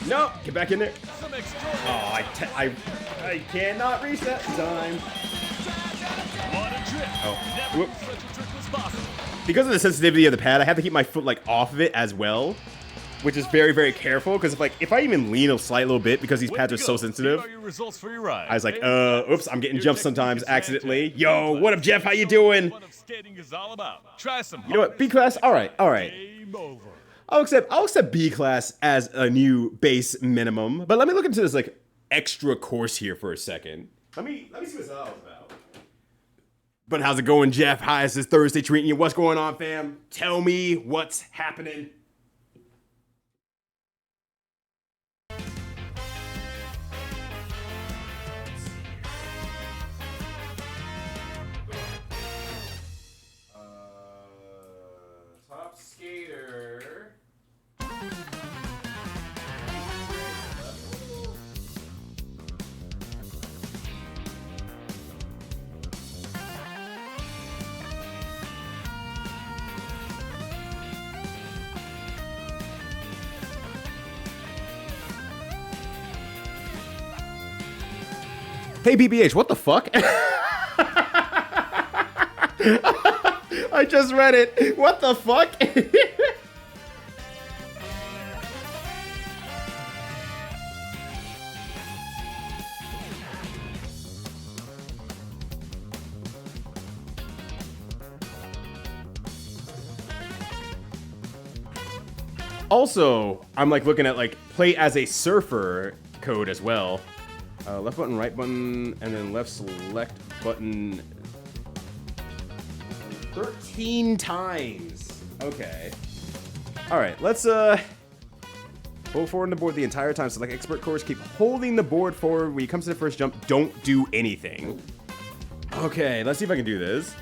No, get back in there. extraordinary. I cannot reset in time. What a trick. Oh. Never Whoop. knew such a trick was possible. Because of the sensitivity of the pad, I have to keep my foot like off of it as well, which is very, very careful. Because if I even lean a slight little bit, because these pads are so sensitive, Here are your results for your ride. I was like, Hey, oops, I'm getting your jumped technique sometimes is accidentally. fantastic. Yo, what up, Jeff? How you Show them doing? what skating is all about. Try some. You know what? B class. All right. Game over. I'll accept B class as a new base minimum. But let me look into this like extra course here for a second. Let me see what this all about. But how's it going, Jeff? Hi, this is Thursday treating you. What's going on, fam? Tell me what's happening. Top skater. Hey BBH, what the fuck? I just read it. What the fuck? Also, I'm like looking at like play as a surfer code as well. Left button, right button, and then left select button 13 times. Okay. All right, let's hold forward on the board the entire time. Select expert course. Keep holding the board forward. When you come to the first jump, don't do anything. Okay, let's see if I can do this.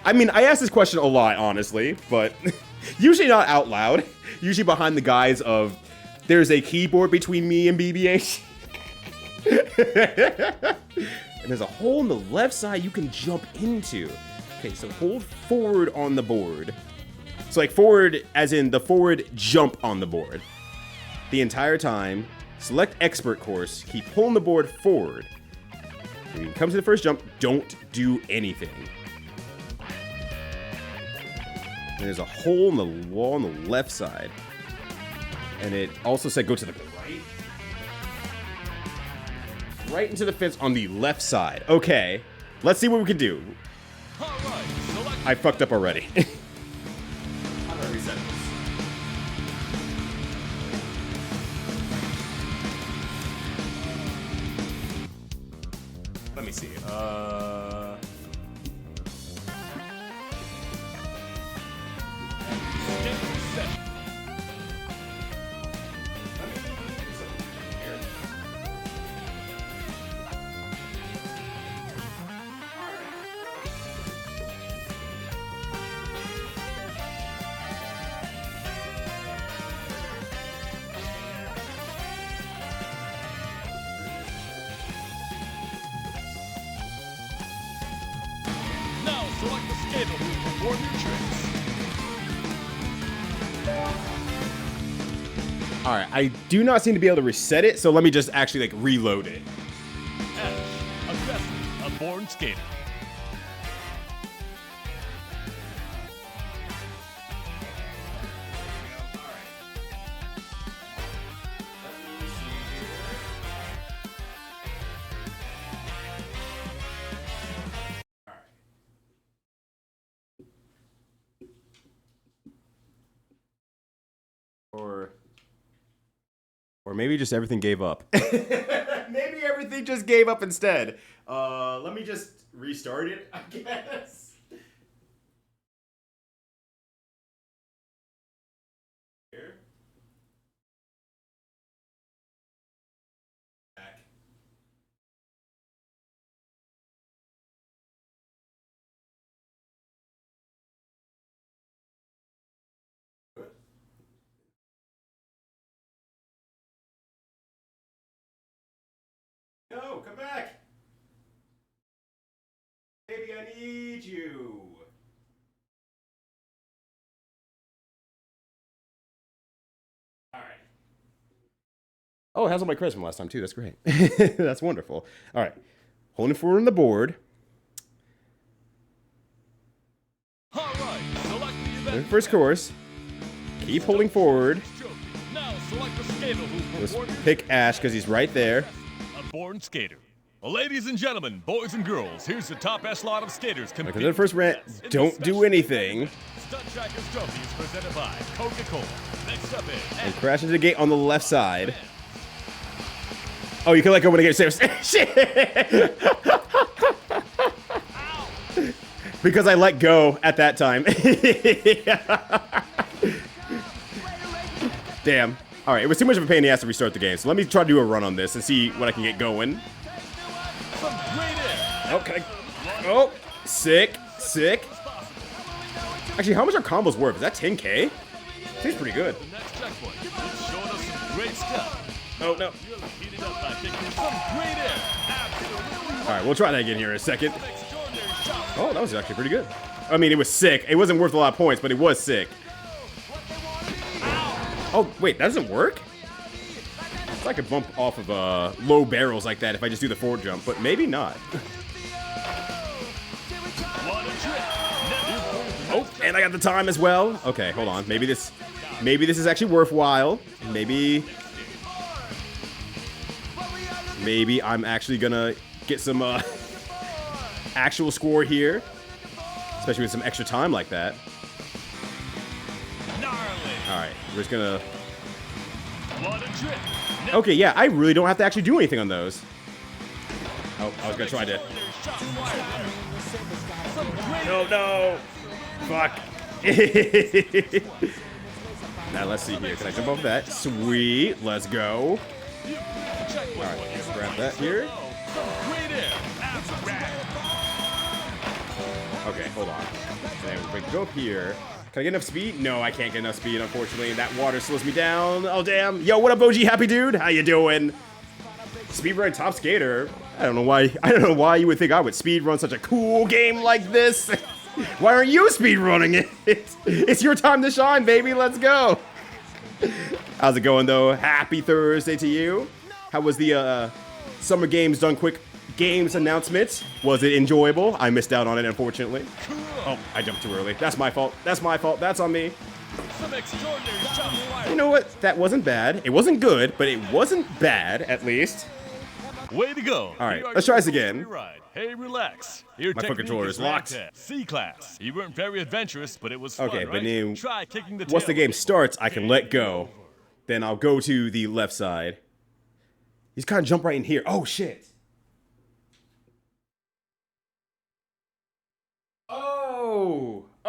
I mean, I ask this question a lot, honestly, but usually not out loud. Usually behind the guise of, there's a keyboard between me and BBH. And there's a hole in the left side you can jump into. Okay, so hold forward on the board. So like forward as in the forward jump on the board. The entire time, select expert course, keep pulling the board forward. When you come to the first jump, don't do anything. And there's a hole in the wall on the left side. And it also said go to the right. Right into the fence on the left side. Okay. Let's see what we can do. All right, select. I fucked up already. I'm gonna reset this. Let me see. Skating session. Let me do something here. Now select the skater who will perform your tricks. All right, I do not seem to be able to reset it, so let me just actually like reload it. Ash, aggressive, a born skater. Or maybe just everything gave up. Maybe everything just gave up instead. Let me just restart it, I guess. Here. Back. No, come back! Baby, I need you. Oh, it has all my credits from last time, too. That's great. That's wonderful. All right. Holding forward on the board. All right, select the event. First course. Keep holding forward. Now select the skater who Let's performed pick Ash because he's right there. a born skater. Well, ladies and gentlemen, boys and girls, here's the top echelon of skaters Because competing. the first rant, in don't the do special anything. Stunt Trackers Trophy is presented by Coca-Cola. Next up And is crash into the gate on the left side. Oh, you can let go when it gets stairs. Shit! Because I let go at that time. Damn. All right, it was too much of a pain in the ass to restart the game. So let me try to do a run on this and see what I can get going. some great air. Oh, can I? Oh, sick, sick. Actually, how much are combos worth? Is that 10K? Seems pretty good. The next checkpoint is showing us some great stuff. Oh, no. Really heated up by taking some great air. Absolutely All right, we'll try that again here in a second. extraordinary shot. Oh, that was actually pretty good. I mean, it was sick. It wasn't worth a lot of points, but it was sick. Oh, wait, that doesn't work? I could bump off of low barrels like that if I just do the forward jump, but maybe not. What a trick. Oh, and I got the time as well. Okay, hold on. Maybe this is actually worthwhile. Maybe I'm actually gonna get some actual score here, especially with some extra time like that. Gnarly. All right, we're just gonna. What a trick. Okay, yeah, I really don't have to actually do anything on those. Oh, I was gonna try to. No, no. Fuck. Now let's see here. Can I jump over that? Sweet. Let's go. All right, let's grab that here. Okay, hold on. And if we go up here, can I get enough speed? No, I can't get enough speed, unfortunately. That water slows me down. Oh, damn. Yo, what up, OG Happy Dude? How you doing? Speedrun top skater. I don't know why you would think I would speedrun such a cool game like this. Why aren't you speedrunning it? It's your time to shine, baby. Let's go. How's it going, though? Happy Thursday to you. How was the Summer Games Done Quick Games announcement? Was it enjoyable? I missed out on it, unfortunately. Oh, I jumped too early. That's my fault. That's my fault. That's on me. Some extraordinary shots fired. You know what? That wasn't bad. It wasn't good, but it wasn't bad, at least. Way to go. All right, Here are let's try your this again. free ride. Hey, relax. Your My foot technique controller is locked. ranked at C class. You weren't very adventurous, but it was fun, Okay, right? but then Try kicking the once the tail. game starts, I can let go. Then I'll go to the left side. He's kind of jump right in here. Oh, shit.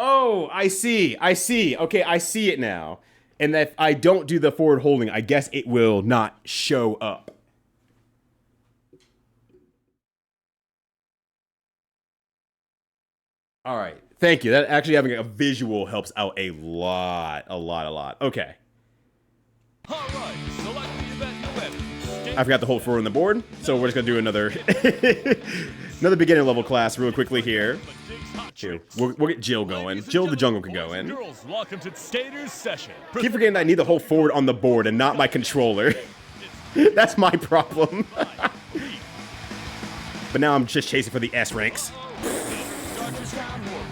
Oh, I see. Okay, I see it now. And if I don't do the forward holding, I guess it will not show up. All right. Thank you. That actually having a visual helps out a lot. Okay. All right, select the event you're in. I forgot to hold forward on the board, so we're just gonna do another another beginner level class real quickly here. Here, we'll get Jill going. Jill the Jungle can go in. Girls, welcome to Skaters Session. Keep forgetting that I need to hold forward on the board and not my controller. That's my problem. But now I'm just chasing for the S ranks.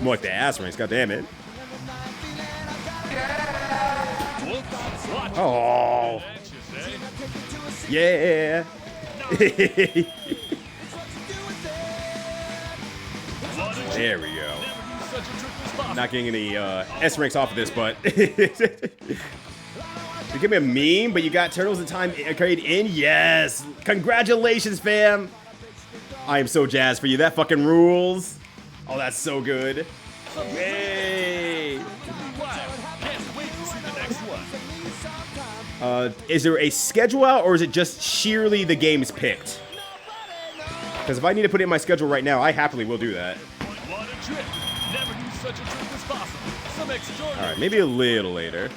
More like the ass ranks, god damn it. Oh. Yeah. There we go. Not getting any S ranks off of this, but you give me a meme, but you got Turtles in Time carried in. Yes, congratulations, fam. I am so jazzed for you. That fucking rules. Oh, that's so good. Hey. Is there a schedule out, or is it just sheerly the games picked? Because if I need to put it in my schedule right now, I happily will do that. Alright, maybe a little later.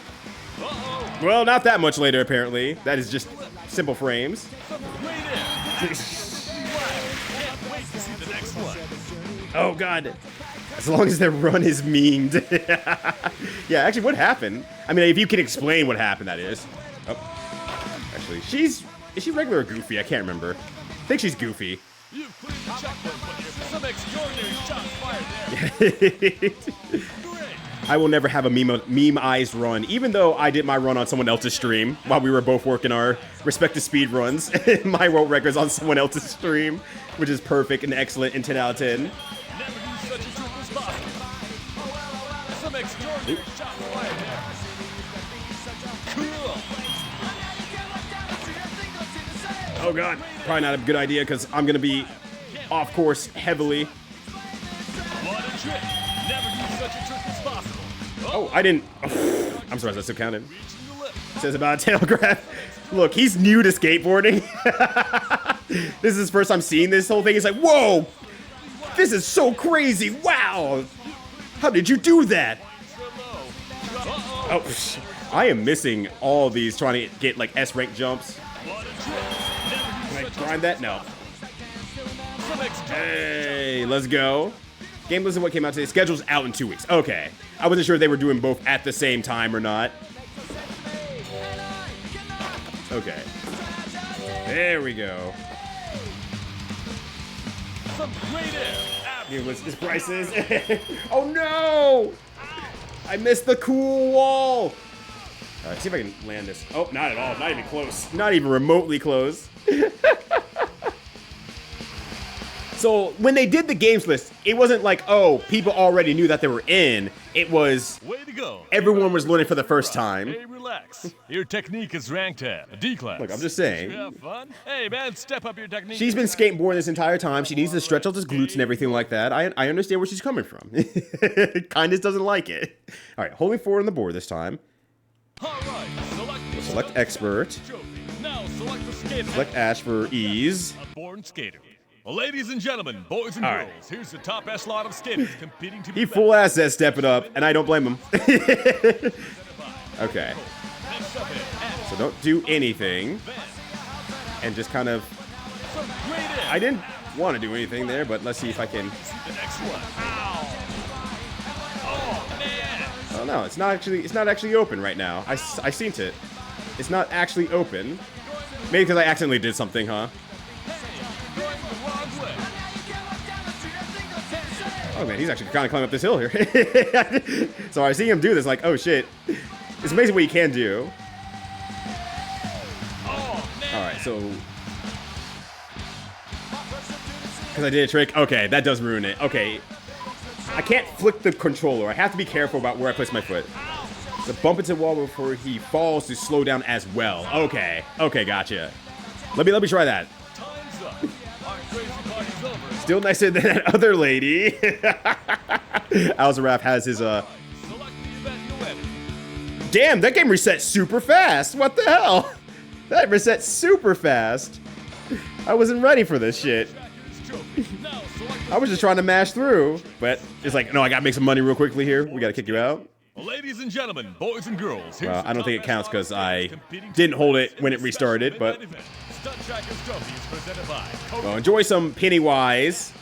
Well, not that much later, apparently. That is just simple frames. Oh, God. As long as their run is memed. Yeah, actually, what happened? I mean, if you can explain what happened, that is. Oh. Actually, she's Is she regular or goofy? I can't remember. I think she's goofy. You've cleared the checkpoint, but there's some extraordinary shots fired there. Great. I will never have a meme-ized run, even though I did my run on someone else's stream while we were both working our respective speed runs. My world record's on someone else's stream, which is perfect and excellent and 10 out of 10. Never knew such a trick was possible. Some extraordinary shots fired there. Cool. Oh god, probably not a good idea because I'm gonna be off course heavily. What a trick. Never knew such a trick was possible. Oh, I didn't. I'm surprised that still counted. Reaching the lip. Says about a tail grab. Look, he's new to skateboarding. This is his first time seeing this whole thing. He's like, whoa, this is so crazy. Wow. How did you do that? Oh, I am missing all these trying to get like S rank jumps. Can I grind that? No. Hey, let's go. Game List of what came out today. Schedule's out in 2 weeks. Okay. I wasn't sure if they were doing both at the same time or not. Okay. There we go. Some great air. Here was his prices. Oh no! I missed the cool wall. All right, see if I can land this. Oh, not at all. Not even close. Not even remotely close. So when they did the games list, it wasn't like, oh, people already knew that they were in. It was Way to go. everyone was learning for the first time. Hey, relax. Your technique is ranked at a D class. Look, I'm just saying. You have fun? Hey, man, step up your technique. She's been skateboarding this entire time. She needs to stretch out his glutes and everything like that. I understand where she's coming from. Kindness doesn't like it. All right, holding forward on the board this time. All right, Select expert. trophy. Now select the skater. Select Ash for ease. A born skater. Well, ladies and gentlemen, boys and All girls, right. here's the top echelon of skaters competing to be He full ass says step it up, and I don't blame him. Okay. Next up is Ash. So don't do anything. And just kind of... Some great air. I didn't want to do anything there, but let's see if I can... The next one. Ow. Oh, man. Oh no, it's not actually open right now. I seen it. It's not actually open. Maybe because I accidentally did something, huh? Going the wrong way. Oh man, he's actually kind of climbing up this hill here. So I see him do this, like, oh shit. It's amazing what he can do. Oh, man. All right, so because I did a trick. Okay, that does ruin it. Okay, I can't flick the controller. I have to be careful about where I place my foot. So bump into the wall before he falls to slow down as well. Okay, gotcha. Let me try that. Time's up. Our crazy party's over. Still nicer than that other lady. Alzaraf has his Select the event you're in. Damn, that game reset super fast. What the hell? That reset super fast. I wasn't ready for this shit. Now select I was just trying to mash through, but it's like, no, I gotta make some money real quickly here. We gotta kick you out. the... Ladies and gentlemen, boys and girls, here's Well, the I don't think top it counts echelon 'cause I competing to didn't hold be it when it in this restarted, special but- event. Stunt Trackers Trophy is presented by Well, enjoy some Pennywise.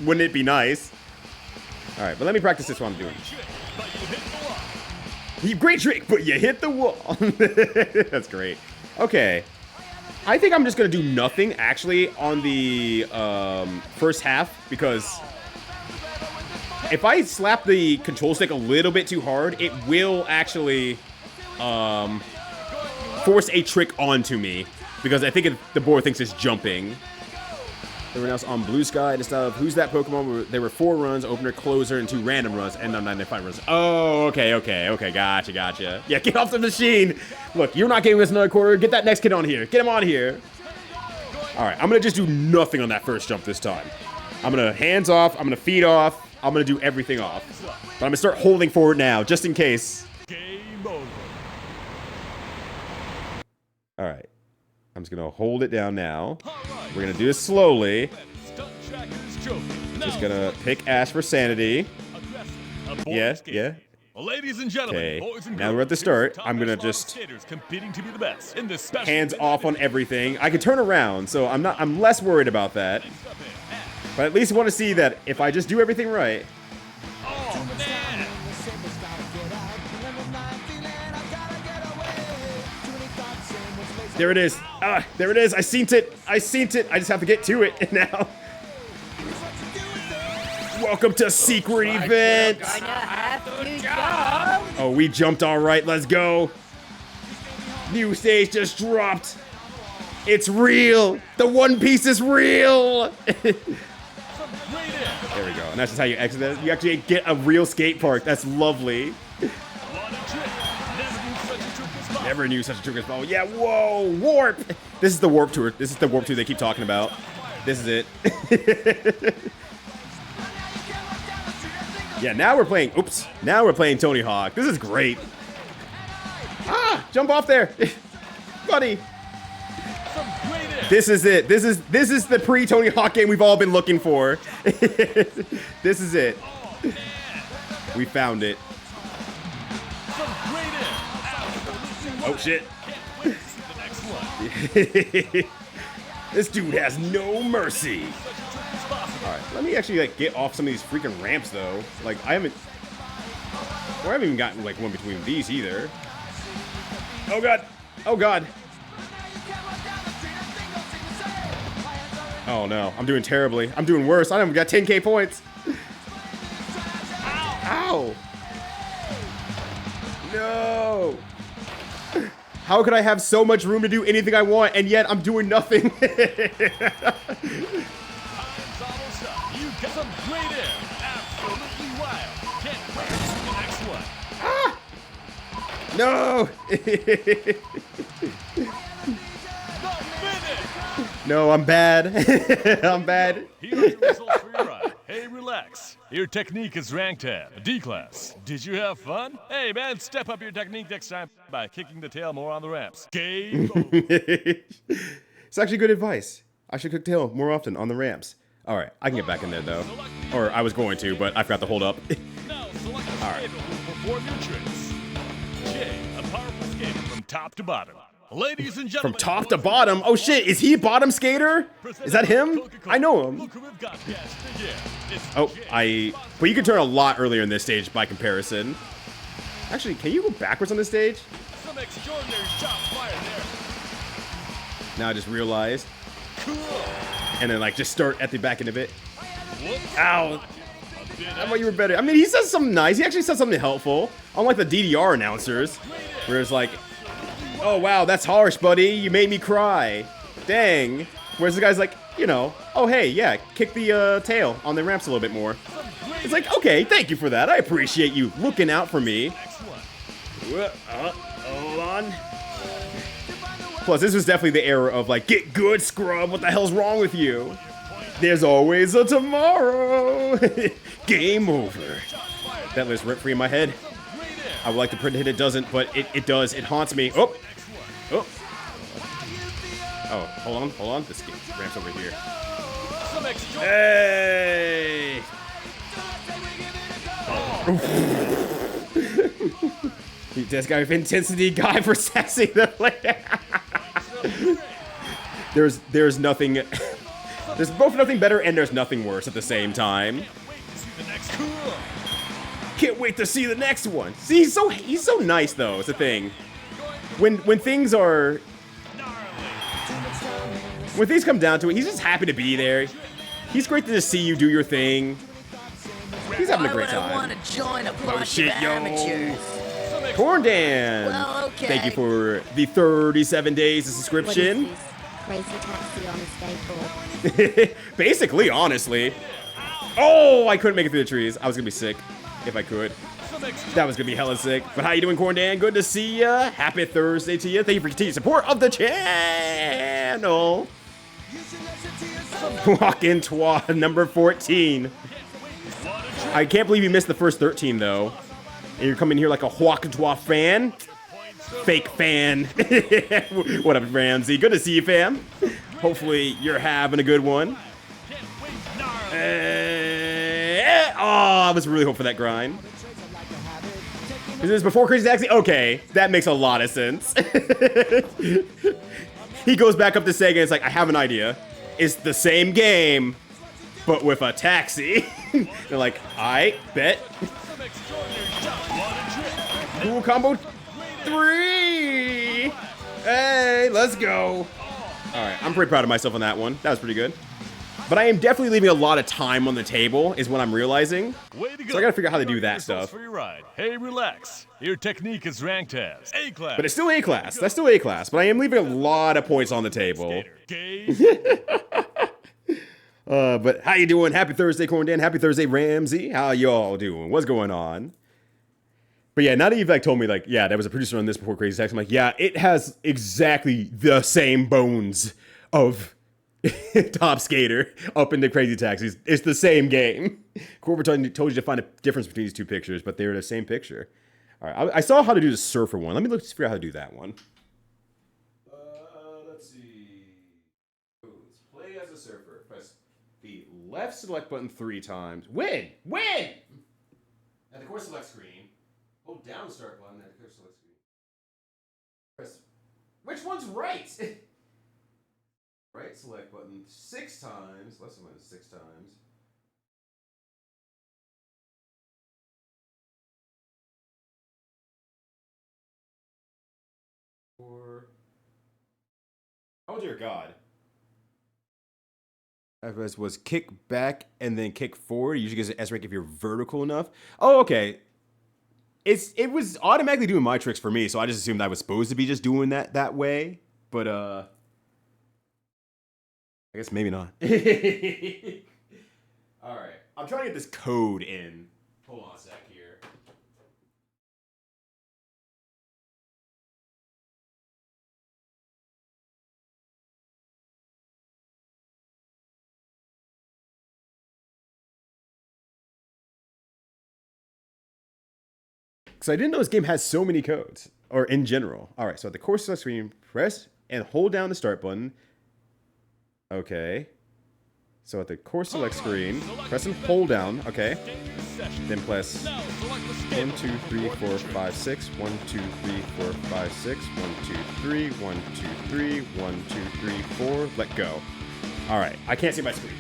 Wouldn't it be nice? All right, but let me practice this while I'm doing. But you hit the wall. Great trick, but you hit the wall. That's great. Okay. I think I'm just going to do nothing, actually, on the first half, because if I slap the control stick a little bit too hard, it will actually force a trick onto me, because I think the board thinks it's jumping. Everyone else on Blue Sky to stuff. Who's that Pokemon? There were 4 runs, opener, closer, and 2 random runs, and 95 runs. Oh, okay. Gotcha. Yeah, get off the machine. Look, you're not getting us another quarter. Get that next kid on here. Get him on here. All right, I'm going to just do nothing on that first jump this time. I'm going to hands off. I'm going to feet off. I'm going to do everything off. But I'm going to start holding forward now, just in case. Game over. All right. I'm just going to hold it down now. All right. We're going to do this slowly. Stunt Trackers Trophy. Just Now going to pick Ash for sanity. aggressive. A born Yeah, skater. yeah. Well, ladies and gentlemen, Okay, boys and now girls, we're at the here's start. top I'm gonna echelon of just- skaters competing to be the best in this special Hands event. off on everything. I can turn around, so I'm less worried about that. Next up is Ash. But at least want to see that if I just do everything right. Oh, man. There it is. Ah, there it is. I seen it. I seen it. I just have to get to it now. Welcome to secret event. Oh, we jumped all right. Let's go. New stage just dropped. It's real. The One Piece is real. There we go. And that's just how you exit it. You actually get a real skate park. That's lovely. Never knew such a trick as ball. Yeah, whoa, warp. This is the warp tour. This is the warp tour they keep talking about. This is it. Yeah, now we're playing. Oops. Now we're playing Tony Hawk. This is great. Ah, jump off there, buddy. This is it. This is the pre-Tony Hawk game we've all been looking for. This is it. We found it. Oh shit. This dude has no mercy. Alright, let me actually like get off some of these freaking ramps though. Like I haven't even gotten like one between these either. Oh god. Oh god. Oh no, I'm doing terribly. I'm doing worse. I haven't got 10k points. Ow. No. How could I have so much room to do anything I want, and yet I'm doing nothing? Ah! No! No, I'm bad. I'm bad. Here are your results for your ride. Hey, relax. Your technique is ranked at D class. Did you have fun? Hey, man, step up your technique next time by kicking the tail more on the ramps. Game over. It's actually good advice. I should kick tail more often on the ramps. All right, I can get back in there though. Or I was going to, but I forgot to hold up. Now, select a skater who will perform your tricks. J, a powerful skater from top to bottom. Ladies and From gentlemen, top to bottom. Oh shit, is he bottom skater? Is that him? I know him. Look who we've got guest again. It's Oh, J. but you can turn a lot earlier in this stage by comparison. Actually, can you go backwards on this stage? Some extraordinary shots fired there. Now I just realized. Cool. And then like just start at the back end of it. Whoops. Ow. A bit I thought you were better. I mean, he says something nice. He actually says something helpful. Unlike the DDR announcers, where it's like, oh wow, that's harsh, buddy. You made me cry. Dang. Whereas the guy's like, you know, oh hey, yeah, kick the tail on the ramps a little bit more. It's like, okay, thank you for that. I appreciate you looking out for me. Hold on. Plus, this was definitely the era of like, get good, scrub. What the hell's wrong with you? There's always a tomorrow. Game over. That lives rent free in my head. I would like to pretend it doesn't, but it does. It haunts me. Oh. Oh. Oh, hold on. This ramp's over here. Hey. This guy with intensity, guy for sassing the player. There's nothing. There's both nothing better and there's nothing worse at the same time. Can't wait to see the next one. See, he's so nice though. It's a thing. When things are, when things come down to it, he's just happy to be there. He's great to just see you do your thing. He's having a great time. Oh shit, yo. Corn Dan. Well, okay. Thank you for the 37 days of subscription. Crazy taxi on a skateboard. Basically, honestly. Oh, I couldn't make it through the trees. I was gonna be sick if I could. That was gonna be hella sick. But how you doing, Corn Dan? Good to see ya. Happy Thursday to you. Thank you for continued support of the channel. Walk-in Twa number 14. I can't believe you missed the first 13 though. And you're coming here like a Walk-in-Twa fan. Fake fan. What up, Ramsey? Good to see you, fam. Hopefully you're having a good one. I was really hoping for that grind. Is this before Crazy Taxi? Okay, that makes a lot of sense. He goes back up to Sega and it's like, I have an idea. It's the same game, but with a taxi. They're like, I bet. Cool combo 3. Hey, let's go. All right, I'm pretty proud of myself on that one. That was pretty good. But I am definitely leaving a lot of time on the table, is what I'm realizing. Way to go. So I gotta figure out how to do that Results stuff. For your ride. Hey, relax. Your technique is ranked as A class. But it's still A class. That's still A class. But I am leaving a lot of points on the table. But how you doing? Happy Thursday, Corn Dan. Happy Thursday, Ramsey. How y'all doing? What's going on? But yeah, now that you've like told me like, yeah, there was a producer on this before Crazy Taxi. I'm like, yeah, it has exactly the same bones of Top Skater up into Crazy Taxis. It's the same game. Corporate told you to find a difference between these two pictures, but they're the same picture. All right, I saw how to do the surfer one. Let me figure out how to do that one. Let's see. Let's play as a surfer. Press the left select button 3 times. Win! At the course select screen. Hold down the start button at the course select screen. Press. Which one's right? Right select button 6 times. Left select button 6 times. Oh dear God. FS was kick back and then kick forward. Usually gives an S rank if you're vertical enough. Oh, okay. It was automatically doing my tricks for me, so I just assumed I was supposed to be just doing that way. But I guess maybe not. Alright. I'm trying to get this code in. Hold on a sec here. Because I didn't know this game has so many codes, or in general. All right, so at the course select screen, press and hold down the start button. Okay. So at the course select screen, press and hold down. Okay. Then press 1, 2, 3, 4, 5, 6. 1, 2, 3, 4, 5, 6. 1, 2, 3. 1, 2, 3. 1, 2, 3, 4. Let go. All right. I can't see my screen.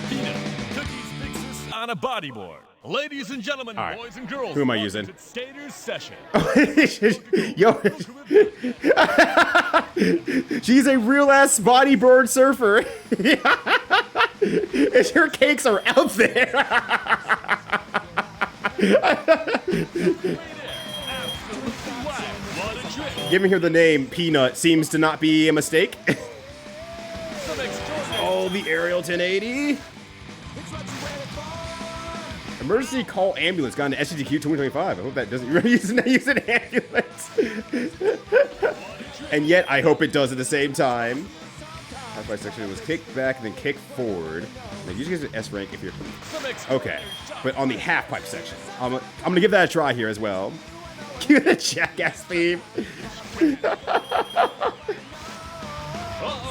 Peanut, cookies, fixes on a bodyboard. Ladies and gentlemen, right. boys and girls, Who am I using? Skater's session. Yo, she's a real ass bodyboard surfer. And her cakes are out there. Giving her the name Peanut seems to not be a mistake. Oh, the aerial 1080. Emergency call ambulance got into SGDQ 2025. I hope that doesn't use an ambulance. And yet, I hope it does at the same time. Halfway section was kick back and then kick forward. Now, usually get an S rank if you're... Okay, but on the half pipe section. I'm gonna give that a try here as well. Give it a jackass theme.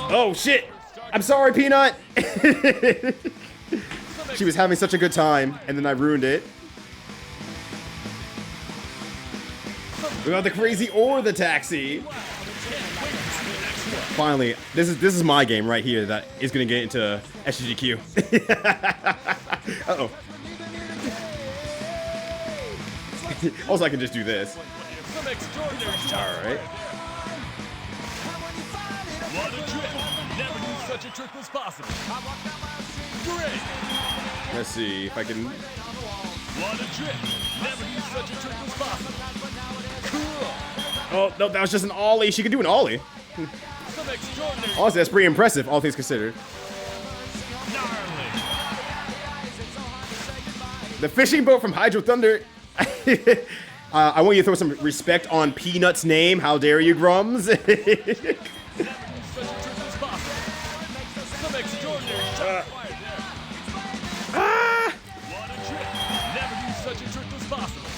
Oh, shit. I'm sorry, Peanut. She was having such a good time, and then I ruined it. We got the crazy or the taxi. Finally, this is my game right here that is gonna get into SGDQ. Uh-oh. Also, I can just do this. Alright. What a trick! Never knew such a trick was possible. Great! Let's see if I can... What a trick! Never knew such a trick was possible. Cool! Oh, no, that was just an ollie. She could do an ollie. Some extraordinary... Honestly, that's pretty impressive, all things considered. Gnarly! The fishing boat from Hydro Thunder. I want you to throw some respect on Peanut's name. How dare you, Grums? Never knew such a trick was possible. Some extraordinary shot fired there. What a trick! Never knew such a trick was possible.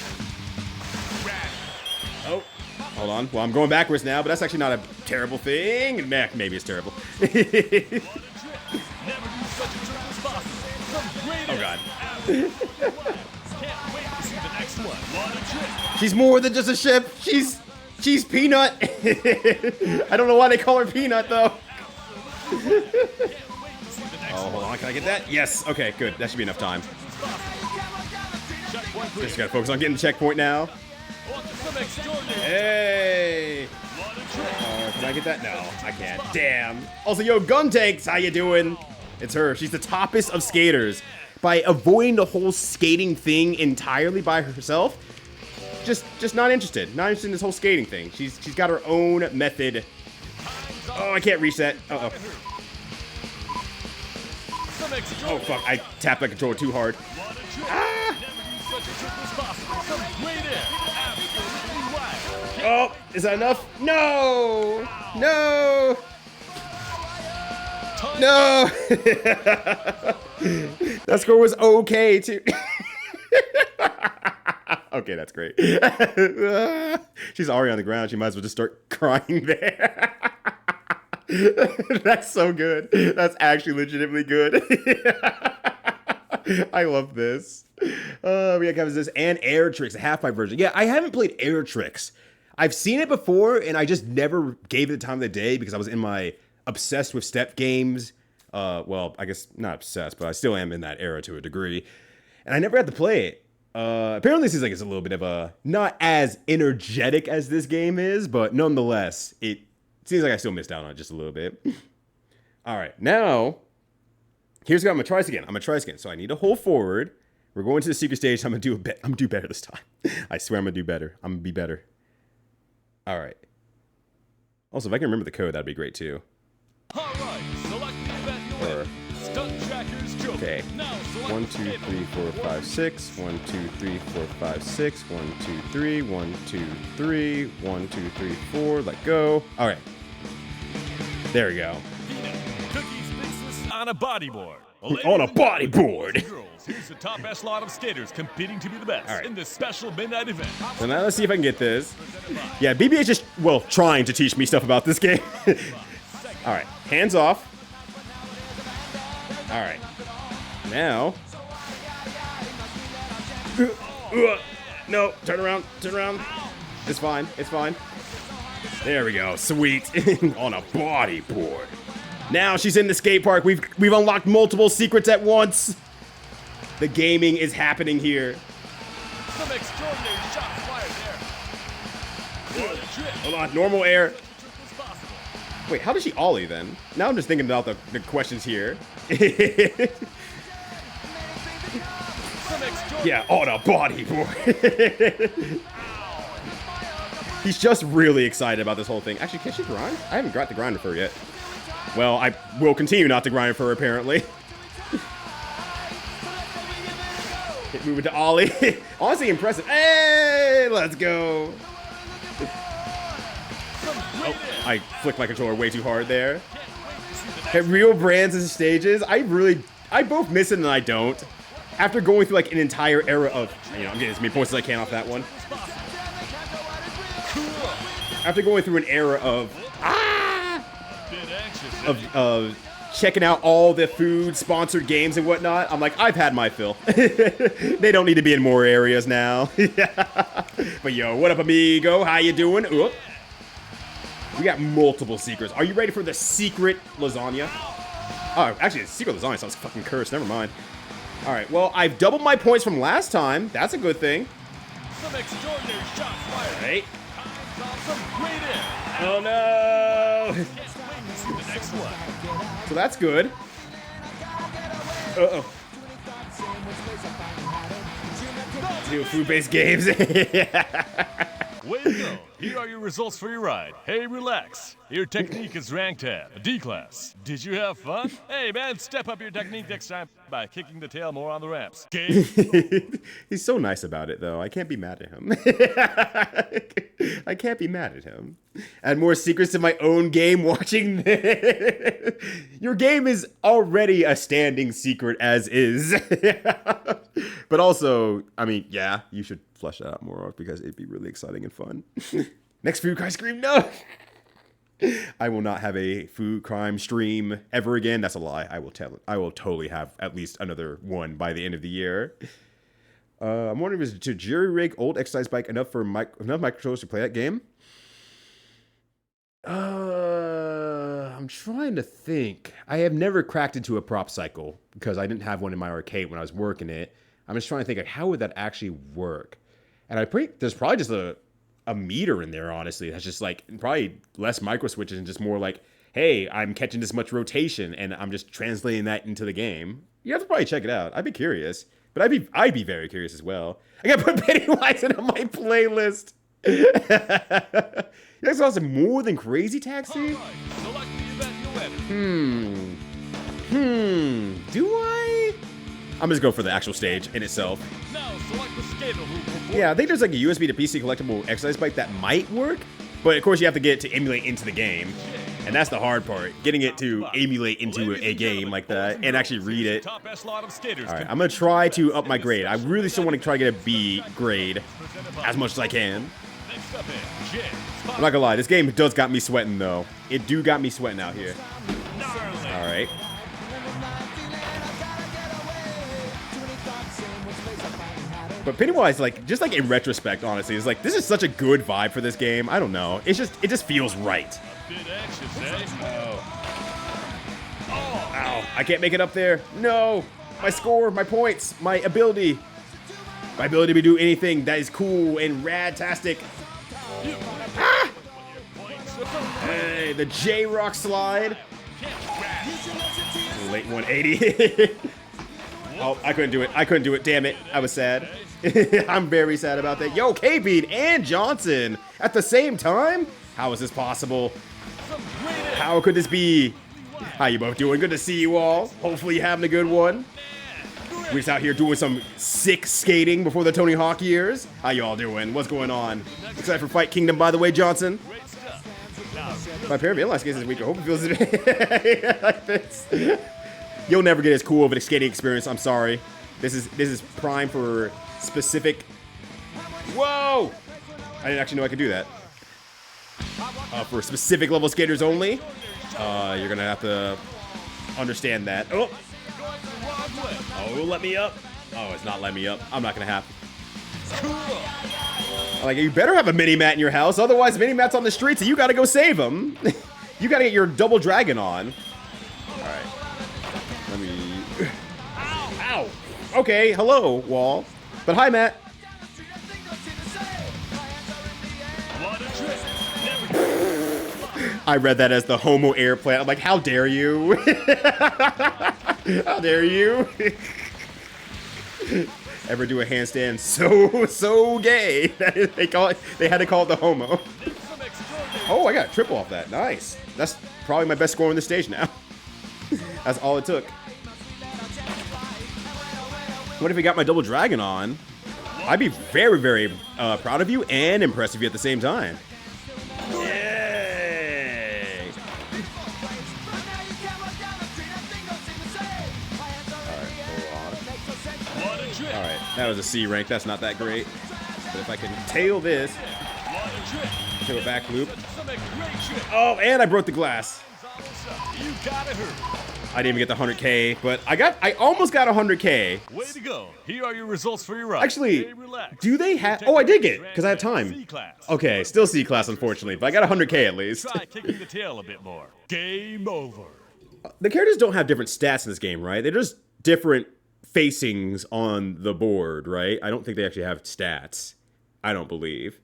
Oh, hold on. Well, I'm going backwards now, but that's actually not a terrible thing. Maybe it's terrible. What a trick! Never knew such a trick was possible. Some great... Oh, God. Can't wait to see the next one. What a trick! She's more than just a ship. She's Peanut. I don't know why they call her Peanut, though. Oh, hold on. Can I get that? Yes. Okay, good. That should be enough time. Just gotta focus on getting the checkpoint now. Hey! What a Can I get that? No, I can't. Damn. Also, yo, Gun Tanks, how you doing? It's her. She's the toppest of skaters. By avoiding the whole skating thing entirely by herself, just not interested. Not interested in this whole skating thing. She's got her own method. Oh, I can't reach that. Uh-oh. Oh, fuck. I tapped my controller too hard. Ah! Oh, is that enough? No! No! No! That score was okay, too. Okay, that's great. She's already on the ground. She might as well just start crying there. That's so good. That's actually legitimately good. I love this. We got Kevin's this and Air Tricks, a half-pipe version. Yeah, I haven't played Air Tricks. I've seen it before, and I just never gave it the time of the day because I was in my obsessed with step games. Well, I guess not obsessed, but I still am in that era to a degree. And I never had to play it. Apparently it seems like it's a little bit of a, not as energetic as this game is, but nonetheless, it seems like I still missed out on it just a little bit. All right, now, here's what I'm gonna try this again. I'm gonna try this again. So I need to hold forward. We're going to the secret stage. I'm gonna do better this time. I swear I'm gonna do better. I'm gonna be better. All right. Also, if I can remember the code, that'd be great too. All right, select the event you win. Stunt Trackers Joker. Okay. Now select 1, 2, 3, 4, 5, 6. 1, 2, 3, 4, 5, 6. 1, 2, 3. 1, 2, 3. 1, 2, 3, 4. Let go. All right. There we go. Cookies Pieces on a bodyboard. On a bodyboard. Girls, here's the top echelon of skaters competing to be the best All right. in this special midnight event. So now let's see if I can get this. Yeah, BBA is just, well, trying to teach me stuff about this game. All right, hands off. All right. Now. No, turn around, turn around. It's fine, it's fine. There we go, sweet. On a bodyboard. Now she's in the skate park. We've unlocked multiple secrets at once. The gaming is happening here. Some extraordinary shots fired there. What a trick. Hold on, normal air. Wait, how does she ollie then? Now I'm just thinking about the questions here. Yeah, on a bodyboard. He's just really excited about this whole thing. Actually, can she grind? I haven't got to grind with her yet. Well, I will continue not to grind with her, apparently. Hit moving to ollie. Honestly impressive. Hey, let's go. Oh, I flicked my controller way too hard there. At real brands and stages, I both miss it and I don't. After going through like an entire era of, I'm getting as many points as I can off that one. After going through an era of, checking out all the food sponsored games and whatnot, I'm like, I've had my fill. They don't need to be in more areas now. But yo, what up, amigo? How you doing? Oop. We got multiple secrets. Are you ready for the secret lasagna? Oh, actually, the secret lasagna sounds fucking cursed. Never mind. All right, well, I've doubled my points from last time. That's a good thing. Some extraordinary shots fired. Right. Some great air. Oh, no. Can't wait to see the next one. So that's good. Uh-oh. New food-based games. Way to go. Here are your results for your ride. Hey, relax. Your technique is ranked at a D class. Did you have fun? Hey, man, step up your technique next time by kicking the tail more on the ramps. Okay? He's so nice about it, though. I can't be mad at him. I can't be mad at him. Add more secrets to my own game watching this. Your game is already a standing secret as is. But also, I mean, yeah, you should flesh that out more because it'd be really exciting and fun. Next food crime stream, no! I will not have a food crime stream ever again. That's a lie. I will totally have at least another one by the end of the year. I'm wondering if it's to jury rig old exercise bike enough for enough microcontrollers to play that game. I'm trying to think. I have never cracked into a prop cycle because I didn't have one in my arcade when I was working it. I'm just trying to think, like, how would that actually work? And there's probably just a a meter in there, honestly. That's just like probably less micro switches and just more like, hey, I'm catching this much rotation and I'm just translating that into the game. You have to probably check it out. I'd be curious. But I'd be very curious as well. I gotta put Pennywise into my playlist. You guys saw some more than Crazy Taxi? Select the event you enter. Do I? I'm just going for the actual stage in itself. Now select the skater who performs. Yeah, I think there's like a USB to PC collectible exercise bike that might work. But of course you have to get it to emulate into the game. And that's the hard part, getting it to emulate into a game like that and actually read it. Top echelon of skaters. All right, I'm going to try to up my grade. I really still want to try to get a B grade as much as I can. Next up in J. I'm not going to lie, this game does got me sweating though. It do got me sweating out here. Gnarly. All right. But Pennywise, like, just like in retrospect, honestly, is like, this is such a good vibe for this game. I don't know. It just feels right. Bit anxious, eh? Ow, I can't make it up there. No. My score, my points, my ability. My ability to do anything that is cool and rad-tastic. Ah! Hey, the J-Rock slide. Late 180. Oh, I couldn't do it. I couldn't do it. Damn it. I was sad. I'm very sad about that. Yo, K-Beat and Johnson at the same time? How is this possible? How could this be? How you both doing? Good to see you all. Hopefully you're having a good one. We're just out here doing some sick skating before the Tony Hawk years. How you all doing? What's going on? Excited for Fight Kingdom, by the way, Johnson? My pair of inline skates this week. I hope it feels like this. You'll never get as cool of a skating experience. I'm sorry. This is prime for specific. Whoa! I didn't actually know I could do that. For specific level skaters only. You're gonna have to understand that. Oh, let me up. Oh, it's not letting me up. I'm not gonna have. Like, you better have a mini mat in your house, otherwise mini mat's on the streets and you gotta go save them. You gotta get your double dragon on. All right. Let me. Ow. Okay. Hello, wall. But hi, Matt. I read that as the homo airplane. I'm like, how dare you? How dare you? Ever do a handstand so gay? They had to call it the homo. Oh, I got a triple off that. Nice. That's probably my best score on the stage now. That's all it took. What if we got my double dragon on? I'd be very, very proud of you and impressed of you at the same time. Yay! Alright, that was a C rank. That's not that great. But if I can tail this, do a back loop. Oh, and I broke the glass. I didn't even get the 100K, but I almost got 100K. Way to go. Here are your results for your ride. Actually, Hey, relax. do they have... Oh, I did get it, because I have time. C-class. Okay, still C-class, unfortunately, but I got 100K at least. Try kicking the tail a bit more. Game over. The characters don't have different stats in this game, right? They're just different facings on the board, right? I don't think they actually have stats. I don't believe.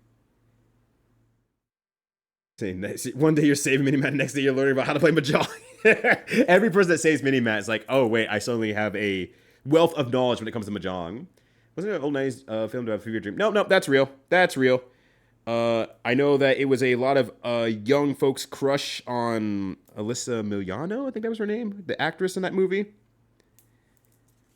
One day you're saving Minimat, next day you're learning about how to play Mahjong. Every person that saves Minimat is like, oh wait, I suddenly have a wealth of knowledge when it comes to Mahjong. Wasn't it an old nice film about a fever dream? No, that's real. That's real. I know that it was a lot of young folks' crush on Alyssa Milano. I think that was her name, the actress in that movie.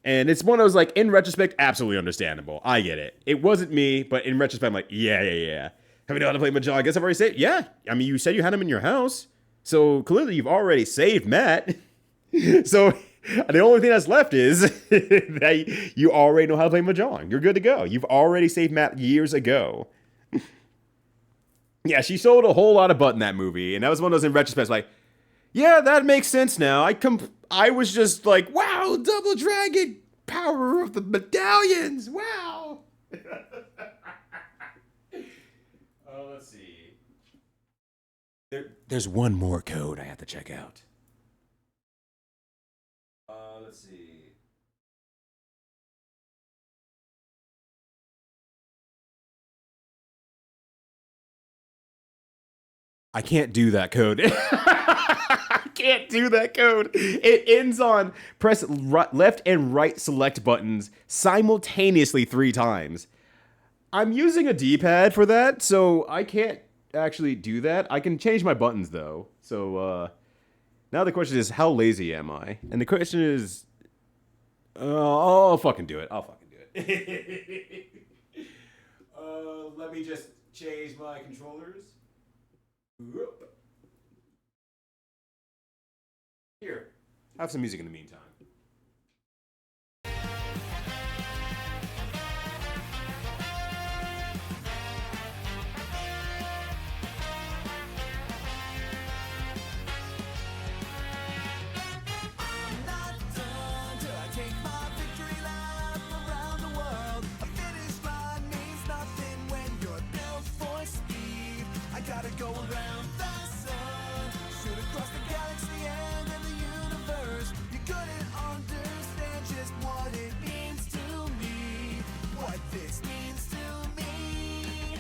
And it's one of those, like, in retrospect, absolutely understandable. I get it. It wasn't me, but in retrospect, I'm like, yeah. Have you know how to play Mahjong? I guess I've already saved. Yeah. I mean, you said you had him in your house. So clearly you've already saved Matt. So the only thing that's left is that you already know how to play Mahjong. You're good to go. You've already saved Matt years ago. Yeah, she sold a whole lot of butt in that movie. And that was one of those in retrospect, like, yeah, that makes sense now. I was just like, wow, double dragon power of the medallions. Wow. Let's see. There's one more code I have to check out. Let's see. I can't do that code. I can't do that code. It ends on press left and right select buttons simultaneously 3 times. I'm using a D-pad for that, so I can't actually do that. I can change my buttons though. So now the question is, how lazy am I? And the question is, I'll fucking do it. I'll fucking do it. Let me just change my controllers. Here, have some music in the meantime. Gotta go around the sun, shoot across the galaxy and in the universe. You couldn't understand just what it means to me, what this means to me.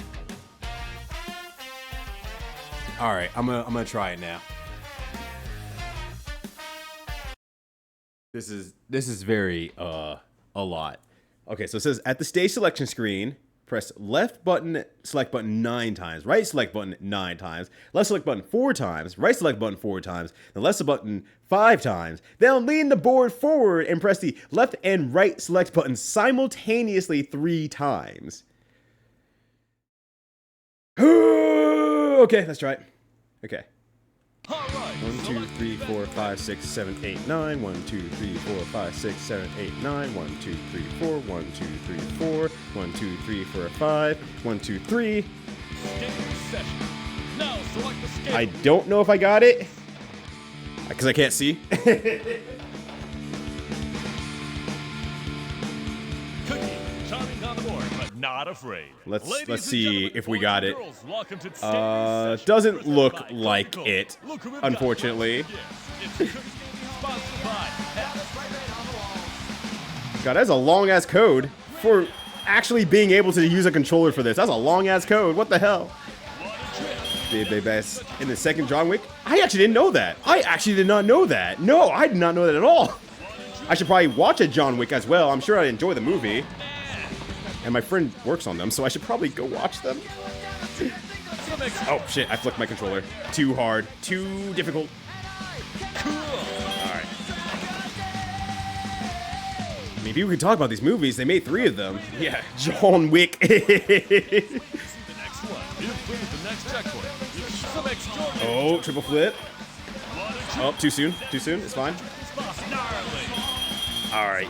All right, I'm gonna try it now. This is very a lot. Okay, so it says at the stage selection screen, press left button, select button 9 times, right select button 9 times, left select button 4 times, right select button 4 times, the left select button 5 times. Then lean the board forward and press the left and right select buttons simultaneously 3 times. Okay, let's try it. Okay. 1, 2, 3, 4, 5, 6, 7, 8, 9. 1, 2, 3, 4, 5, 6, 7, 8, 9. 1, 2, 3, 4. 1, 2, 3, 4. 1, 2, 3, 4, 5. 1, 2, 3. I don't know if I got it because I can't see. Not afraid. Let's see if we got it. Doesn't look like it, unfortunately. God, that's a long ass code for actually being able to use a controller for this. That's a long ass code. What the hell? Big Bass in the second John Wick. I actually didn't know that. I actually did not know that. No, I did not know that at all. I should probably watch a John Wick as well. I'm sure I'd enjoy the movie. And my friend works on them, so I should probably go watch them. Oh, shit. I flicked my controller. Too hard. Too difficult. Alright. I mean, people can talk about these movies. They made 3 of them. Yeah, John Wick. Oh, triple flip. Oh, too soon. Too soon. It's fine. Alright.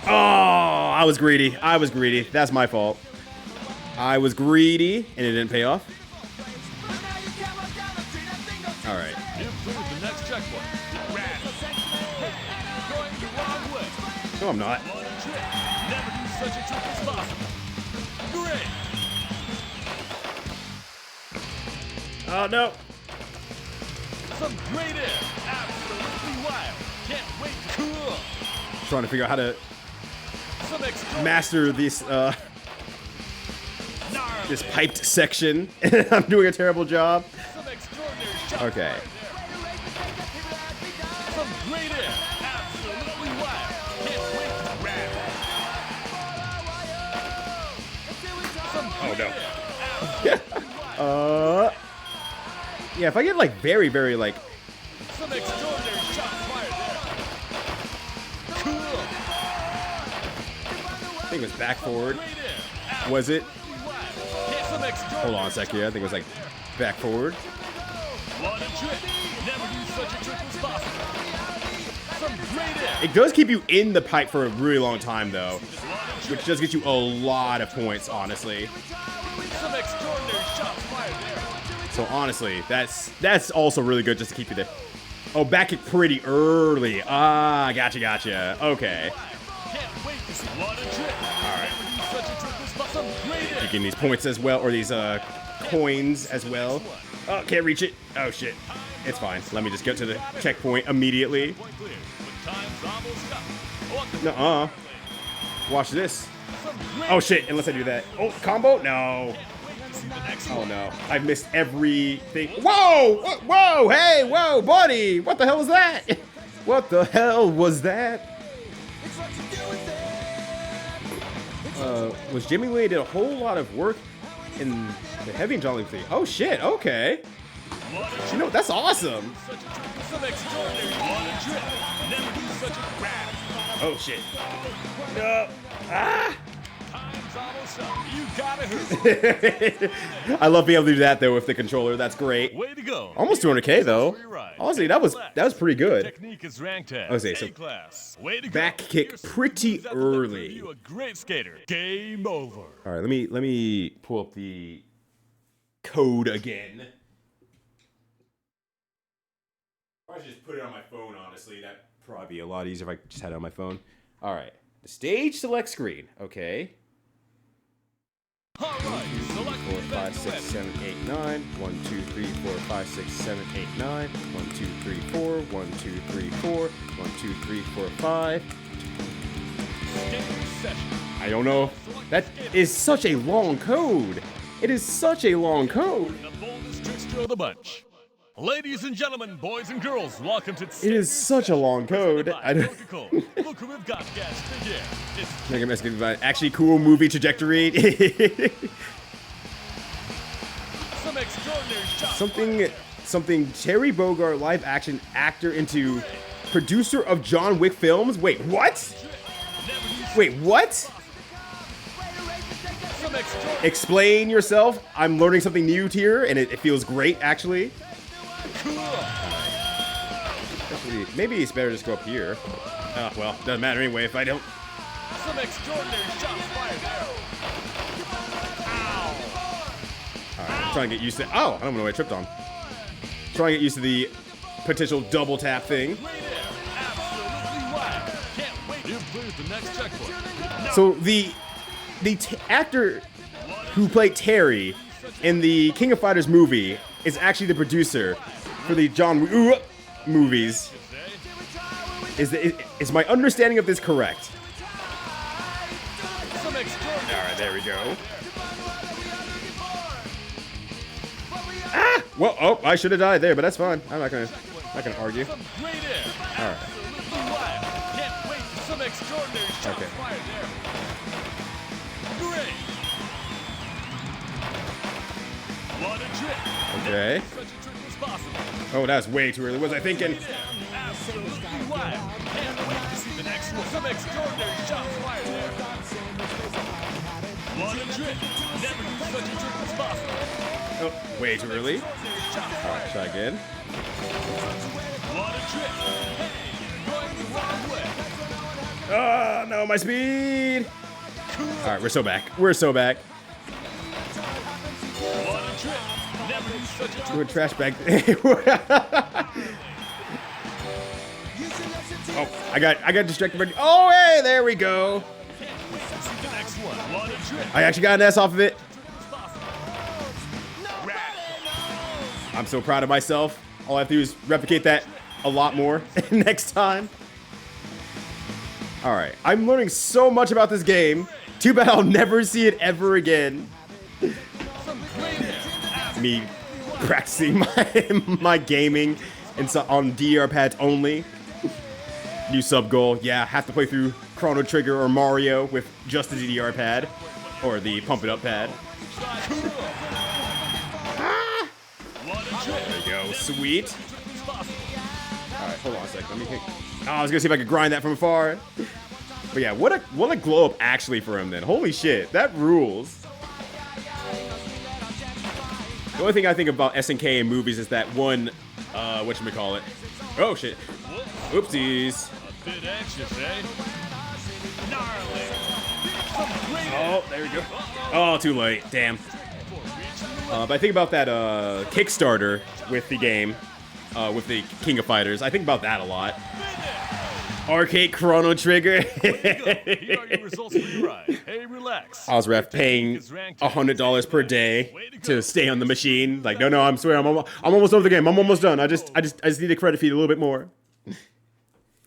Oh, I was greedy. I was greedy. That's my fault. I was greedy, and it didn't pay off. All right. No, I'm not. Oh, no. Some great air. Absolutely wild. Can't wait. Cool. Trying to figure out how to master this this piped section. I'm doing a terrible job. Okay. Some great air. Absolutely wild. Can't wait to rap. Oh no. Yeah, if I get like very, very like some extraordinary shots fired there. Cool. I think it was back forward. Was it? Hold on a sec here. I think it was like back forward. It does keep you in the pipe for a really long time though, which does get you a lot of points, honestly. So honestly, that's also really good just to keep you there. Oh, back it pretty early. Ah, gotcha. Okay. Alright. You getting these points as well, or these coins as well. Oh, can't reach it. Oh shit. It's fine. Let me just get to the checkpoint immediately. Nuh-uh. Watch this. Oh shit, unless I do that. Oh, combo? No. Oh no. I've missed everything. Whoa! Whoa! Hey, whoa, buddy! What the hell was that? What the hell was that? Was Jimmy Lee did a whole lot of work in the heavy and John League thing. Oh shit, okay. You know, that's awesome. Oh shit. No. Ah! I love being able to do that though with the controller. That's great. Way to go. Almost 200K though. Honestly, that was pretty good. Technique is ranked at Okay, so A-class. Way to back go. kick pretty early. You a great skater. Game over. All right, let me pull up the code again. I should just put it on my phone. Honestly, that'd probably be a lot easier if I just had it on my phone. All right, the stage select screen. Okay. All right. Select 4, 5, 6, 7, 8, 9. 1, 2, 3, 4, 5, 6, 7, 8, 9. 1, 2, 3, 4. 1, 2, 3, 4. 1, 2, 3, 4, 5. I don't know. That is such a long code. It is such a long code. The boldest trickster of the bunch. Ladies and gentlemen, boys and girls, welcome to It is such a long code. I don't. Look who we've got, guys. It's Mega Man Skip actually cool movie trajectory. some extraordinary shots. something Terry Bogard live action actor into producer of John Wick films. Wait, what? Wait, what? Some extraordinary. Explain yourself. I'm learning something new here, and it feels great actually. Actually, maybe it's better just go up here. Oh, well, doesn't matter anyway if I don't. Some extraordinary shots fired there. Alright, I'm trying to get used to. Oh, I don't know what I tripped on. Trying to get used to the potential double tap thing. Great air. Absolutely wild. Can't wait. You've cleared the next checkpoint. So the actor who played Terry in the King of Fighters movie is actually the producer for the John Wick movies. Is my understanding of this correct? Some extraordinary. All right, there we go. Ah! Well, oh, I should have died there, but that's fine. I'm not gonna argue. Some great air. All right. Absolutely wild. Can't wait for some extraordinary shots Okay. fired there. Great. What a trick. Okay. Such a trick was possible. Oh, that's way too early. What was I thinking? Absolutely wild. Can't wait to see the next one. Some extraordinary shots fired there. What a trick. Never knew such a trick was possible. Oh, way too early. Extraordinary shots All right, try again. What a trick. Hey, you're going the wrong way. Oh, no, my speed. All right, we're so back. We're so back. What a trick. Never knew such a trick. We're trash bag. Oh, I got distracted. By, oh, hey, there we go. Can't wait to see the next one. What a trick. I actually got an S off of it. Was possible. I'm so proud of myself. All I have to do is replicate that a lot more next time. All right, I'm learning so much about this game. Too bad I'll never see it ever again. Some great air. Me practicing my gaming and so on DDR pads only. New sub goal. Yeah, have to play through Chrono Trigger or Mario with just the DDR pad or the pump it up pad. Ah! There you go. Sweet. All right, hold on a sec. Let me think. Oh, I was gonna see if I could grind that from afar. But yeah, what a glow up actually for him then. Holy shit, that rules. The only thing I think about SNK in movies is that one, whatchamacallit. Oh shit. Oopsies. A bit anxious, eh? Gnarly. Some great air. Oh, there we go. Oh, too late. Damn. But I think about that Kickstarter with the game, with the King of Fighters. I think about that a lot. Arcade Chrono Trigger. Here are your results for your ride. Hey, relax. I was ref paying $100 per day to stay on the machine. Like, no, I'm swear, I'm almost done with the game. I'm almost done. I just need to credit feed a little bit more.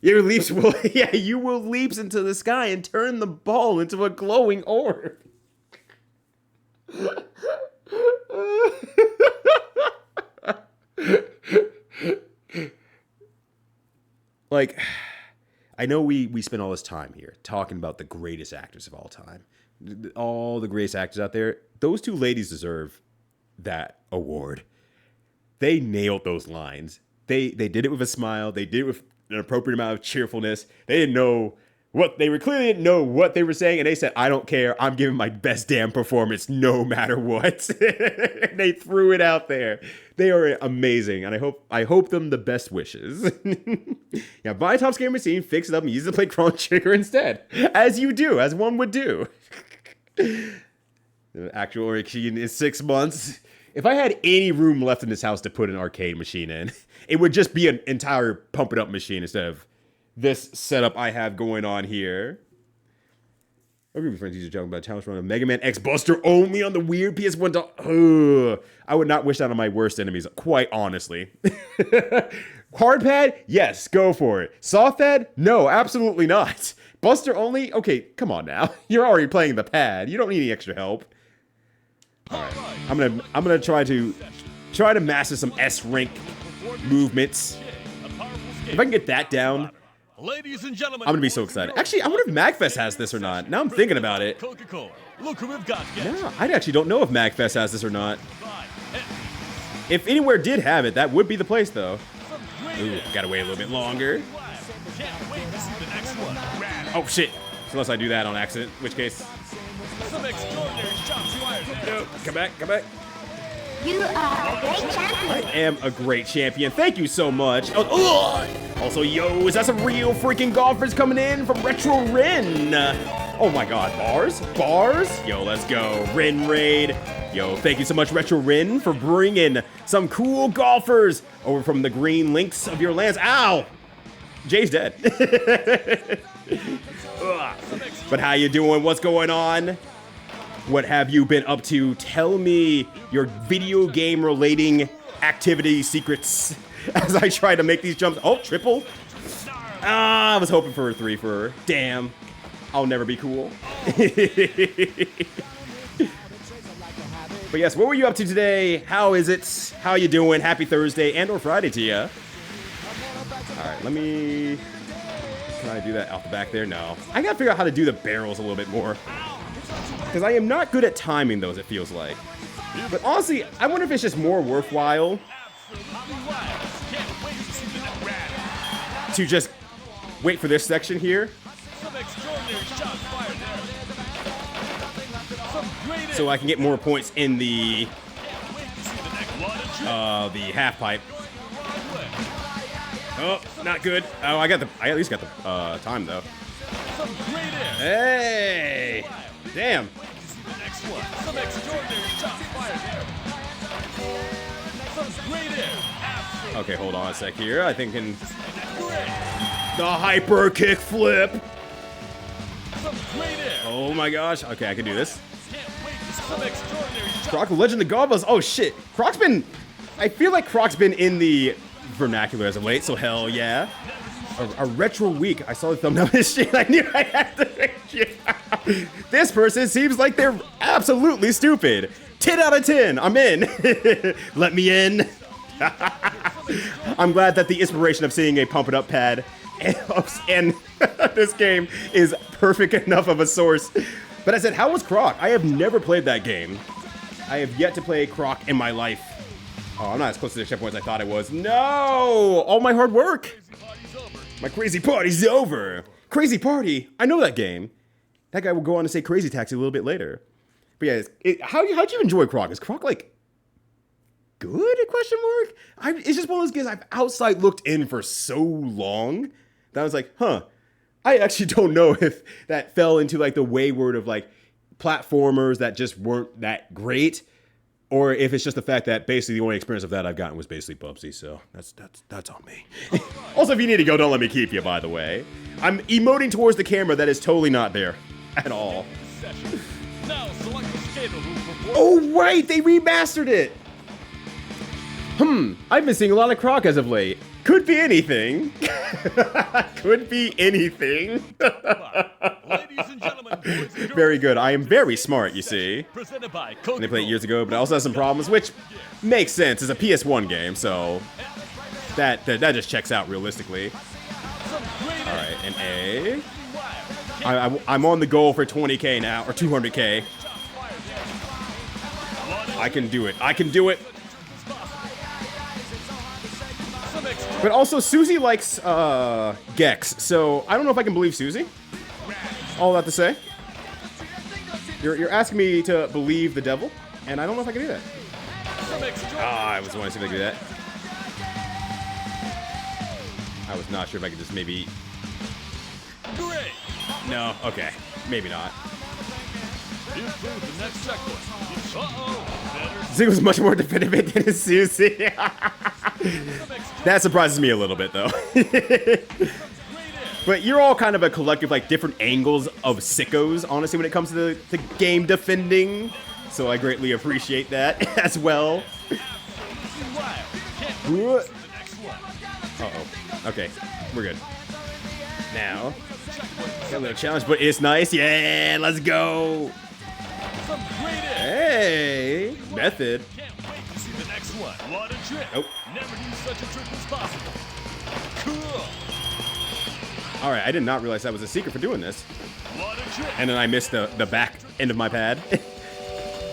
Your leaps will, yeah, you will leaps into the sky and turn the ball into a glowing orb. Like, I know we spend all this time here talking about the greatest actors of all time. All the greatest actors out there. Those two ladies deserve that award. They nailed those lines. They did it with a smile. They did it with an appropriate amount of cheerfulness. They clearly didn't know what they were saying, and they said, "I don't care. I'm giving my best damn performance no matter what." They threw it out there. They are amazing, and I hope them the best wishes. Yeah, buy a top scale machine, fix it up, and use it to play Chrono Trigger instead, as you do, as one would do. The actual machine is 6 months. If I had any room left in this house to put an arcade machine in, it would just be an entire pump it up machine instead of this setup I have going on here. Our group of friends used to joke about a challenge run of Mega Man X Buster only on the weird PS1. I would not wish that on my worst enemies, quite honestly. Hard pad? Yes, go for it. Soft pad? No, absolutely not. Buster only? Okay, come on now. You're already playing the pad. You don't need any extra help. All right, I'm gonna try to master some S rank movements. If I can get that down, Ladies and gentlemen, I'm gonna be so excited. Actually, I wonder if MagFest has this or not. Now I'm thinking about it. Coca-Cola. Look who we've got. No, I actually don't know if MagFest has this or not. If anywhere did have it, that would be the place, though. Ooh, gotta wait a little bit longer. Can't wait to see the next one. Oh shit! Unless I do that on accident, in which case. Some extraordinary shots fired there. No, come back, come back. You are a great champion. I am a great champion. Thank you so much. Also, yo, is that some real freaking golfers coming in from Retro Rin? Oh my god, bars? Bars? Yo, let's go. Rin Raid. Yo, thank you so much, Retro Rin, for bringing some cool golfers over from the green links of your lands. Ow! Jay's dead. But how you doing? What's going on? What have you been up to? Tell me your video game relating activity secrets as I try to make these jumps. Oh, triple. I was hoping for a 3 for her. Damn. I'll never be cool. But yes, what were you up to today? How is it? How you doing? Happy Thursday and or Friday to you. All right, let me... Can I do that out the back there? No. I gotta figure out how to do the barrels a little bit more. Because I am not good at timing those, it feels like. But honestly, I wonder if it's just more worthwhile to just wait for this section here. So I can get more points in the half pipe. Oh, not good. Oh, I at least got the time though. Hey! Damn. Okay, hold on a sec here. I think in the hyper kick flip. Oh my gosh. Okay, I can do this. Croc, Legend of Gobbas. Oh shit. I feel like Croc's been in the vernacular as of late, so hell yeah. A retro week. I saw the thumbnail of this shit. I knew I had to make shit. This person seems like they're absolutely stupid. 10 out of 10. I'm in. Let me in. I'm glad that the inspiration of seeing a pump it up pad and this game is perfect enough of a source. But I said, how was Croc? I have never played that game. I have yet to play Croc in my life. Oh, I'm not as close to the checkpoints as I thought I was. No! All my hard work. My crazy party's over. Crazy Party. I know that game. That guy will go on to say Crazy Taxi a little bit later. But yeah, how'd you enjoy Croc? Is Croc like good? Question mark. It's just one of those games I've outside looked in for so long that I was like, huh. I actually don't know if that fell into like the wayward of like platformers that just weren't that great, or if it's just the fact that basically the only experience of that I've gotten was basically Bubsy, so that's on me. Also, if you need to go, don't let me keep you, by the way. I'm emoting towards the camera that is totally not there at all. Oh, right, they remastered it! I've been seeing a lot of Croc as of late. Could be anything. Could be anything. Ladies and gentlemen, boys and girls, Very good. I am very smart, you see. presented by And Coca-Cola. they played it years ago, but I also had some problems, which makes sense. It's a PS1 game, so that just checks out realistically. Some great All right, an A. I'm on the goal for 20K now, or 200K. I can do it. I can do it. some extra But also, Susie likes Gex, so I don't know if I can believe Susie. All that to say. You're asking me to believe the devil, and I don't know if I can do that. some extra I was wanting to see if I could do that. I was not sure if I could just maybe... great. No, okay. Maybe not. Improve the next checkpoint. Uh-oh. Better Zig was much more definitive than his Susie. some extra That surprises me a little bit, though. But you're all kind of a collective, like, different angles of sickos, honestly, when it comes to the game defending. So I greatly appreciate that as well. wild. Can't wait Uh-oh. for the next one. Okay, we're good. Now, got a little challenge, but it's nice. Yeah, let's go. Some great air. Hey, method. Can't wait to see the next one. What a trick. Nope. Never knew such a trick was possible. Cool. All right, I did not realize that was a secret for doing this. What a trick. And then I missed the back end of my pad.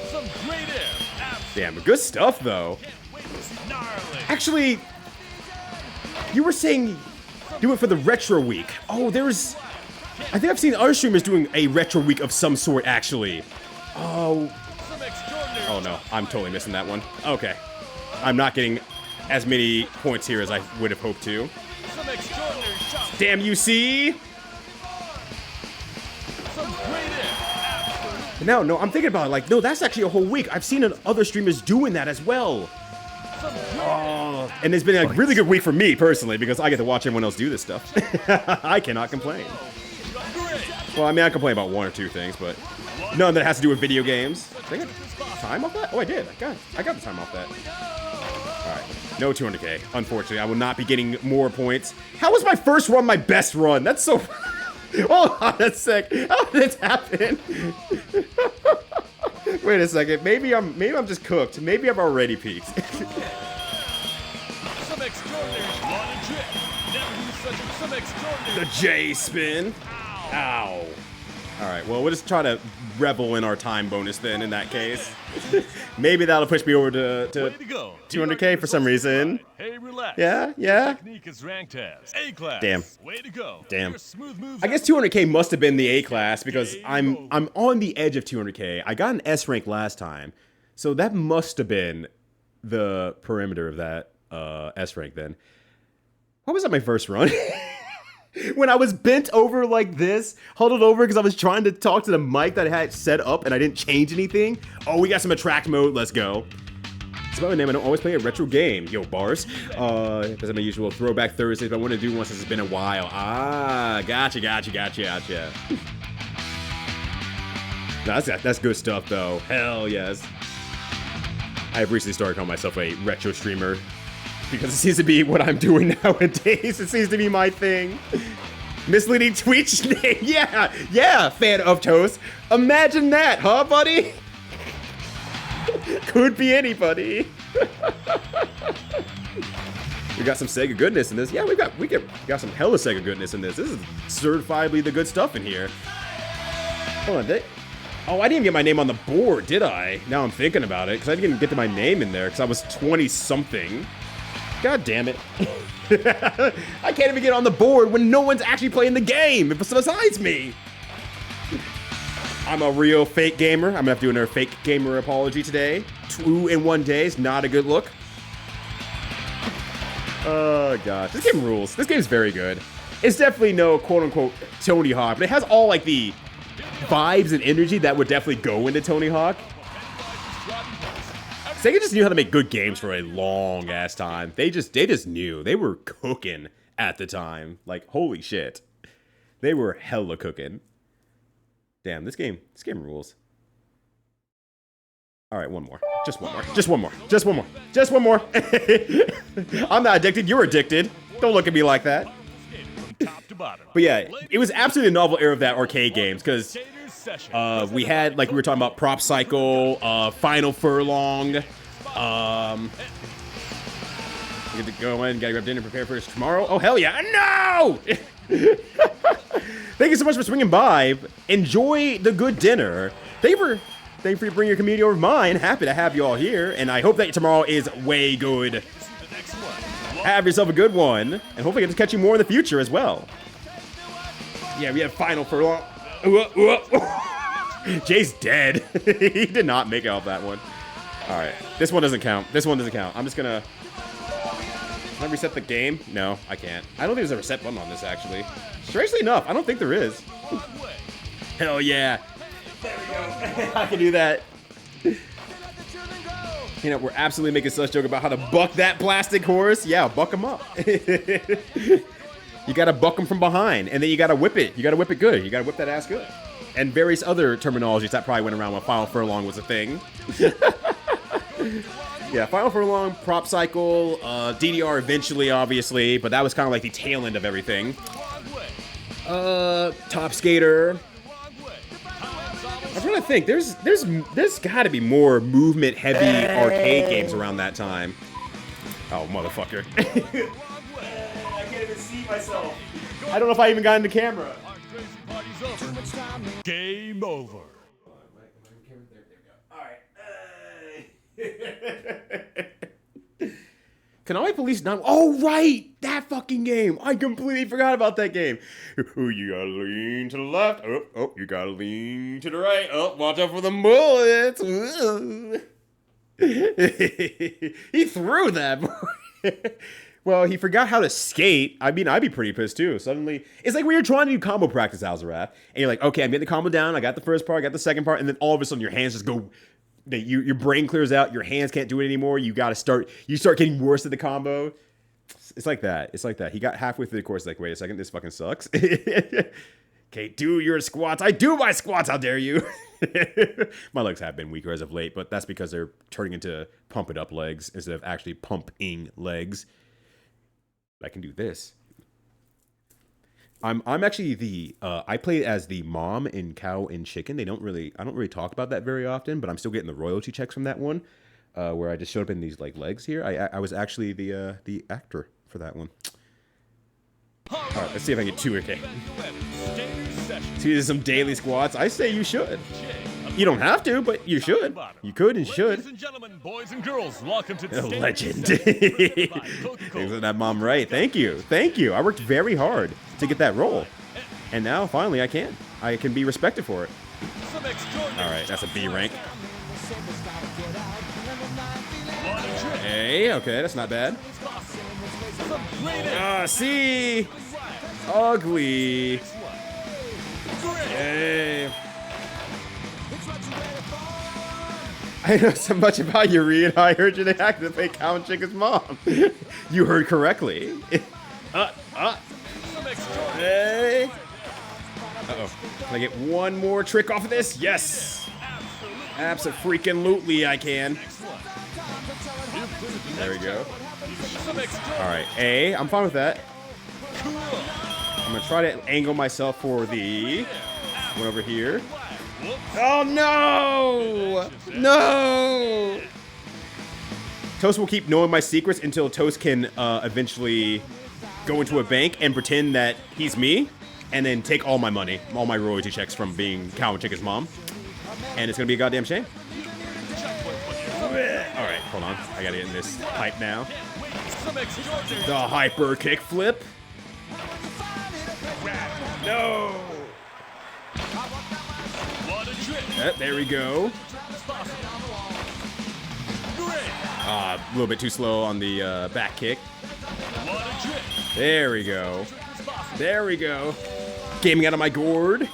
Some great air. Damn, good stuff, though. Can't wait to see gnarly. Actually, you were saying do it for the retro week. Oh, there's... I think I've seen other streamers doing a retro week of some sort, actually. Oh... Some extraordinary. Oh, no. I'm totally missing that one. Okay. I'm not getting as many points here as I would have hoped to. Some extraordinary shots. Damn, you see? Some great air. No, I'm thinking about it. Like, no, that's actually a whole week. I've seen other streamers doing that as well. Some great Oh, and it's been a really good week for me, personally, because I get to watch everyone else do this stuff. I cannot complain. great. Well, I mean, I complain about one or two things, but none that has to do with video games. Did I get time off that? Oh, I did. I got the time off that. All right. No 200K. Unfortunately, I will not be getting more points. How was my first run my best run? That's so... Hold on a sec. How did this happen? Wait a second. Maybe I'm just cooked. Maybe I've already peaked. Some extraordinary. What a trick. Never knew such a some extraordinary. The J spin. Ow. All right. Well, we'll just try to revel in our time bonus then. In that case, maybe that'll push me over to Way to go. 200K for some reason. Hey, relax. Yeah, yeah. Technique is ranked as A class. Damn. Way to go. Damn. Your smooth moves I guess 200K must have been the A class because I'm on the edge of 200K. I got an S rank last time, so that must have been the perimeter of that S rank then. What was that my first run? When I was bent over like this, huddled over because I was trying to talk to the mic that I had set up and I didn't change anything. Oh, we got some attract mode. Let's go. It's about my name. I don't always play a retro game. Yo, bars. Because I'm my usual throwback Thursdays, but I want to do one since it's been a while. Ah, gotcha. No, that's good stuff, though. Hell yes. I've recently started calling myself a retro streamer because it seems to be what I'm doing nowadays. It seems to be my thing. Misleading Twitch name. Yeah, fan of Toast. Imagine that, huh, buddy? Could be anybody. We got some Sega goodness in this. Yeah, we got some hella Sega goodness in this. This is certifiably the good stuff in here. Hold on, oh, I didn't even get my name on the board, did I? Now I'm thinking about it, because I didn't get to my name in there, because I was 20-something. God damn it. I can't even get on the board when no one's actually playing the game besides me. I'm a real fake gamer. I'm gonna have to do another fake gamer apology today. 2 in 1 day is not a good look. Oh gosh, this game rules. This game's very good. It's definitely no quote-unquote Tony Hawk, but it has all like the vibes and energy that would definitely go into Tony Hawk. Sega just knew how to make good games for a long ass time. They just knew. They were cooking at the time. Like, holy shit. They were hella cooking. Damn, this game rules. All right, one more. Just one more. I'm not addicted. You're addicted. Don't look at me like that. From top to bottom. But yeah, it was absolutely a novel era of that arcade games because Skaters session. we had, like we were talking about, Prop Cycle, Final Furlong. You get to go in, gotta grab dinner, prepare for tomorrow. Oh, hell yeah. No! Thank you so much for swinging by. Enjoy the good dinner. Thank you for bringing your community over mine. Happy to have you all here, and I hope that tomorrow is way good. The next one. Have yourself a good one, and hopefully I get to catch you more in the future as well. Yeah, we have Final Furlong. Jay's dead. He did not make it off that one. All right, this one doesn't count. This one doesn't count. I'm just gonna... Can I reset the game? No, I can't. I don't think there's a reset button on this, actually. Strangely enough, I don't think there is. Hell yeah. There we go. I can do that. You know, we're absolutely making such a joke about how to buck that plastic horse. Yeah, buck him up. You gotta buck him from behind, and then you gotta whip it. You gotta whip it good. You gotta whip that ass good. And various other terminologies that probably went around when Final Furlong was a thing. Yeah, Final Furlong, Prop Cycle, DDR eventually, obviously, but that was kind of like the tail end of everything. Top Skater. I'm trying to think. There's got to be more movement-heavy arcade games around that time. Oh, motherfucker! I can't even see myself. I don't know if I even got in the camera. Game over. Can I police not? Oh, right! That fucking game! I completely forgot about that game. Oh, you gotta lean to the left. Oh, you gotta lean to the right. Oh, watch out for the bullets. He threw that. Well, he forgot how to skate. I mean, I'd be pretty pissed too. Suddenly, it's like when you're trying to do combo practice, Alzarath, and you're like, okay, I'm getting the combo down. I got the first part, I got the second part, and then all of a sudden your hands just go. Your brain clears out. Your hands can't do it anymore. You start getting worse at the combo. It's like that. It's like that. He got halfway through the course, like, wait a second, this fucking sucks. Okay, do your squats. I do my squats. How dare you? My legs have been weaker as of late, but that's because they're turning into pump it up legs instead of actually pumping legs. I can do this. I'm actually the I play as the mom in Cow and Chicken. I don't really talk about that very often, but I'm still getting the royalty checks from that one, where I just showed up in these like legs here. I was actually the actor for that one. All right, let's see if I can get 2 okay. See some daily squats. I say you should. You don't have to, but you should. You could and should. Ladies and gentlemen, boys and girls, welcome to A legend. Thanks for that, Mom. Right. Thank you. Thank you. I worked very hard to get that role. And now, finally, I can. I can be respected for it. All right, that's a B rank. Hey, okay, that's not bad. C. Ugly. Hey. I know so much about you, Reed. I heard you to activate Cow and Chicken's mom. You heard correctly. Hey. Uh-oh. Can I get one more trick off of this? Yes. Abso-freaking-lutely I can. There we go. All right, A. I'm fine with that. I'm going to try to angle myself for the one over here. Oh, no! No! Toast will keep knowing my secrets until Toast can eventually go into a bank and pretend that he's me and then take all my money, all my royalty checks from being Cow and Chicken's mom. And it's going to be a goddamn shame. All right, hold on. I got to get in this hype now. The hyper kickflip. No! There we go. A little bit too slow on the back kick. There we go. There we go. Gaming out of my gourd.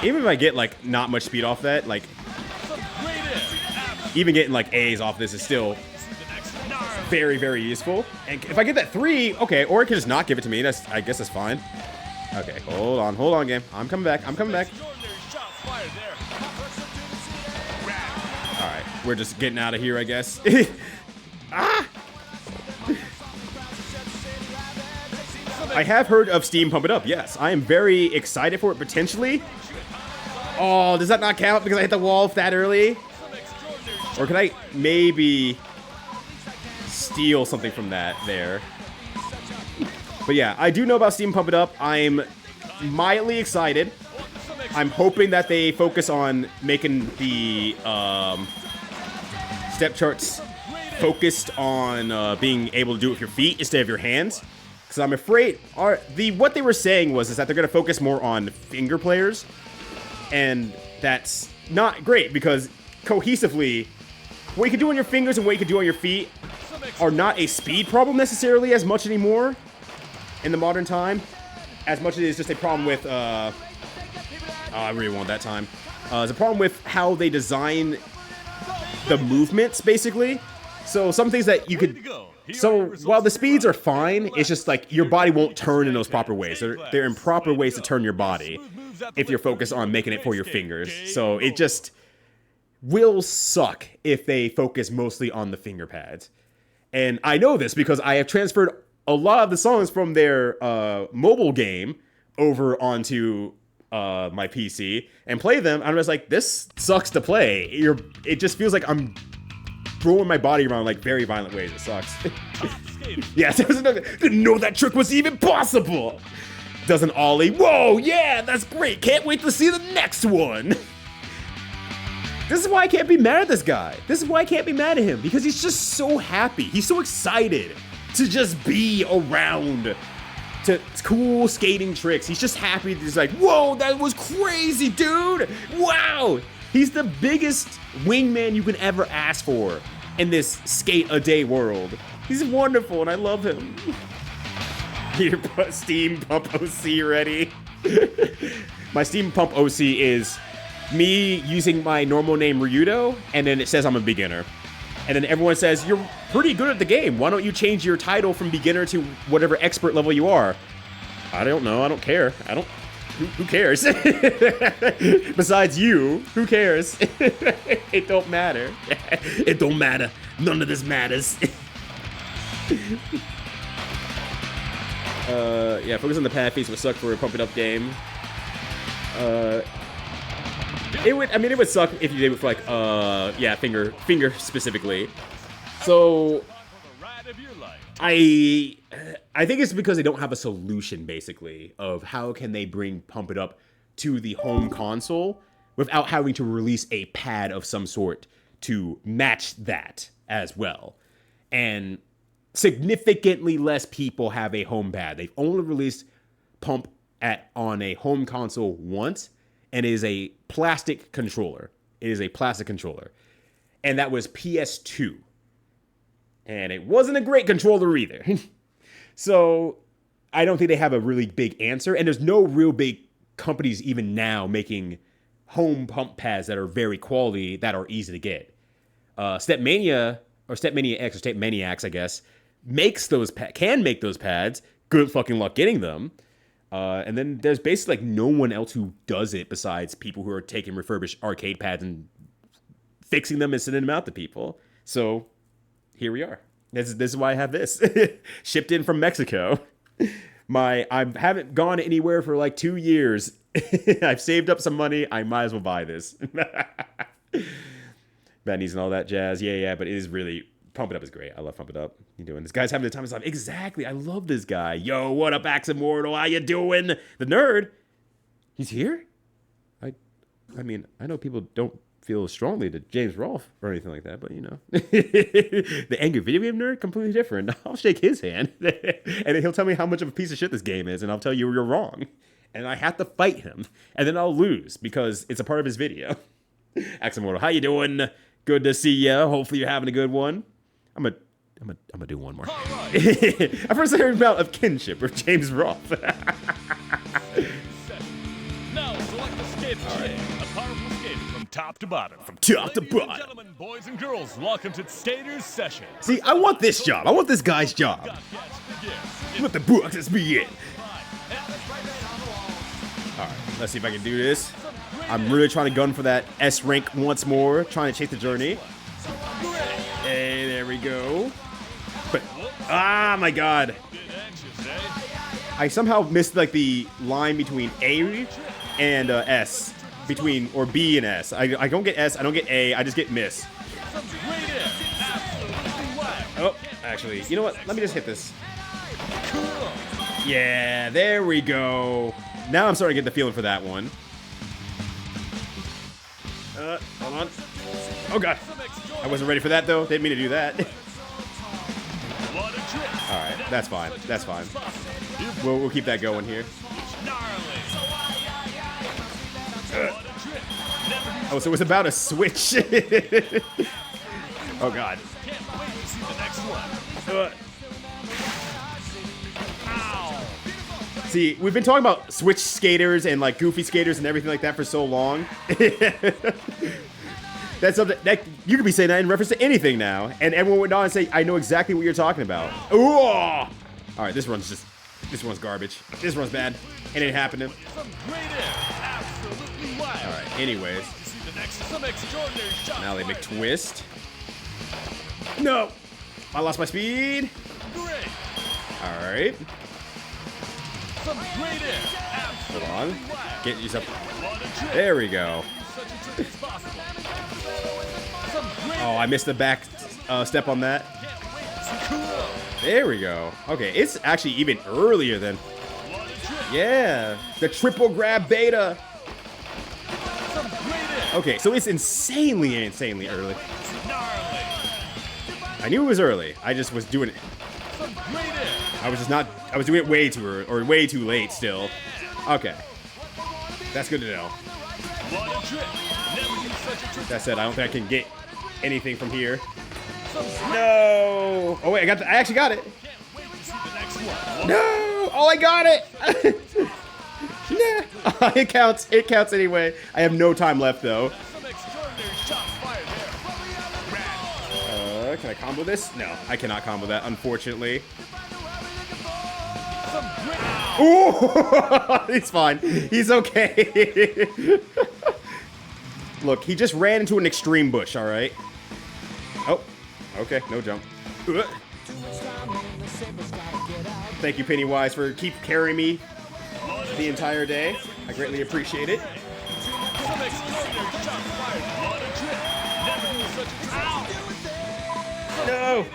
Even if I get like not much speed off that, like even getting like A's off this is still very, very useful. And if I get that 3, okay, or it can just not give it to me. I guess that's fine. Okay, hold on, game. I'm coming back. we're just getting out of here, I guess. Ah! I have heard of Steam Pump It Up, yes. I am very excited for it, potentially. Oh, does that not count because I hit the wall that early? Or can I maybe steal something from that there? But yeah, I do know about Steam Pump It Up. I'm mildly excited. I'm hoping that they focus on making the step charts focused on being able to do it with your feet instead of your hands. Because I'm afraid what they were saying is that they're going to focus more on finger players. And that's not great because cohesively, what you can do on your fingers and what you can do on your feet are not a speed problem necessarily as much anymore in the modern time. As much as it is just a problem with, I really want that time. It's a problem with how they design the movements, basically. So some things that you could... So while the speeds are fine, it's just like your body won't turn in those proper ways. They're improper ways to turn your body if you're focused on making it for your fingers. So it just will suck if they focus mostly on the finger pads. And I know this because I have transferred a lot of the songs from their mobile game over onto my PC and play them. I'm just like, this sucks to play. It just feels like I'm throwing my body around like very violent ways. It sucks. Yes, didn't know that trick was even possible. Does an ollie. Whoa, yeah, that's great. Can't wait to see the next one. This is why I can't be mad at this guy. This is why I can't be mad at him, because he's just so happy. He's so excited to just be around to cool skating tricks. He's just happy. He's like, whoa, that was crazy, dude. Wow. He's the biggest wingman you can ever ask for in this skate-a-day world. He's wonderful, and I love him. Your Steam Pump OC ready? My Steam Pump OC is me using my normal name, Ryudo, and then it says I'm a beginner. And then everyone says, you're pretty good at the game. Why don't you change your title from beginner to whatever expert level you are? I don't know. I don't care. Who cares? Besides you, who cares? It don't matter. It don't matter. None of this matters. Yeah, focus on the pad face would suck for a Pump It Up game. It would suck if you did it with like, yeah, finger specifically. So, I think it's because they don't have a solution, basically, of how can they bring Pump It Up to the home console without having to release a pad of some sort to match that as well. And significantly less people have a home pad. They've only released Pump on a home console once, and it is a plastic controller. It is a plastic controller. And that was PS2. And it wasn't a great controller either. So I don't think they have a really big answer. And there's no real big companies even now making home pump pads that are very quality, that are easy to get. Stepmania, or Stepmania X, or Stepmaniacs, I guess, can make those pads. Good fucking luck getting them. And then there's basically like no one else who does it besides people who are taking refurbished arcade pads and fixing them and sending them out to people. So here we are. This is why I have this. Shipped in from Mexico. I haven't gone anywhere for like 2 years. I've saved up some money. I might as well buy this. Bad and all that jazz. Yeah, but it is really... Pump It Up is great. I love Pump It Up. You doing? This guy's having the time of his life. Exactly. I love this guy. Yo, what up, Axe Immortal? How you doing? The nerd. He's here? I mean, I know people don't feel strongly to James Rolfe or anything like that, but you know. The angry video game nerd, completely different. I'll shake his hand. And then he'll tell me how much of a piece of shit this game is, and I'll tell you you're wrong. And I have to fight him. And then I'll lose because it's a part of his video. Axe Immortal, how you doing? Good to see ya. Hopefully you're having a good one. I'm gonna do one more. Right. I first heard about of kinship with James Rolfe. Now select the skater chain, a powerful skater from top to bottom. Top to Ladies and bottom. gentlemen, boys and girls, welcome to Skaters Session. See, I want this job. I want this guy's job. Let the boxes be in. Alright, let's see if I can do this. I'm really trying to gun for that S rank once more, trying to chase the journey. Hey, there we go. But, ah, my God. Bit anxious, eh? I somehow missed like the line between A and S. Between, or B and S. I don't get S, I don't get A, I just get miss. Some great air. Absolutely wild. Oh, actually, you know what? Let me just hit this. Cool. Yeah, there we go. Now I'm starting to get the feeling for that one. Hold on. Oh, God. I wasn't ready for that, though. Didn't mean to do that. What a trip. All right, that's fine. That's fine. We'll keep that going here. Gnarly. What a trip. Oh, so it was about a switch. Oh, God. Can't wait to see the next one. Uh, See, we've been talking about Switch skaters and like goofy skaters and everything like that for so long. That's something that you could be saying that in reference to anything now, and everyone would not say, "I know exactly what you're talking about." Ooh! All right, this one's garbage. This one's bad, and it happened to him. Some great air. Absolutely wild. All right. Anyways, To see the next, some extraordinary shot. now they fired. McTwist. No, I lost my speed. Great. All right, Some great air. hold Absolutely on. wild. Get yourself. What a trip. There we go. Such a trip as possible. Some great Oh, I missed the back step on that. Can't wait to see cool. There we go. Okay, it's actually even earlier than. What a trip. Yeah, the triple grab beta. Some great air. Okay, so it's insanely early. Gnarly. I knew it was early. I just was doing it. Some great air. I was just not. I was doing it way too early, or way too late still. Okay, that's good to know. What a trip. Never knew such a trip. That said, I don't think I can get anything from here. Some great. No. Oh wait, I actually got it. Can't wait to see the next one. No. Oh, I got it. Nah. It counts. It counts anyway. I have no time left though. Some extraordinary shots fired there. Can I combo this? No, I cannot combo that, unfortunately. Some great. Ooh, he's fine. He's okay. Look, he just ran into an extreme bush, all right? Oh, okay, no jump. Ugh. Thank you, Pennywise, for keep carrying me the entire day. I greatly appreciate it. Some extraordinary shots fired. What a trip. Never knew such a trip. No.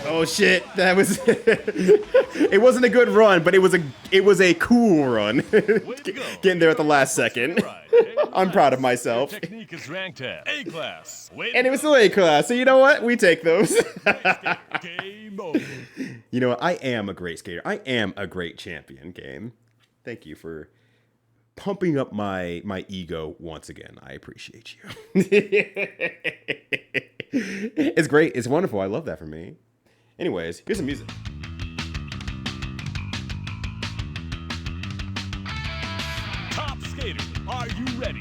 Oh shit, that was. It wasn't a good run, but it was a cool run. Way to go. Getting there at the last second. Right. Hey, I'm proud of Your myself. technique is ranked at A class. Way And to it was still A class, so you know what? We take those. go. Game over. You know what? I am a great skater. I am a great champion, game. Thank you for pumping up my ego once again. I appreciate you. It's great. It's wonderful. I love that for me. Anyways, here's some music. Top skater, are you ready?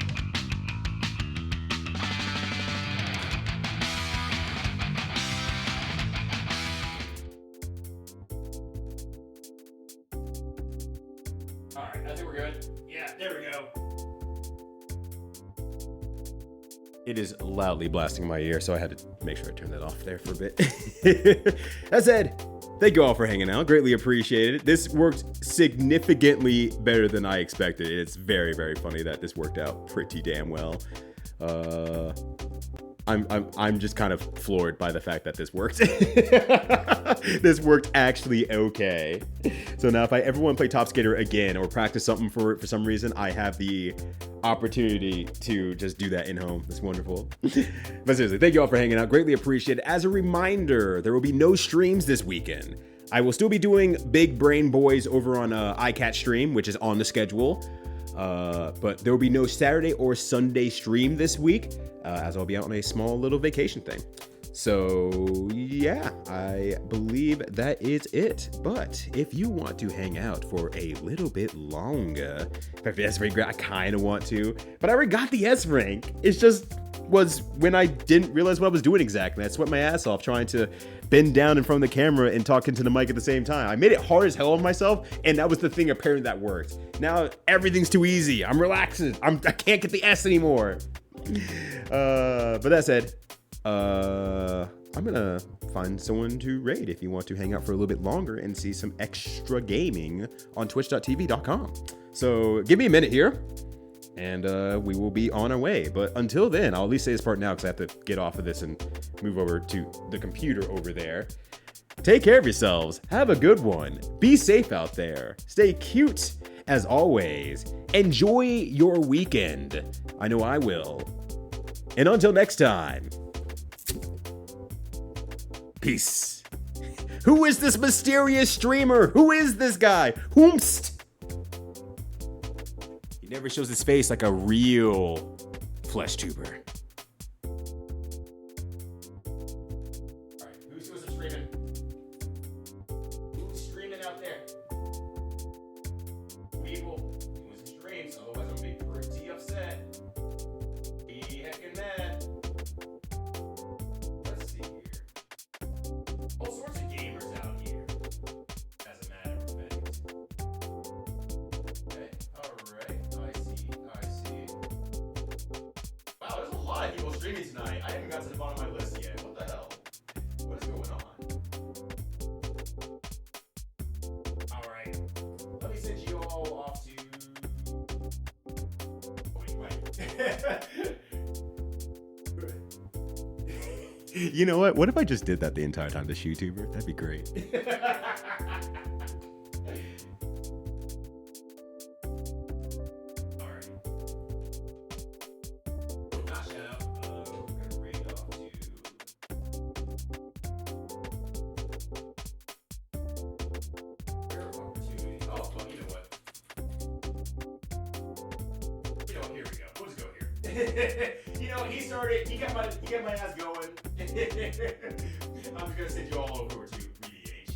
All right, I think we're good. Yeah, there we go. It is loudly blasting in my ear, so I had to make sure I turned that off there for a bit. That said, thank you all for hanging out. Greatly appreciated it. This worked significantly better than I expected. It's very, very funny that this worked out pretty damn well. I'm just kind of floored by the fact that this worked. This worked actually okay. So now if I ever want to play Top Skater again or practice something for some reason, I have the opportunity to just do that in home. It's wonderful. But seriously, thank you all for hanging out. Greatly appreciate it. As a reminder, there will be no streams this weekend. I will still be doing Big Brain Boys over on iCat stream, which is on the schedule. But there will be no Saturday or Sunday stream this week, as I'll be out on a small little vacation thing. So yeah, I believe that is it. But if you want to hang out for a little bit longer, if S rank, I kind of want to, but I already got the S rank. It's just was when I didn't realize what I was doing exactly. I sweat my ass off trying to bend down in front of the camera and talk into the mic at the same time. I made it hard as hell on myself, and that was the thing apparently that worked. Now everything's too easy. I'm relaxing. I can't get the S anymore. But that said, I'm gonna find someone to raid if you want to hang out for a little bit longer and see some extra gaming on twitch.tv.com. So give me a minute here, and we will be on our way. But until then, I'll at least say this part now because I have to get off of this and move over to the computer over there. Take care of yourselves. Have a good one. Be safe out there. Stay cute as always. Enjoy your weekend. I know I will. And until next time, peace. Who is this mysterious streamer? Who is this guy? Whomst? He never shows his face like a real flesh tuber. Alright, who's streaming? Who's streaming out there? People, who's streams, otherwise I'm gonna be pretty upset. Be heckin' mad. Let's see here. All sorts of gamers out here, as a matter of fact. Okay, alright, I see. Wow, there's a lot of people streaming tonight. I haven't got to the bottom of my list yet. What the hell? What is going on? Alright, let me send you all off to... Wait. You know what? What if I just did that the entire time, this YouTuber? That'd be great. Alright. Not shout out. We're gonna raid off to... Rare opportunity. Oh, well, you know what? Here we go. We'll just go here. He got my ass going. I'm just gonna send you all over to VDH.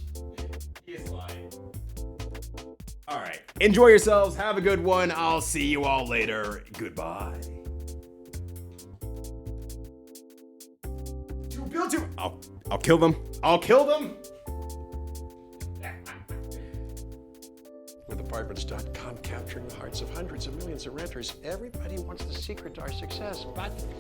He is lying. Alright. Enjoy yourselves. Have a good one. I'll see you all later. Goodbye. I'll kill them. With apartments.com capturing the hearts of hundreds of millions of renters, everybody wants the secret to our success, but there's